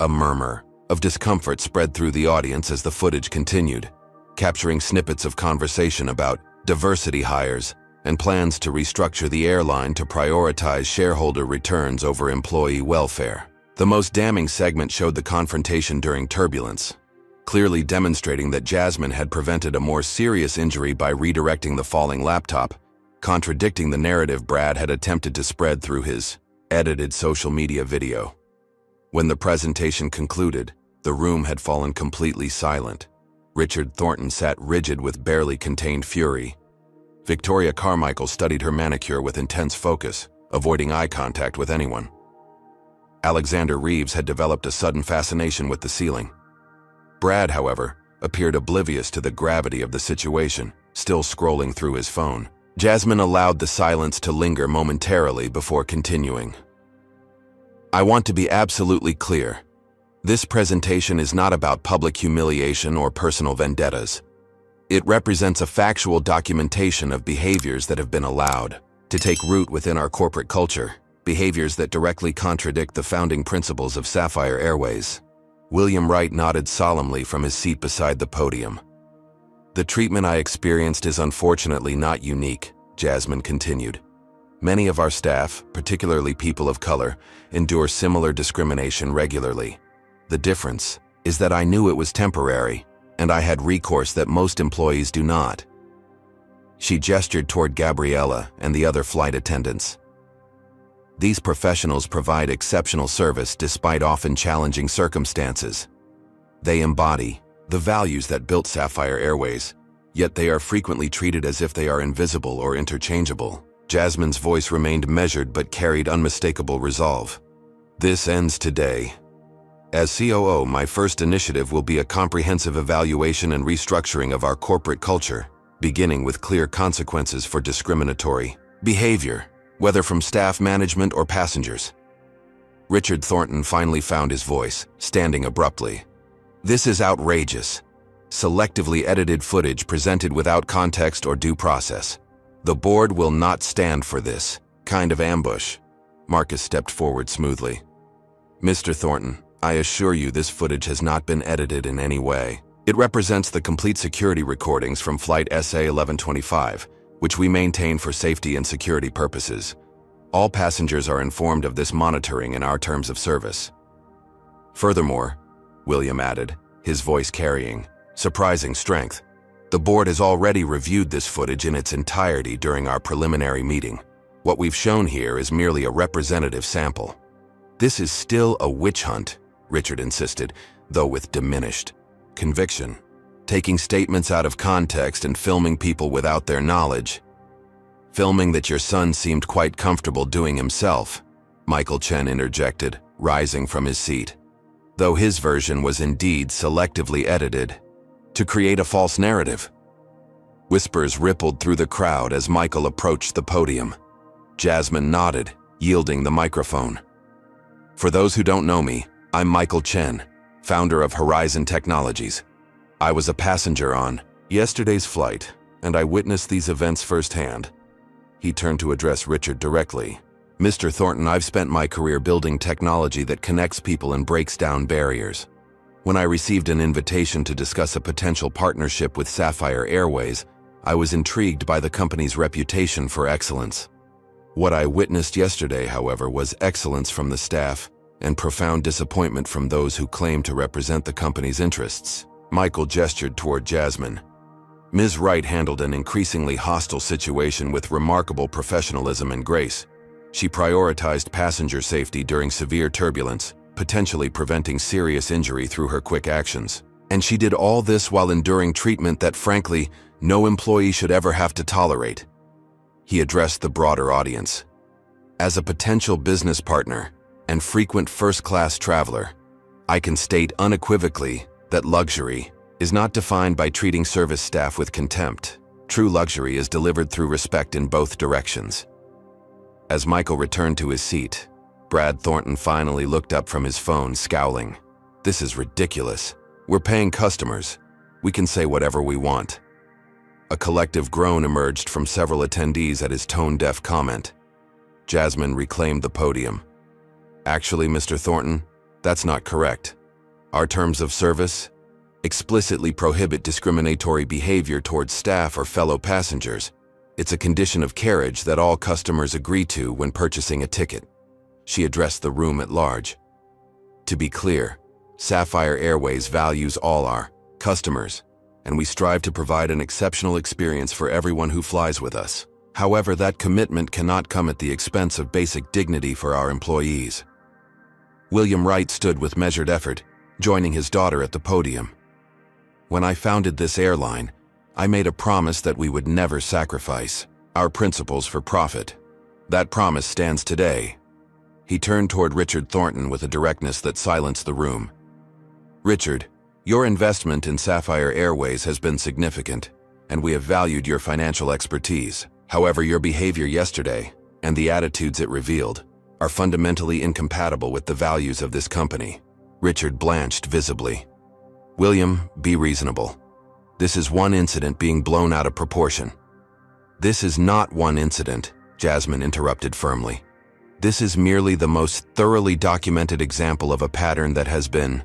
A murmur of discomfort spread through the audience as the footage continued, capturing snippets of conversation about diversity hires and plans to restructure the airline to prioritize shareholder returns over employee welfare. The most damning segment showed the confrontation during turbulence, clearly demonstrating that Jasmine had prevented a more serious injury by redirecting the falling laptop, contradicting the narrative Brad had attempted to spread through his edited social media video. When the presentation concluded, the room had fallen completely silent. Richard Thornton sat rigid with barely contained fury. Victoria Carmichael studied her manicure with intense focus, avoiding eye contact with anyone. Alexander Reeves had developed a sudden fascination with the ceiling. Brad, however, appeared oblivious to the gravity of the situation, still scrolling through his phone. Jasmine allowed the silence to linger momentarily before continuing. I want to be absolutely clear. This presentation is not about public humiliation or personal vendettas. It represents a factual documentation of behaviors that have been allowed to take root within our corporate culture, behaviors that directly contradict the founding principles of Sapphire Airways. William Wright nodded solemnly from his seat beside the podium. The treatment I experienced is unfortunately not unique, Jasmine continued. Many of our staff, particularly people of color, endure similar discrimination regularly. The difference is that I knew it was temporary, and I had recourse that most employees do not. She gestured toward Gabriella and the other flight attendants. These professionals provide exceptional service despite often challenging circumstances. They embody the values that built Sapphire Airways, yet they are frequently treated as if they are invisible or interchangeable. Jasmine's voice remained measured but carried unmistakable resolve. This ends today. As COO, my first initiative will be a comprehensive evaluation and restructuring of our corporate culture, beginning with clear consequences for discriminatory behavior, whether from staff management or passengers. Richard Thornton finally found his voice, standing abruptly. This is outrageous. Selectively edited footage presented without context or due process. The board will not stand for this kind of ambush. Marcus stepped forward smoothly. Mr. Thornton, I assure you this footage has not been edited in any way. It represents the complete security recordings from Flight SA-1125, which we maintain for safety and security purposes. All passengers are informed of this monitoring in our terms of service. Furthermore, William added, his voice carrying surprising strength, the board has already reviewed this footage in its entirety during our preliminary meeting. What we've shown here is merely a representative sample. This is still a witch hunt, Richard insisted, though with diminished conviction. Taking statements out of context and filming people without their knowledge. Filming that your son seemed quite comfortable doing himself, Michael Chen interjected, rising from his seat. Though his version was indeed selectively edited to create a false narrative. Whispers rippled through the crowd as Michael approached the podium. Jasmine nodded, yielding the microphone. For those who don't know me, I'm Michael Chen, founder of Horizon Technologies. I was a passenger on yesterday's flight, and I witnessed these events firsthand. He turned to address Richard directly. Mr. Thornton, I've spent my career building technology that connects people and breaks down barriers. When I received an invitation to discuss a potential partnership with Sapphire Airways, I was intrigued by the company's reputation for excellence. What I witnessed yesterday, however, was excellence from the staff and profound disappointment from those who claim to represent the company's interests. Michael gestured toward Jasmine. Ms. Wright handled an increasingly hostile situation with remarkable professionalism and grace. She prioritized passenger safety during severe turbulence, potentially preventing serious injury through her quick actions. And she did all this while enduring treatment that, frankly, no employee should ever have to tolerate. He addressed the broader audience. As a potential business partner and frequent first-class traveler, I can state unequivocally that luxury is not defined by treating service staff with contempt. True luxury is delivered through respect in both directions. As Michael returned to his seat, Brad Thornton finally looked up from his phone, scowling. This is ridiculous. We're paying customers. We can say whatever we want. A collective groan emerged from several attendees at his tone-deaf comment. Jasmine reclaimed the podium. Actually, Mr. Thornton, that's not correct. Our terms of service explicitly prohibit discriminatory behavior towards staff or fellow passengers. It's a condition of carriage that all customers agree to when purchasing a ticket. She addressed the room at large. To be clear, Sapphire Airways values all our customers, and we strive to provide an exceptional experience for everyone who flies with us. However, that commitment cannot come at the expense of basic dignity for our employees. William Wright stood with measured effort, joining his daughter at the podium. When I founded this airline, I made a promise that we would never sacrifice our principles for profit. That promise stands today. He turned toward Richard Thornton with a directness that silenced the room. Richard, your investment in Sapphire Airways has been significant, and we have valued your financial expertise. However, your behavior yesterday, and the attitudes it revealed, are fundamentally incompatible with the values of this company. Richard blanched visibly. William, be reasonable. This is one incident being blown out of proportion. This is not one incident, Jasmine interrupted firmly. This is merely the most thoroughly documented example of a pattern that has been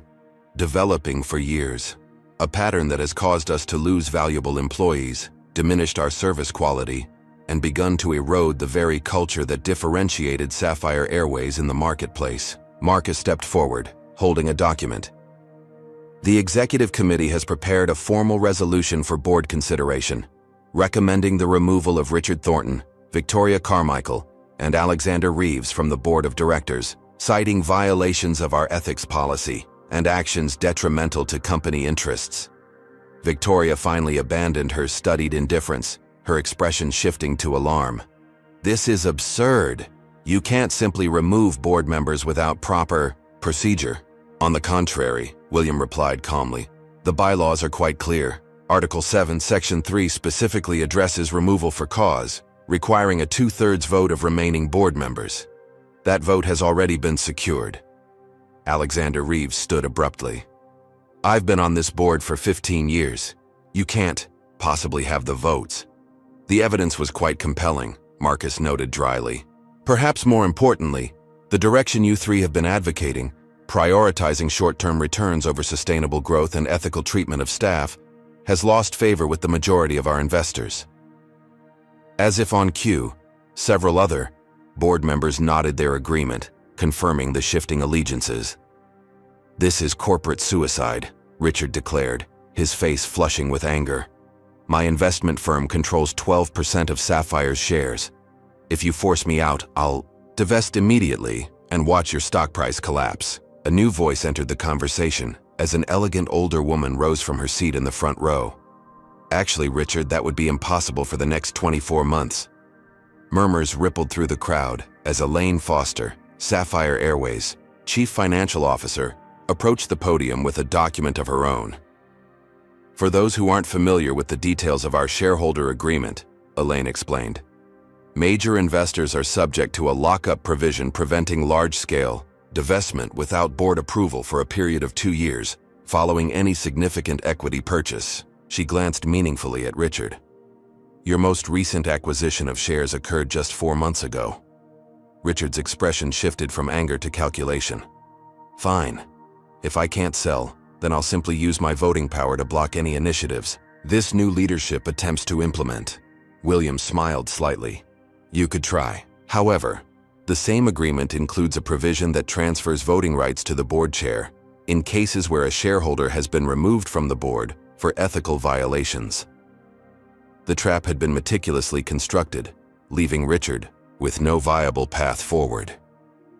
developing for years. A pattern that has caused us to lose valuable employees, diminished our service quality, and begun to erode the very culture that differentiated Sapphire Airways in the marketplace. Marcus stepped forward, holding a document. The Executive Committee has prepared a formal resolution for board consideration, recommending the removal of Richard Thornton, Victoria Carmichael, and Alexander Reeves from the Board of Directors, citing violations of our ethics policy and actions detrimental to company interests. Victoria finally abandoned her studied indifference, her expression shifting to alarm. This is absurd. You can't simply remove board members without proper procedure. On the contrary, William replied calmly, the bylaws are quite clear. Article 7, Section 3 specifically addresses removal for cause, requiring a 2/3 vote of remaining board members. That vote has already been secured. Alexander Reeves stood abruptly. I've been on this board for 15 years. You can't possibly have the votes. The evidence was quite compelling, Marcus noted dryly. Perhaps more importantly, the direction you three have been advocating, prioritizing short-term returns over sustainable growth and ethical treatment of staff, has lost favor with the majority of our investors. As if on cue, several other board members nodded their agreement, confirming the shifting allegiances. This is corporate suicide, Richard declared, his face flushing with anger. My investment firm controls 12% of Sapphire's shares. If you force me out, I'll divest immediately and watch your stock price collapse. A new voice entered the conversation as an elegant older woman rose from her seat in the front row. Actually, Richard, that would be impossible for the next 24 months. Murmurs rippled through the crowd as Elaine Foster, Sapphire Airways, Chief Financial Officer, approached the podium with a document of her own. For those who aren't familiar with the details of our shareholder agreement, Elaine explained, major investors are subject to a lockup provision preventing large-scale divestment without board approval for a period of 2 years, following any significant equity purchase. She glanced meaningfully at Richard. Your most recent acquisition of shares occurred just 4 months ago. Richard's expression shifted from anger to calculation. Fine. If I can't sell, then I'll simply use my voting power to block any initiatives this new leadership attempts to implement. William smiled slightly. You could try. However, the same agreement includes a provision that transfers voting rights to the board chair in cases where a shareholder has been removed from the board for ethical violations. The trap had been meticulously constructed, leaving Richard with no viable path forward.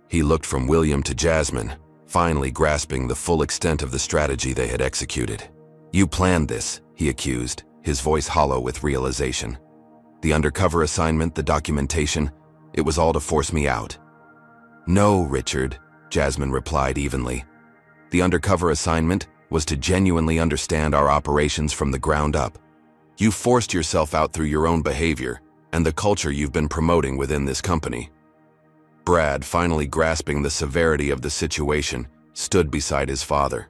He looked from William to Jasmine, finally grasping the full extent of the strategy they had executed. You planned this, he accused, his voice hollow with realization. The undercover assignment, the documentation, it was all to force me out. No, Richard, Jasmine replied evenly. The undercover assignment was to genuinely understand our operations from the ground up. You forced yourself out through your own behavior and the culture you've been promoting within this company. Brad, finally grasping the severity of the situation, stood beside his father.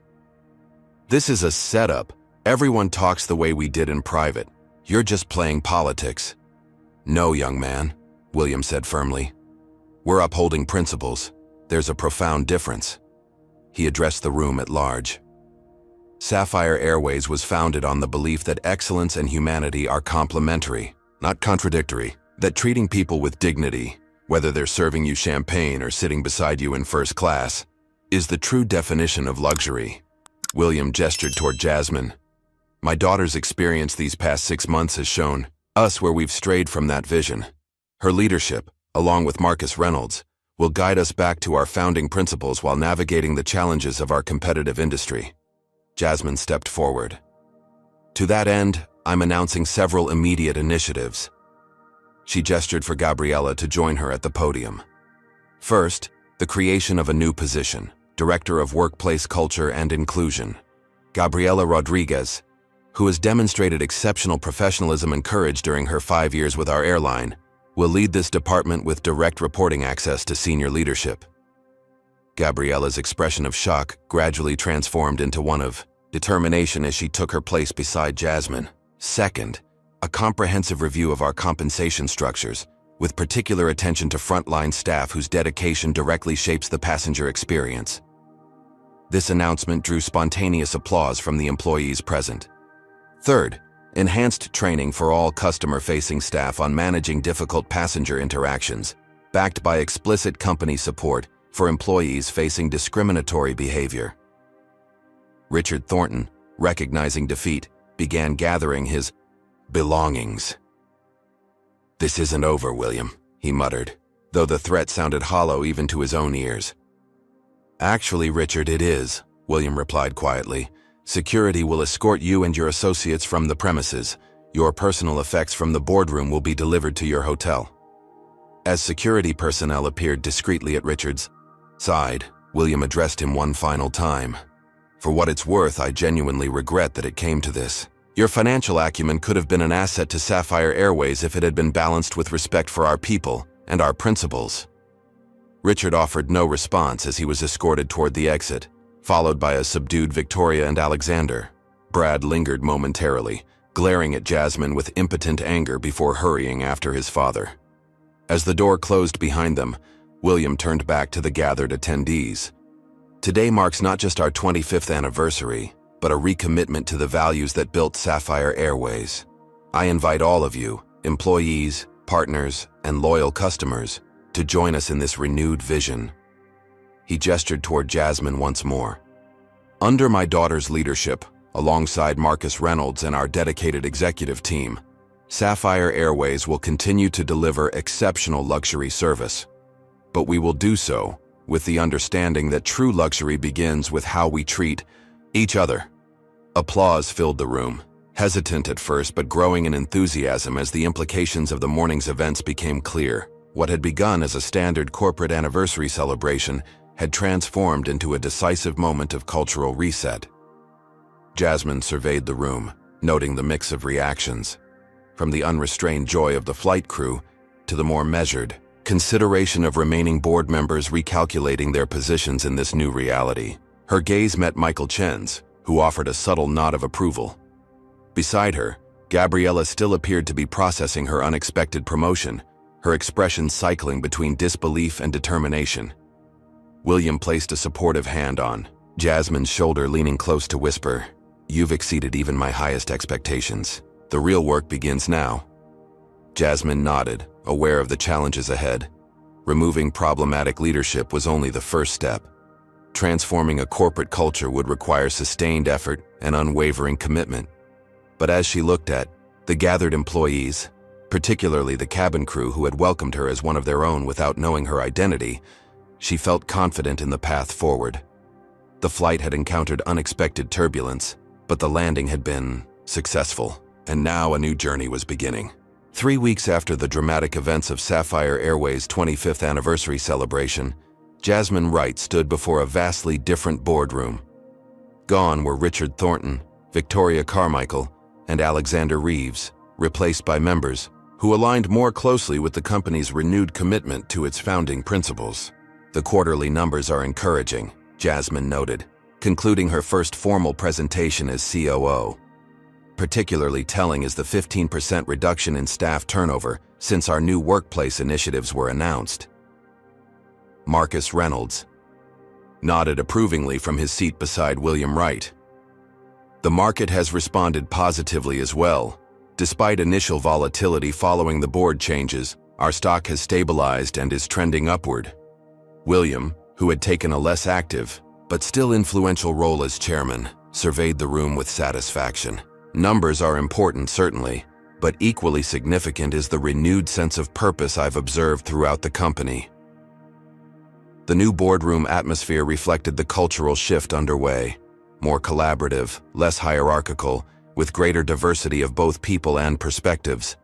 This is a setup. Everyone talks the way we did in private. You're just playing politics. No, young man, William said firmly. We're upholding principles. There's a profound difference. He addressed the room at large. Sapphire Airways was founded on the belief that excellence and humanity are complementary, not contradictory, that treating people with dignity, whether they're serving you champagne or sitting beside you in first class, is the true definition of luxury. William gestured toward Jasmine. My daughter's experience these past 6 months has shown us where we've strayed from that vision. Her leadership, along with Marcus Reynolds, will guide us back to our founding principles while navigating the challenges of our competitive industry. Jasmine stepped forward. To that end, I'm announcing several immediate initiatives. She gestured for Gabriella to join her at the podium. First, the creation of a new position, Director of Workplace Culture and Inclusion. Gabriela Rodriguez, who has demonstrated exceptional professionalism and courage during her 5 years with our airline, will lead this department with direct reporting access to senior leadership. Gabriela's expression of shock gradually transformed into one of determination as she took her place beside Jasmine. Second, a comprehensive review of our compensation structures, with particular attention to frontline staff whose dedication directly shapes the passenger experience. This announcement drew spontaneous applause from the employees present. Third, enhanced training for all customer-facing staff on managing difficult passenger interactions, backed by explicit company support for employees facing discriminatory behavior. Richard Thornton, recognizing defeat, began gathering his belongings. "This isn't over, William," he muttered, though the threat sounded hollow even to his own ears. "Actually, Richard, it is," William replied quietly. "Security will escort you and your associates from the premises. Your personal effects from the boardroom will be delivered to your hotel." As security personnel appeared discreetly at Richard's side, William addressed him one final time. "For what it's worth, I genuinely regret that it came to this. Your financial acumen could have been an asset to Sapphire Airways if it had been balanced with respect for our people and our principles." Richard offered no response as he was escorted toward the exit, followed by a subdued Victoria and Alexander. Brad lingered momentarily, glaring at Jasmine with impotent anger before hurrying after his father. As the door closed behind them, William turned back to the gathered attendees. "Today marks not just our 25th anniversary, but a recommitment to the values that built Sapphire Airways. I invite all of you, employees, partners, and loyal customers, to join us in this renewed vision." He gestured toward Jasmine once more. "Under my daughter's leadership, alongside Marcus Reynolds and our dedicated executive team, Sapphire Airways will continue to deliver exceptional luxury service. But we will do so with the understanding that true luxury begins with how we treat each other." Applause filled the room, hesitant at first but growing in enthusiasm as the implications of the morning's events became clear. What had begun as a standard corporate anniversary celebration had transformed into a decisive moment of cultural reset. Jasmine surveyed the room, noting the mix of reactions, from the unrestrained joy of the flight crew to the more measured consideration of remaining board members recalculating their positions in this new reality. Her gaze met Michael Chen's, who offered a subtle nod of approval. Beside her, Gabriella still appeared to be processing her unexpected promotion, her expression cycling between disbelief and determination. William placed a supportive hand on Jasmine's shoulder, leaning close to whisper, "You've exceeded even my highest expectations. The real work begins now." Jasmine nodded, aware of the challenges ahead. Removing problematic leadership was only the first step. Transforming a corporate culture would require sustained effort and unwavering commitment. But as she looked at the gathered employees, particularly the cabin crew who had welcomed her as one of their own without knowing her identity, she felt confident in the path forward. The flight had encountered unexpected turbulence, but the landing had been successful, and now a new journey was beginning. 3 weeks after the dramatic events of Sapphire Airways' 25th anniversary celebration, Jasmine Wright stood before a vastly different boardroom. Gone were Richard Thornton, Victoria Carmichael, and Alexander Reeves, replaced by members who aligned more closely with the company's renewed commitment to its founding principles. "The quarterly numbers are encouraging," Jasmine noted, concluding her first formal presentation as COO. Particularly telling is the 15% reduction in staff turnover since our new workplace initiatives were announced. Marcus Reynolds nodded approvingly from his seat beside William Wright. "The market has responded positively as well. Despite initial volatility following the board changes, our stock has stabilized and is trending upward." William, who had taken a less active but still influential role as chairman, surveyed the room with satisfaction. "Numbers are important, certainly, But equally significant is the renewed sense of purpose I've observed throughout the company. The new boardroom atmosphere reflected the cultural shift underway, more collaborative, less hierarchical, with greater diversity of both people and perspectives.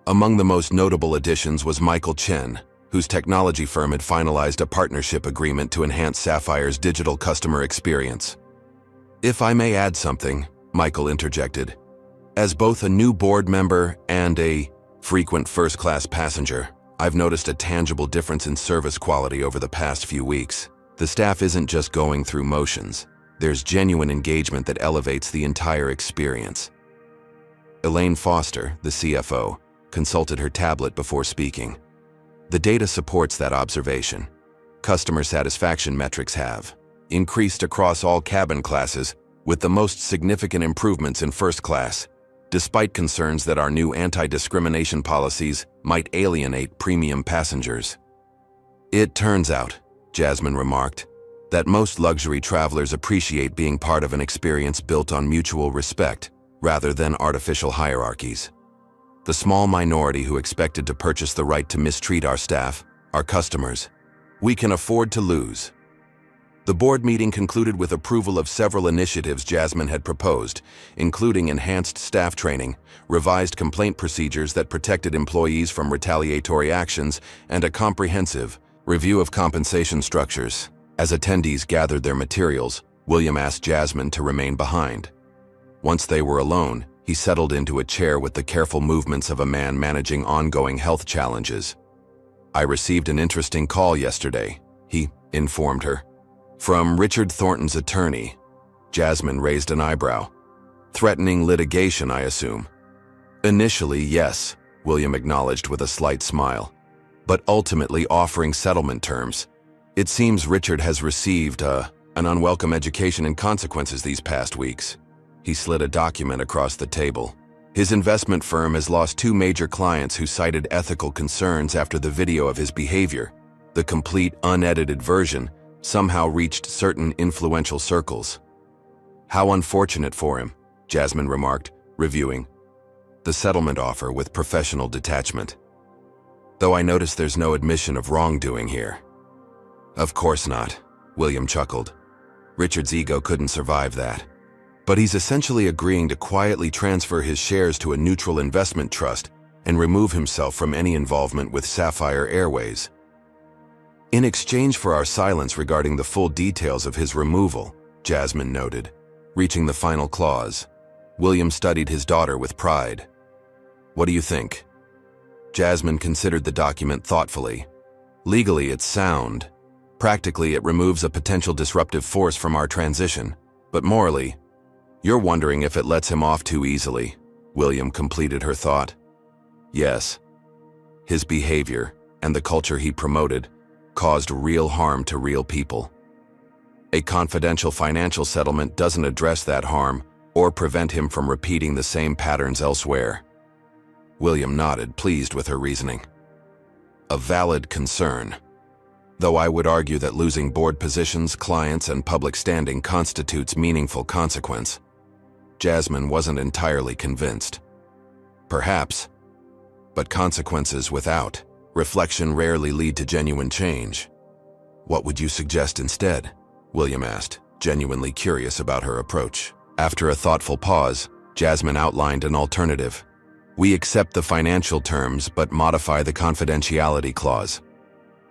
Among the most notable additions was Michael Chen, whose technology firm had finalized a partnership agreement to enhance Sapphire's digital customer experience. "If I may add something," Michael interjected, "as both a new board member and a frequent first-class passenger, I've noticed a tangible difference in service quality over the past few weeks. The staff isn't just going through motions. There's genuine engagement that elevates the entire experience." Elaine Foster, the CFO, consulted her tablet before speaking. The data supports that observation. Customer satisfaction metrics have increased across all cabin classes, with the most significant improvements in first class, despite concerns that our new anti-discrimination policies might alienate premium passengers. "It turns out," Jasmine remarked, "that most luxury travelers appreciate being part of an experience built on mutual respect, rather than artificial hierarchies. The small minority who expected to purchase the right to mistreat our staff, our customers, we can afford to lose." The board meeting concluded with approval of several initiatives Jasmine had proposed, including enhanced staff training, revised complaint procedures that protected employees from retaliatory actions, and a comprehensive review of compensation structures. As attendees gathered their materials, William asked Jasmine to remain behind. Once they were alone, he settled into a chair with the careful movements of a man managing ongoing health challenges. "I received an interesting call yesterday," he informed her. "From Richard Thornton's attorney." Jasmine raised an eyebrow. "Threatening litigation, I assume?" "Initially, yes," William acknowledged with a slight smile. "But ultimately offering settlement terms. It seems Richard has received an unwelcome education in consequences these past weeks." He slid a document across the table. "His investment firm has lost 2 major clients who cited ethical concerns after the video of his behavior. The complete, unedited version somehow reached certain influential circles." "How unfortunate for him," Jasmine remarked, reviewing the settlement offer with professional detachment. "Though I notice there's no admission of wrongdoing here." "Of course not," William chuckled. "Richard's ego couldn't survive that. But he's essentially agreeing to quietly transfer his shares to a neutral investment trust and remove himself from any involvement with Sapphire Airways. In exchange for our silence regarding the full details of his removal," Jasmine noted, reaching the final clause. William studied his daughter with pride. "What do you think?" Jasmine considered the document thoughtfully. "Legally, it's sound. Practically, it removes a potential disruptive force from our transition. But morally, you're wondering if it lets him off too easily," William completed her thought. "Yes. His behavior, and the culture he promoted, caused real harm to real people. A confidential financial settlement doesn't address that harm or prevent him from repeating the same patterns elsewhere." William nodded, pleased with her reasoning. "A valid concern. Though I would argue that losing board positions, clients, and public standing constitutes meaningful consequence." Jasmine wasn't entirely convinced. "Perhaps. But consequences without reflection rarely lead to genuine change." "What would you suggest instead?" William asked, genuinely curious about her approach. After a thoughtful pause, Jasmine outlined an alternative. "We accept the financial terms but modify the confidentiality clause.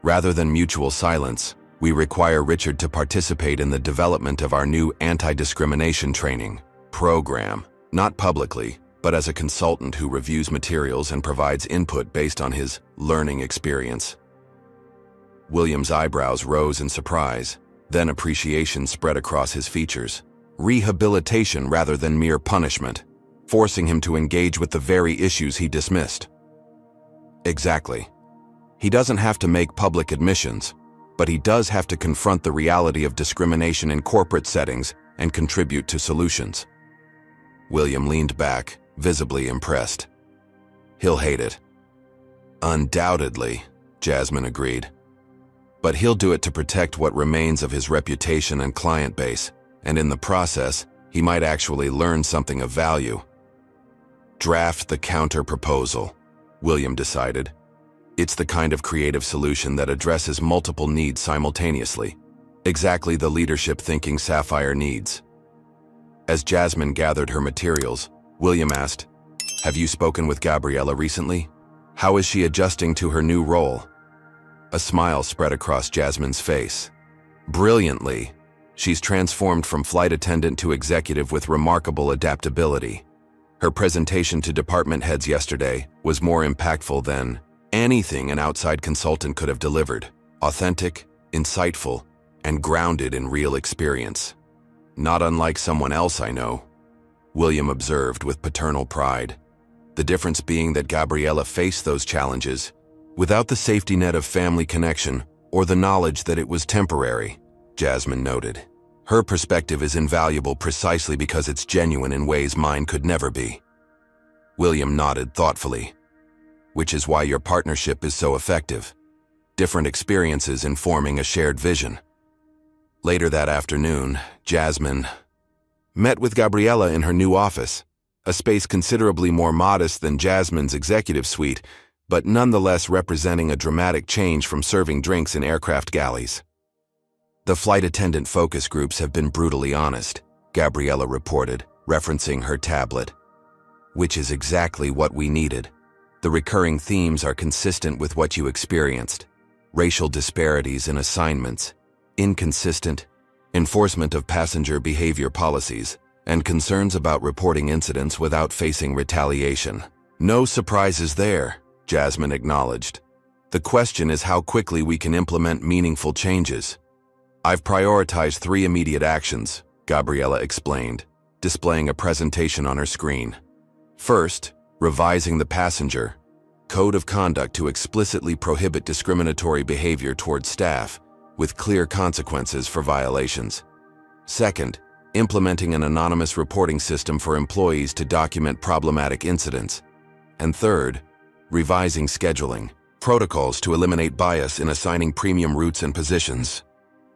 Rather than mutual silence, we require Richard to participate in the development of our new anti-discrimination training program, not publicly, but as a consultant who reviews materials and provides input based on his learning experience." William's eyebrows rose in surprise, then appreciation spread across his features. Rehabilitation rather than mere punishment, forcing him to engage with the very issues he dismissed. "Exactly. He doesn't have to make public admissions, but he does have to confront the reality of discrimination in corporate settings and contribute to solutions." William leaned back, visibly impressed. "He'll hate it." "Undoubtedly," Jasmine agreed. "But he'll do it to protect what remains of his reputation and client base, and in the process, he might actually learn something of value." Draft the counter-proposal, William decided. It's the kind of creative solution that addresses multiple needs simultaneously. Exactly the leadership thinking Sapphire needs. As Jasmine gathered her materials, William asked, "Have you spoken with Gabriella recently? How is she adjusting to her new role?" A smile spread across Jasmine's face. "Brilliantly. She's transformed from flight attendant to executive with remarkable adaptability. Her presentation to department heads yesterday was more impactful than anything an outside consultant could have delivered. Authentic, insightful, and grounded in real experience. Not unlike someone else I know," William observed with paternal pride. The difference being that Gabriella faced those challenges without the safety net of family connection or the knowledge that it was temporary, Jasmine noted. Her perspective is invaluable precisely because it's genuine in ways mine could never be. William nodded thoughtfully. Which is why your partnership is so effective. Different experiences informing a shared vision. Later that afternoon, Jasmine met with Gabriella in her new office, a space considerably more modest than Jasmine's executive suite, but nonetheless representing a dramatic change from serving drinks in aircraft galleys. "The flight attendant focus groups have been brutally honest," Gabriella reported, referencing her tablet. "Which is exactly what we needed. The recurring themes are consistent with what you experienced. Racial disparities in assignments, inconsistent enforcement of passenger behavior policies, and concerns about reporting incidents without facing retaliation. No surprises there," Jasmine acknowledged. "The question is how quickly we can implement meaningful changes. I've prioritized 3 immediate actions," Gabriella explained, displaying a presentation on her screen. "First, revising the passenger code of conduct to explicitly prohibit discriminatory behavior towards staff, with clear consequences for violations. Second, implementing an anonymous reporting system for employees to document problematic incidents. And third, revising scheduling protocols to eliminate bias in assigning premium routes and positions."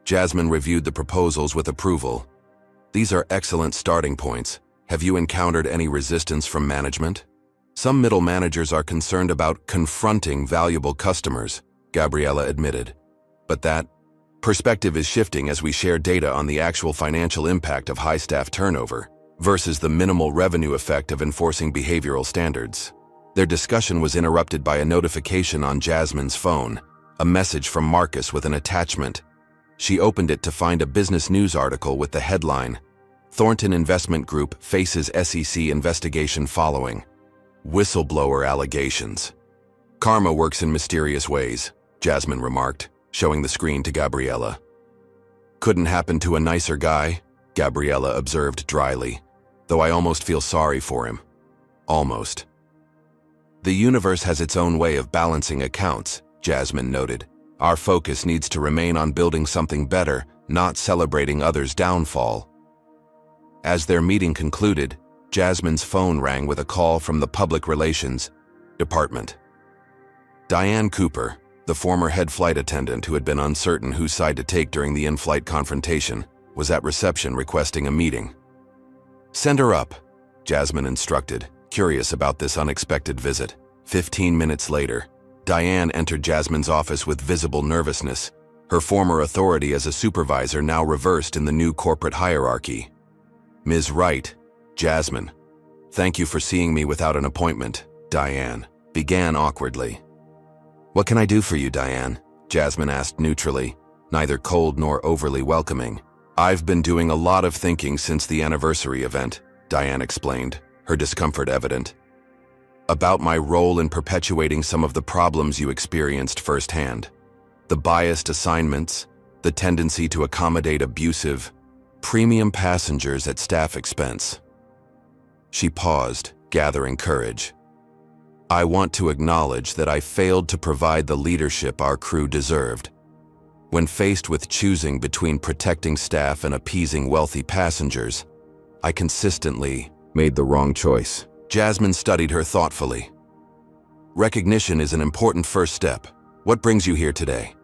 Jasmine reviewed the proposals with approval. "These are excellent starting points. Have you encountered any resistance from management?" "Some middle managers are concerned about confronting valuable customers," Gabriella admitted. "But that perspective is shifting as we share data on the actual financial impact of high staff turnover versus the minimal revenue effect of enforcing behavioral standards." Their discussion was interrupted by a notification on Jasmine's phone, a message from Marcus with an attachment. She opened it to find a business news article with the headline, "Thornton Investment Group faces SEC investigation following whistleblower allegations." "Karma works in mysterious ways," Jasmine remarked, showing the screen to Gabriella. "Couldn't happen to a nicer guy," Gabriella observed dryly, "though I almost feel sorry for him. Almost." "The universe has its own way of balancing accounts," Jasmine noted. "Our focus needs to remain on building something better, not celebrating others' downfall." As their meeting concluded, Jasmine's phone rang with a call from the Public Relations Department. Diane Cooper, the former head flight attendant who had been uncertain whose side to take during the in-flight confrontation, was at reception requesting a meeting. "Send her up," Jasmine instructed, curious about this unexpected visit. 15 minutes later, Diane entered Jasmine's office with visible nervousness, her former authority as a supervisor now reversed in the new corporate hierarchy. "Ms. Wright, Jasmine, thank you for seeing me without an appointment," Diane began awkwardly. "What can I do for you, Diane?" Jasmine asked neutrally, neither cold nor overly welcoming. "I've been doing a lot of thinking since the anniversary event," Diane explained, her discomfort evident. "About my role in perpetuating some of the problems you experienced firsthand. The biased assignments, the tendency to accommodate abusive, premium passengers at staff expense." She paused, gathering courage. "I want to acknowledge that I failed to provide the leadership our crew deserved. When faced with choosing between protecting staff and appeasing wealthy passengers, I consistently made the wrong choice." Jasmine studied her thoughtfully. "Recognition is an important first step. What brings you here today?"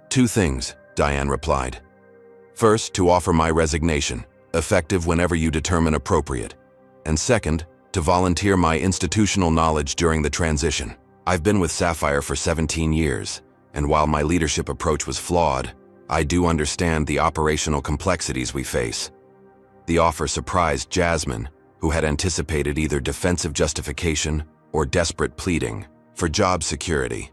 "2 things," Diane replied. "First, to offer my resignation, effective whenever you determine appropriate. And second, to volunteer my institutional knowledge during the transition. I've been with Sapphire for 17 years, and while my leadership approach was flawed, I do understand the operational complexities we face. The offer surprised Jasmine, who had anticipated either defensive justification or desperate pleading for job security.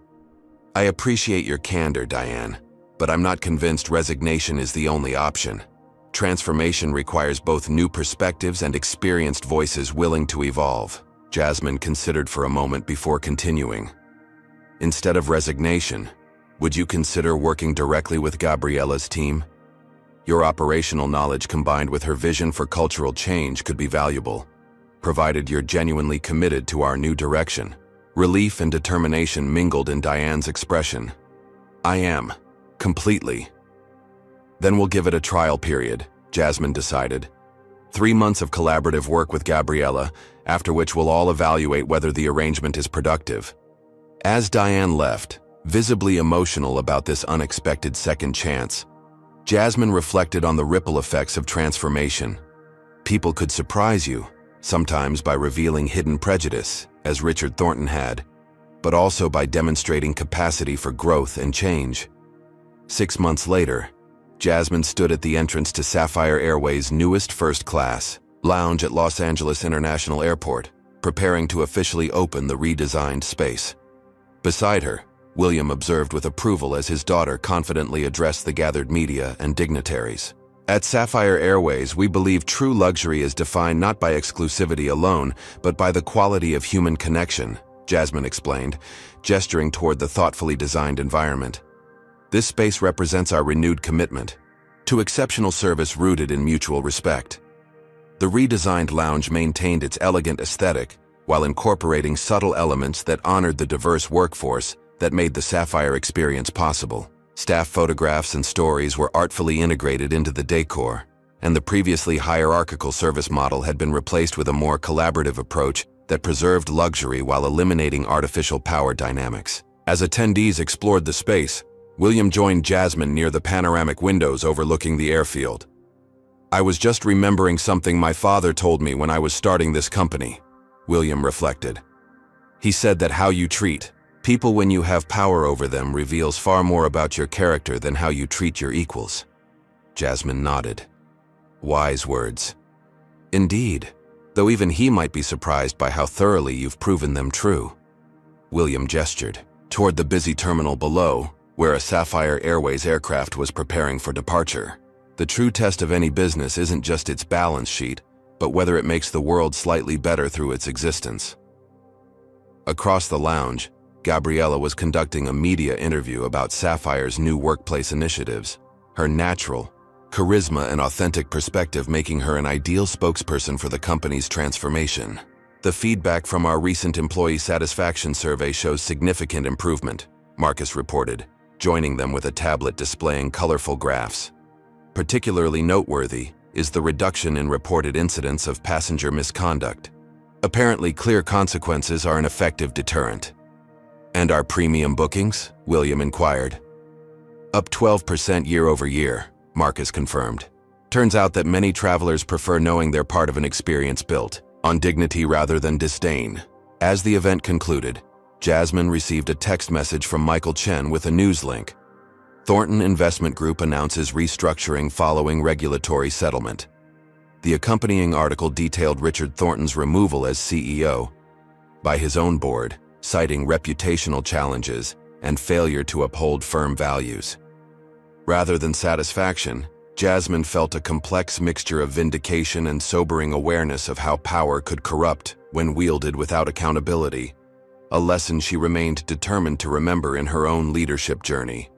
I appreciate your candor, Diane, but I'm not convinced resignation is the only option. Transformation requires both new perspectives and experienced voices willing to evolve. Jasmine considered for a moment before continuing. Instead of resignation, would you consider working directly with Gabriella's team? Your operational knowledge combined with her vision for cultural change could be valuable, provided you're genuinely committed to our new direction. Relief and determination mingled in Diane's expression. I am. Completely. Then we'll give it a trial period, Jasmine decided. 3 months of collaborative work with Gabriella, after which we'll all evaluate whether the arrangement is productive. As Diane left, visibly emotional about this unexpected second chance, Jasmine reflected on the ripple effects of transformation. People could surprise you, sometimes by revealing hidden prejudice, as Richard Thornton had, but also by demonstrating capacity for growth and change. 6 months later, Jasmine stood at the entrance to Sapphire Airways' newest first-class lounge at Los Angeles International Airport, preparing to officially open the redesigned space. Beside her, William observed with approval as his daughter confidently addressed the gathered media and dignitaries. At Sapphire Airways, we believe true luxury is defined not by exclusivity alone, but by the quality of human connection, Jasmine explained, gesturing toward the thoughtfully designed environment. This space represents our renewed commitment to exceptional service rooted in mutual respect. The redesigned lounge maintained its elegant aesthetic while incorporating subtle elements that honored the diverse workforce that made the Sapphire experience possible. Staff photographs and stories were artfully integrated into the decor, and the previously hierarchical service model had been replaced with a more collaborative approach that preserved luxury while eliminating artificial power dynamics. As attendees explored the space, William joined Jasmine near the panoramic windows overlooking the airfield. I was just remembering something my father told me when I was starting this company, William reflected. He said that how you treat people when you have power over them reveals far more about your character than how you treat your equals. Jasmine nodded. Wise words. Indeed, though even he might be surprised by how thoroughly you've proven them true. William gestured toward the busy terminal below, where a Sapphire Airways aircraft was preparing for departure. The true test of any business isn't just its balance sheet, but whether it makes the world slightly better through its existence. Across the lounge, Gabriella was conducting a media interview about Sapphire's new workplace initiatives, her natural charisma and authentic perspective making her an ideal spokesperson for the company's transformation. The feedback from our recent employee satisfaction survey shows significant improvement, Marcus reported, joining them with a tablet displaying colorful graphs. Particularly noteworthy is the reduction in reported incidents of passenger misconduct. Apparently, clear consequences are an effective deterrent. And our premium bookings? William inquired. Up 12% year over year, Marcus confirmed. Turns out that many travelers prefer knowing they're part of an experience built on dignity rather than disdain. As the event concluded, Jasmine received a text message from Michael Chen with a news link. Thornton Investment Group announces restructuring following regulatory settlement. The accompanying article detailed Richard Thornton's removal as CEO by his own board, citing reputational challenges and failure to uphold firm values. Rather than satisfaction, Jasmine felt a complex mixture of vindication and sobering awareness of how power could corrupt when wielded without accountability, a lesson she remained determined to remember in her own leadership journey.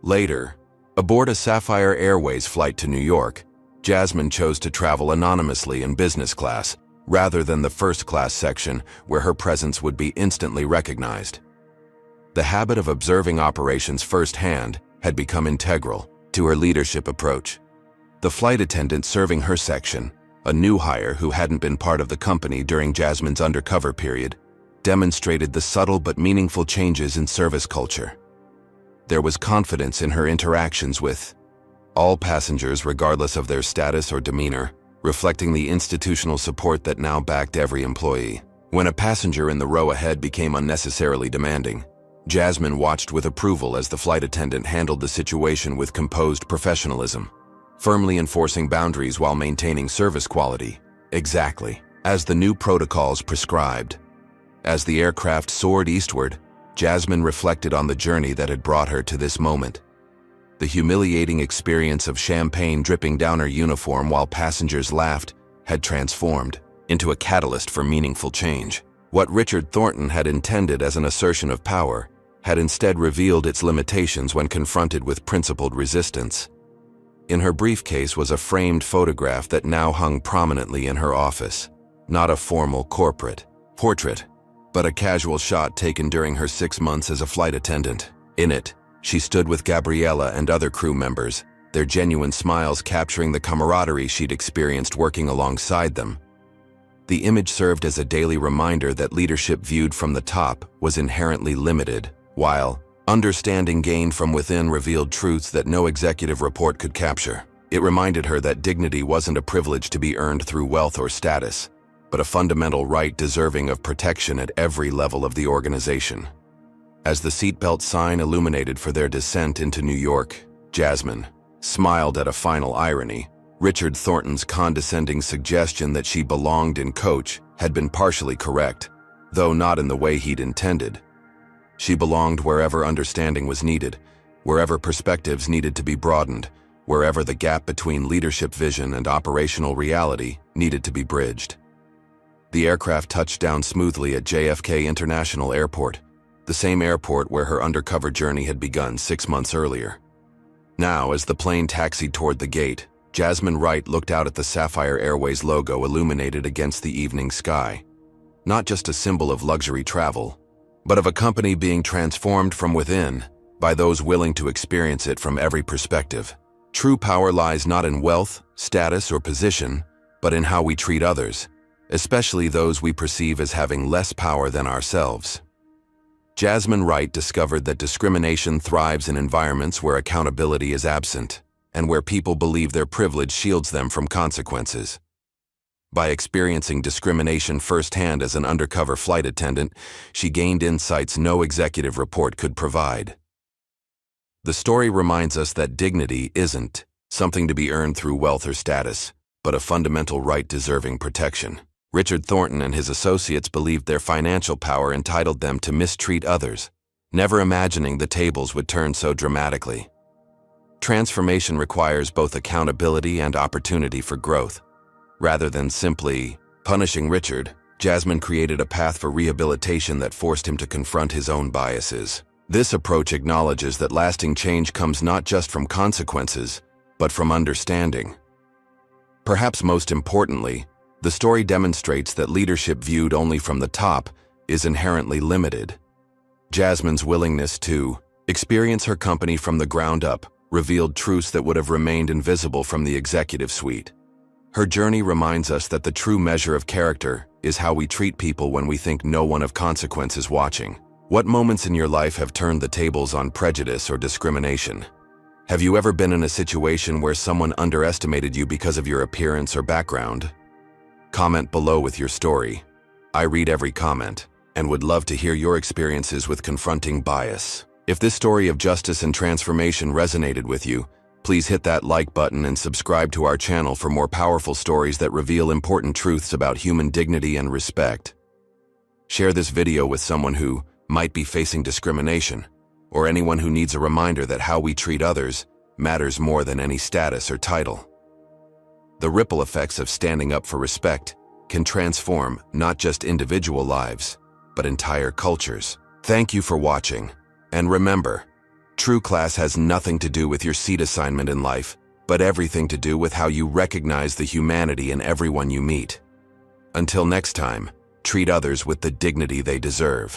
Later, aboard a Sapphire Airways flight to New York, Jasmine chose to travel anonymously in business class, rather than the first-class section where her presence would be instantly recognized. The habit of observing operations firsthand had become integral to her leadership approach. The flight attendant serving her section, a new hire who hadn't been part of the company during Jasmine's undercover period, demonstrated the subtle but meaningful changes in service culture. There was confidence in her interactions with all passengers regardless of their status or demeanor, reflecting the institutional support that now backed every employee. When a passenger in the row ahead became unnecessarily demanding, Jasmine watched with approval as the flight attendant handled the situation with composed professionalism, firmly enforcing boundaries while maintaining service quality, exactly as the new protocols prescribed. As the aircraft soared eastward, Jasmine reflected on the journey that had brought her to this moment. The humiliating experience of champagne dripping down her uniform while passengers laughed had transformed into a catalyst for meaningful change. What Richard Thornton had intended as an assertion of power had instead revealed its limitations when confronted with principled resistance. In her briefcase was a framed photograph that now hung prominently in her office. Not a formal corporate portrait, but a casual shot taken during her 6 months as a flight attendant. In it, she stood with Gabriella and other crew members, their genuine smiles capturing the camaraderie she'd experienced working alongside them. The image served as a daily reminder that leadership viewed from the top was inherently limited, while understanding gained from within revealed truths that no executive report could capture. It reminded her that dignity wasn't a privilege to be earned through wealth or status, but a fundamental right deserving of protection at every level of the organization. As the seatbelt sign illuminated for their descent into New York, Jasmine smiled at a final irony. Richard Thornton's condescending suggestion that she belonged in coach had been partially correct, though not in the way he'd intended. She belonged wherever understanding was needed, wherever perspectives needed to be broadened, wherever the gap between leadership vision and operational reality needed to be bridged. The aircraft touched down smoothly at JFK International Airport, the same airport where her undercover journey had begun 6 months earlier. Now, as the plane taxied toward the gate, Jasmine Wright looked out at the Sapphire Airways logo illuminated against the evening sky. Not just a symbol of luxury travel, but of a company being transformed from within by those willing to experience it from every perspective. True power lies not in wealth, status, or position, but in how we treat others, especially those we perceive as having less power than ourselves. Jasmine Wright discovered that discrimination thrives in environments where accountability is absent, and where people believe their privilege shields them from consequences. By experiencing discrimination firsthand as an undercover flight attendant, she gained insights no executive report could provide. The story reminds us that dignity isn't something to be earned through wealth or status, but a fundamental right deserving protection. Richard Thornton and his associates believed their financial power entitled them to mistreat others, never imagining the tables would turn so dramatically. Transformation requires both accountability and opportunity for growth. Rather than simply punishing Richard, Jasmine created a path for rehabilitation that forced him to confront his own biases. This approach acknowledges that lasting change comes not just from consequences, but from understanding. Perhaps most importantly, the story demonstrates that leadership viewed only from the top is inherently limited. Jasmine's willingness to experience her company from the ground up revealed truths that would have remained invisible from the executive suite. Her journey reminds us that the true measure of character is how we treat people when we think no one of consequence is watching. What moments in your life have turned the tables on prejudice or discrimination? Have you ever been in a situation where someone underestimated you because of your appearance or background? Comment below with your story. I read every comment and would love to hear your experiences with confronting bias. If this story of justice and transformation resonated with you, please hit that like button and subscribe to our channel for more powerful stories that reveal important truths about human dignity and respect. Share this video with someone who might be facing discrimination, or anyone who needs a reminder that how we treat others matters more than any status or title. The ripple effects of standing up for respect can transform not just individual lives, but entire cultures. Thank you for watching, and remember, true class has nothing to do with your seat assignment in life, but everything to do with how you recognize the humanity in everyone you meet. Until next time, treat others with the dignity they deserve.